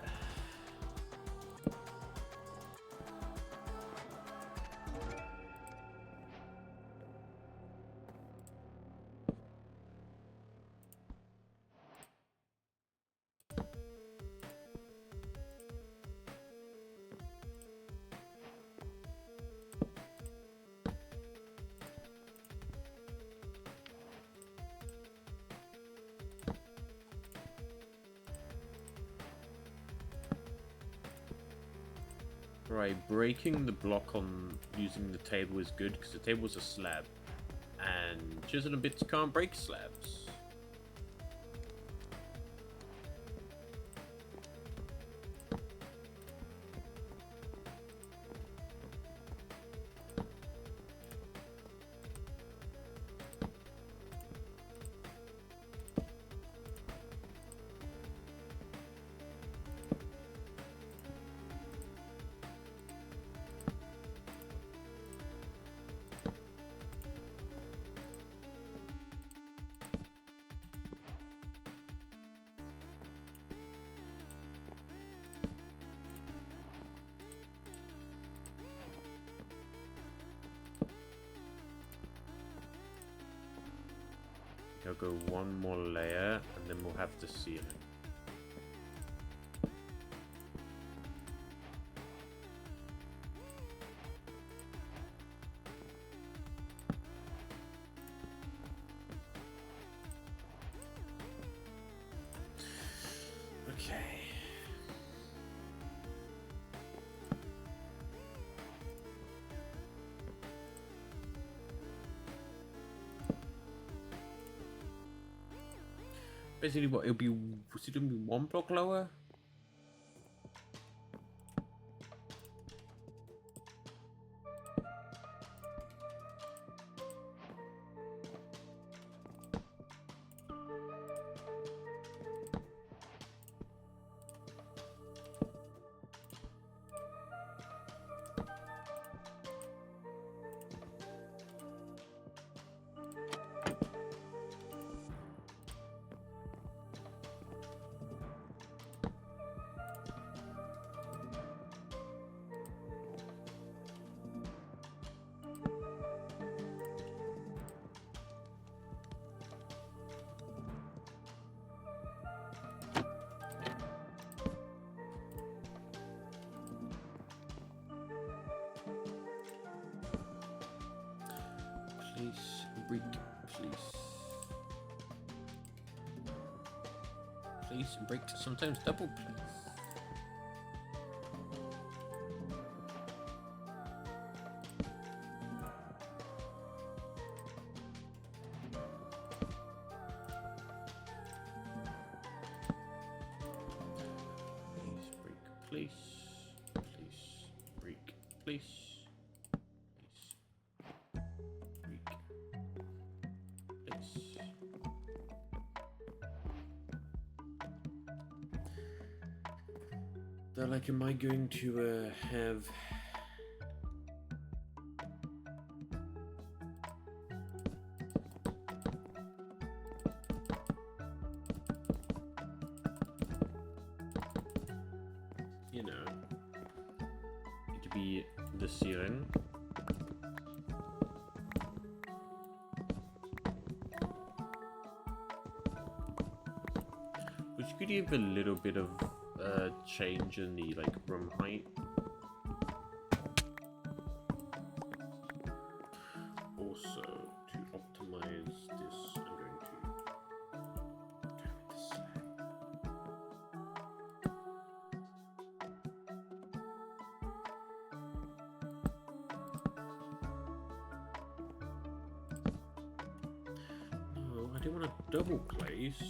Right, breaking the block on using the table is good because the table is a slab, and chisel and bits can't break slabs. I'll go one more layer and then we'll have the ceiling. Okay. Basically, what it'll be? Was it gonna be one block lower? Place brick, place. Place and break, sometimes double place. Place, break, place. Place, break, place. They're like, am I going to have... You know, it could be the ceiling. Which could give a little bit of change in the like room height. Also, to optimize this, I'm going to go with this slab. No, I don't want to double place.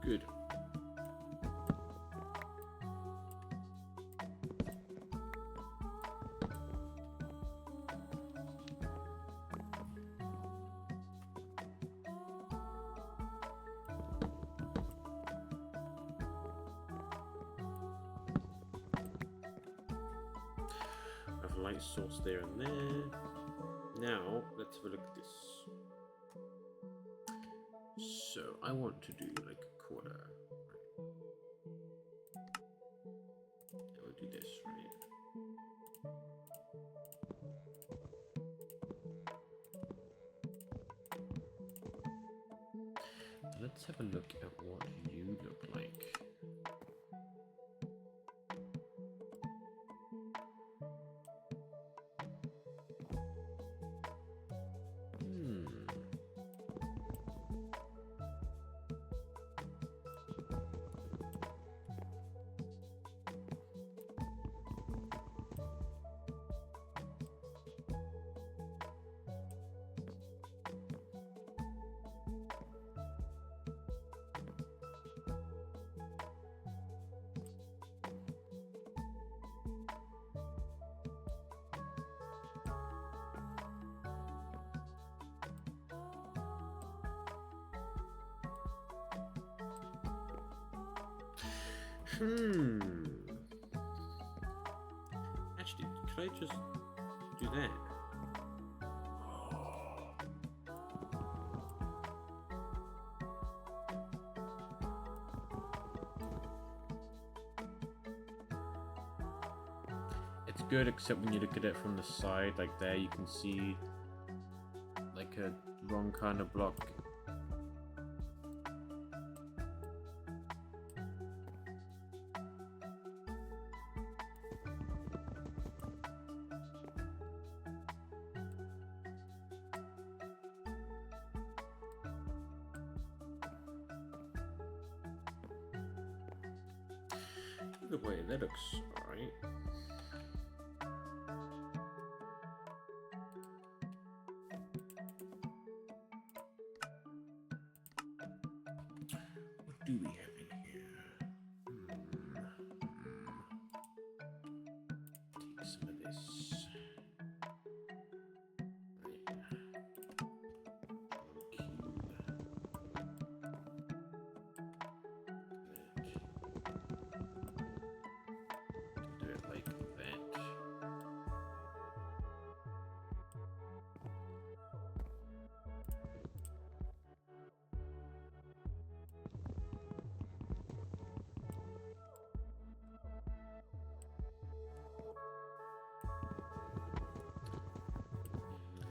Good. I have a light source there and there. Now, let's have a look at this. So, I want to do like a quarter. Right. We'll do this, right? have a look at what you look like. Actually, could I just do that? It's good, except when you look at it from the side, like there, you can see like a wrong kind of block. Either way, that looks alright. What do we have in here? Take some of this. Do it like that.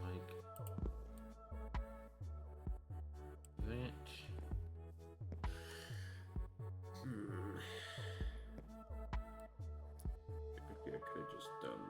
Like that. Maybe I could have just done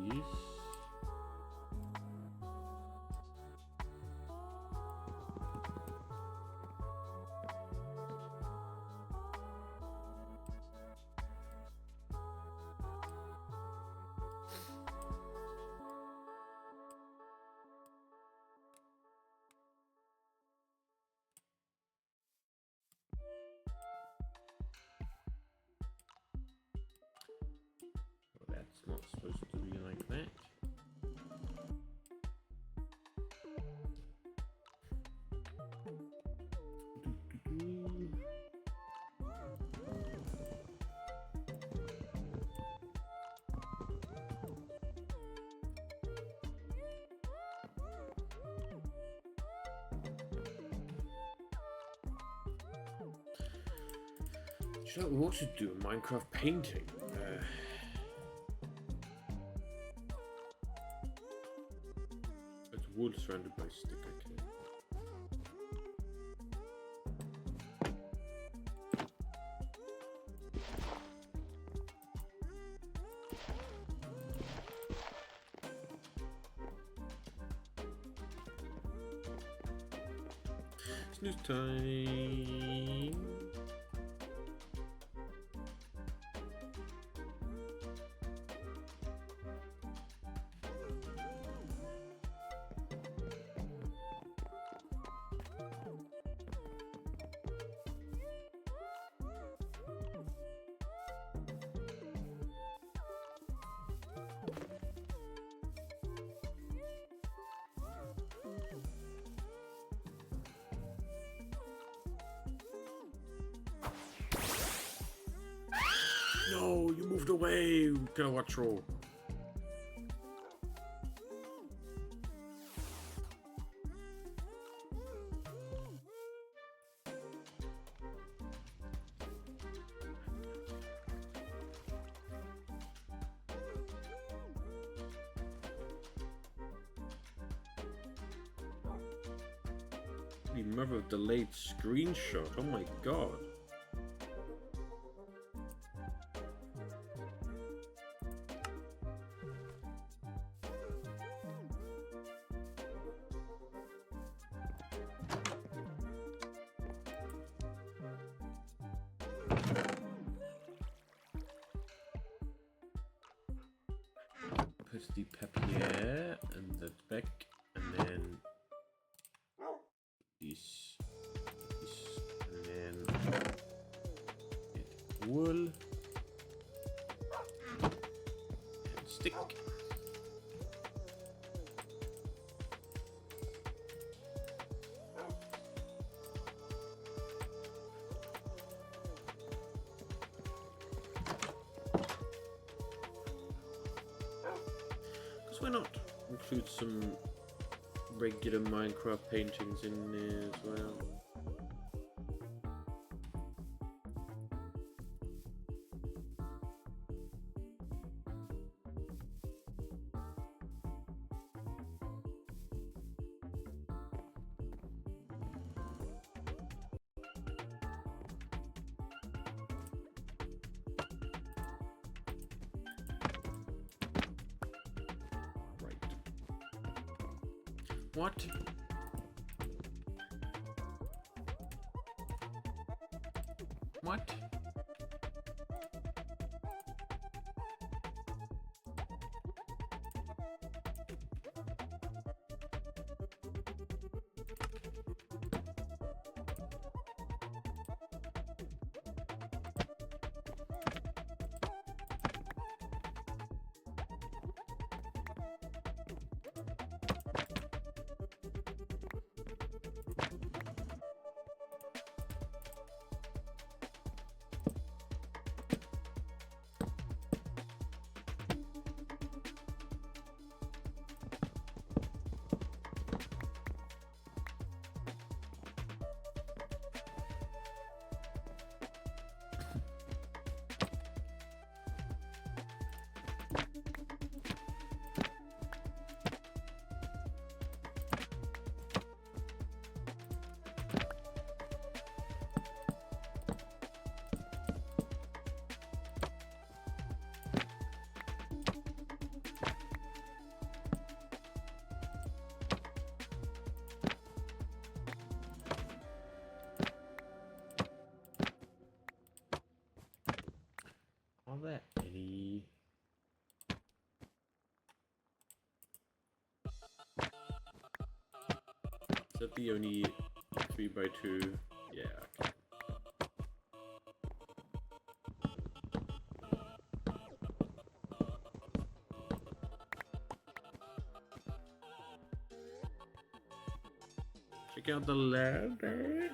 these. Well, that's not supposed to be like that. Do you know what we ought to do? Minecraft painting. It's wood surrounded by stick. Okay. Snooze time. No, you moved away, Kilowattrel. Mother of delayed screenshot. Oh my god. Put the pepper and the back, and then this, and then get wool and stick. Why not include some regular Minecraft paintings in there as well? What? What? Are there any? Is that the only 3x2? Yeah. Okay. Check out the ladder.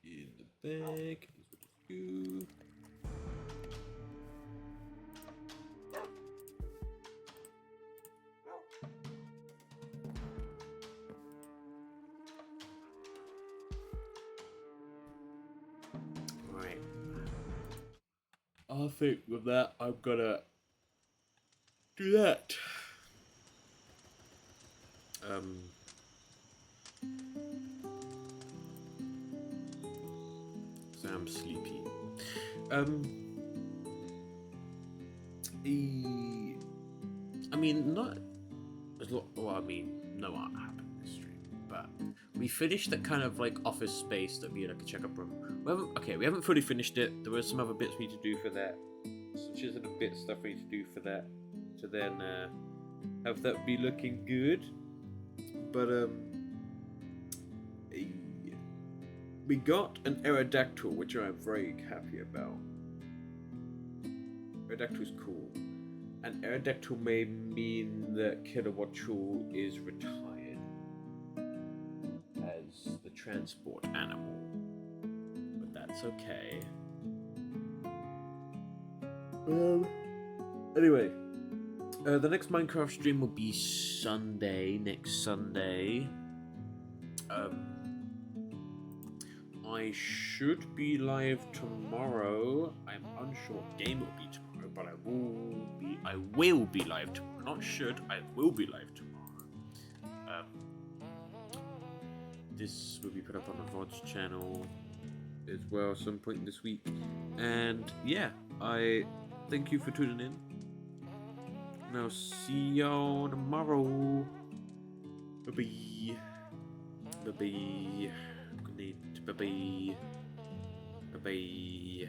In the bag. You. Right. I think with that, I'm gonna do that. So I'm sleepy. I mean, not as lot. Well, I mean, no art happened in this stream, but we finished that kind of like office space that we had like a checkup room. We haven't fully finished it. There were some other bits we need to do for that. Some chiseling and bit stuff we need to do for that. To then have that be looking good. But we got an Aerodactyl, which I'm very happy about. Aerodactyl's cool. And Aerodactyl may mean that Kilowattrel is retired as the transport animal. But that's okay. Anyway, the next Minecraft stream will be next Sunday. I should be live tomorrow. I'm unsure what game it will be tomorrow, but I will be live tomorrow. Not should, I will be live tomorrow. This will be put up on the VODs channel as well some point this week. And yeah, I thank you for tuning in. And I'll see y'all tomorrow. Bye-bye. Bye-bye. Good night. Bye-bye. Bye-bye.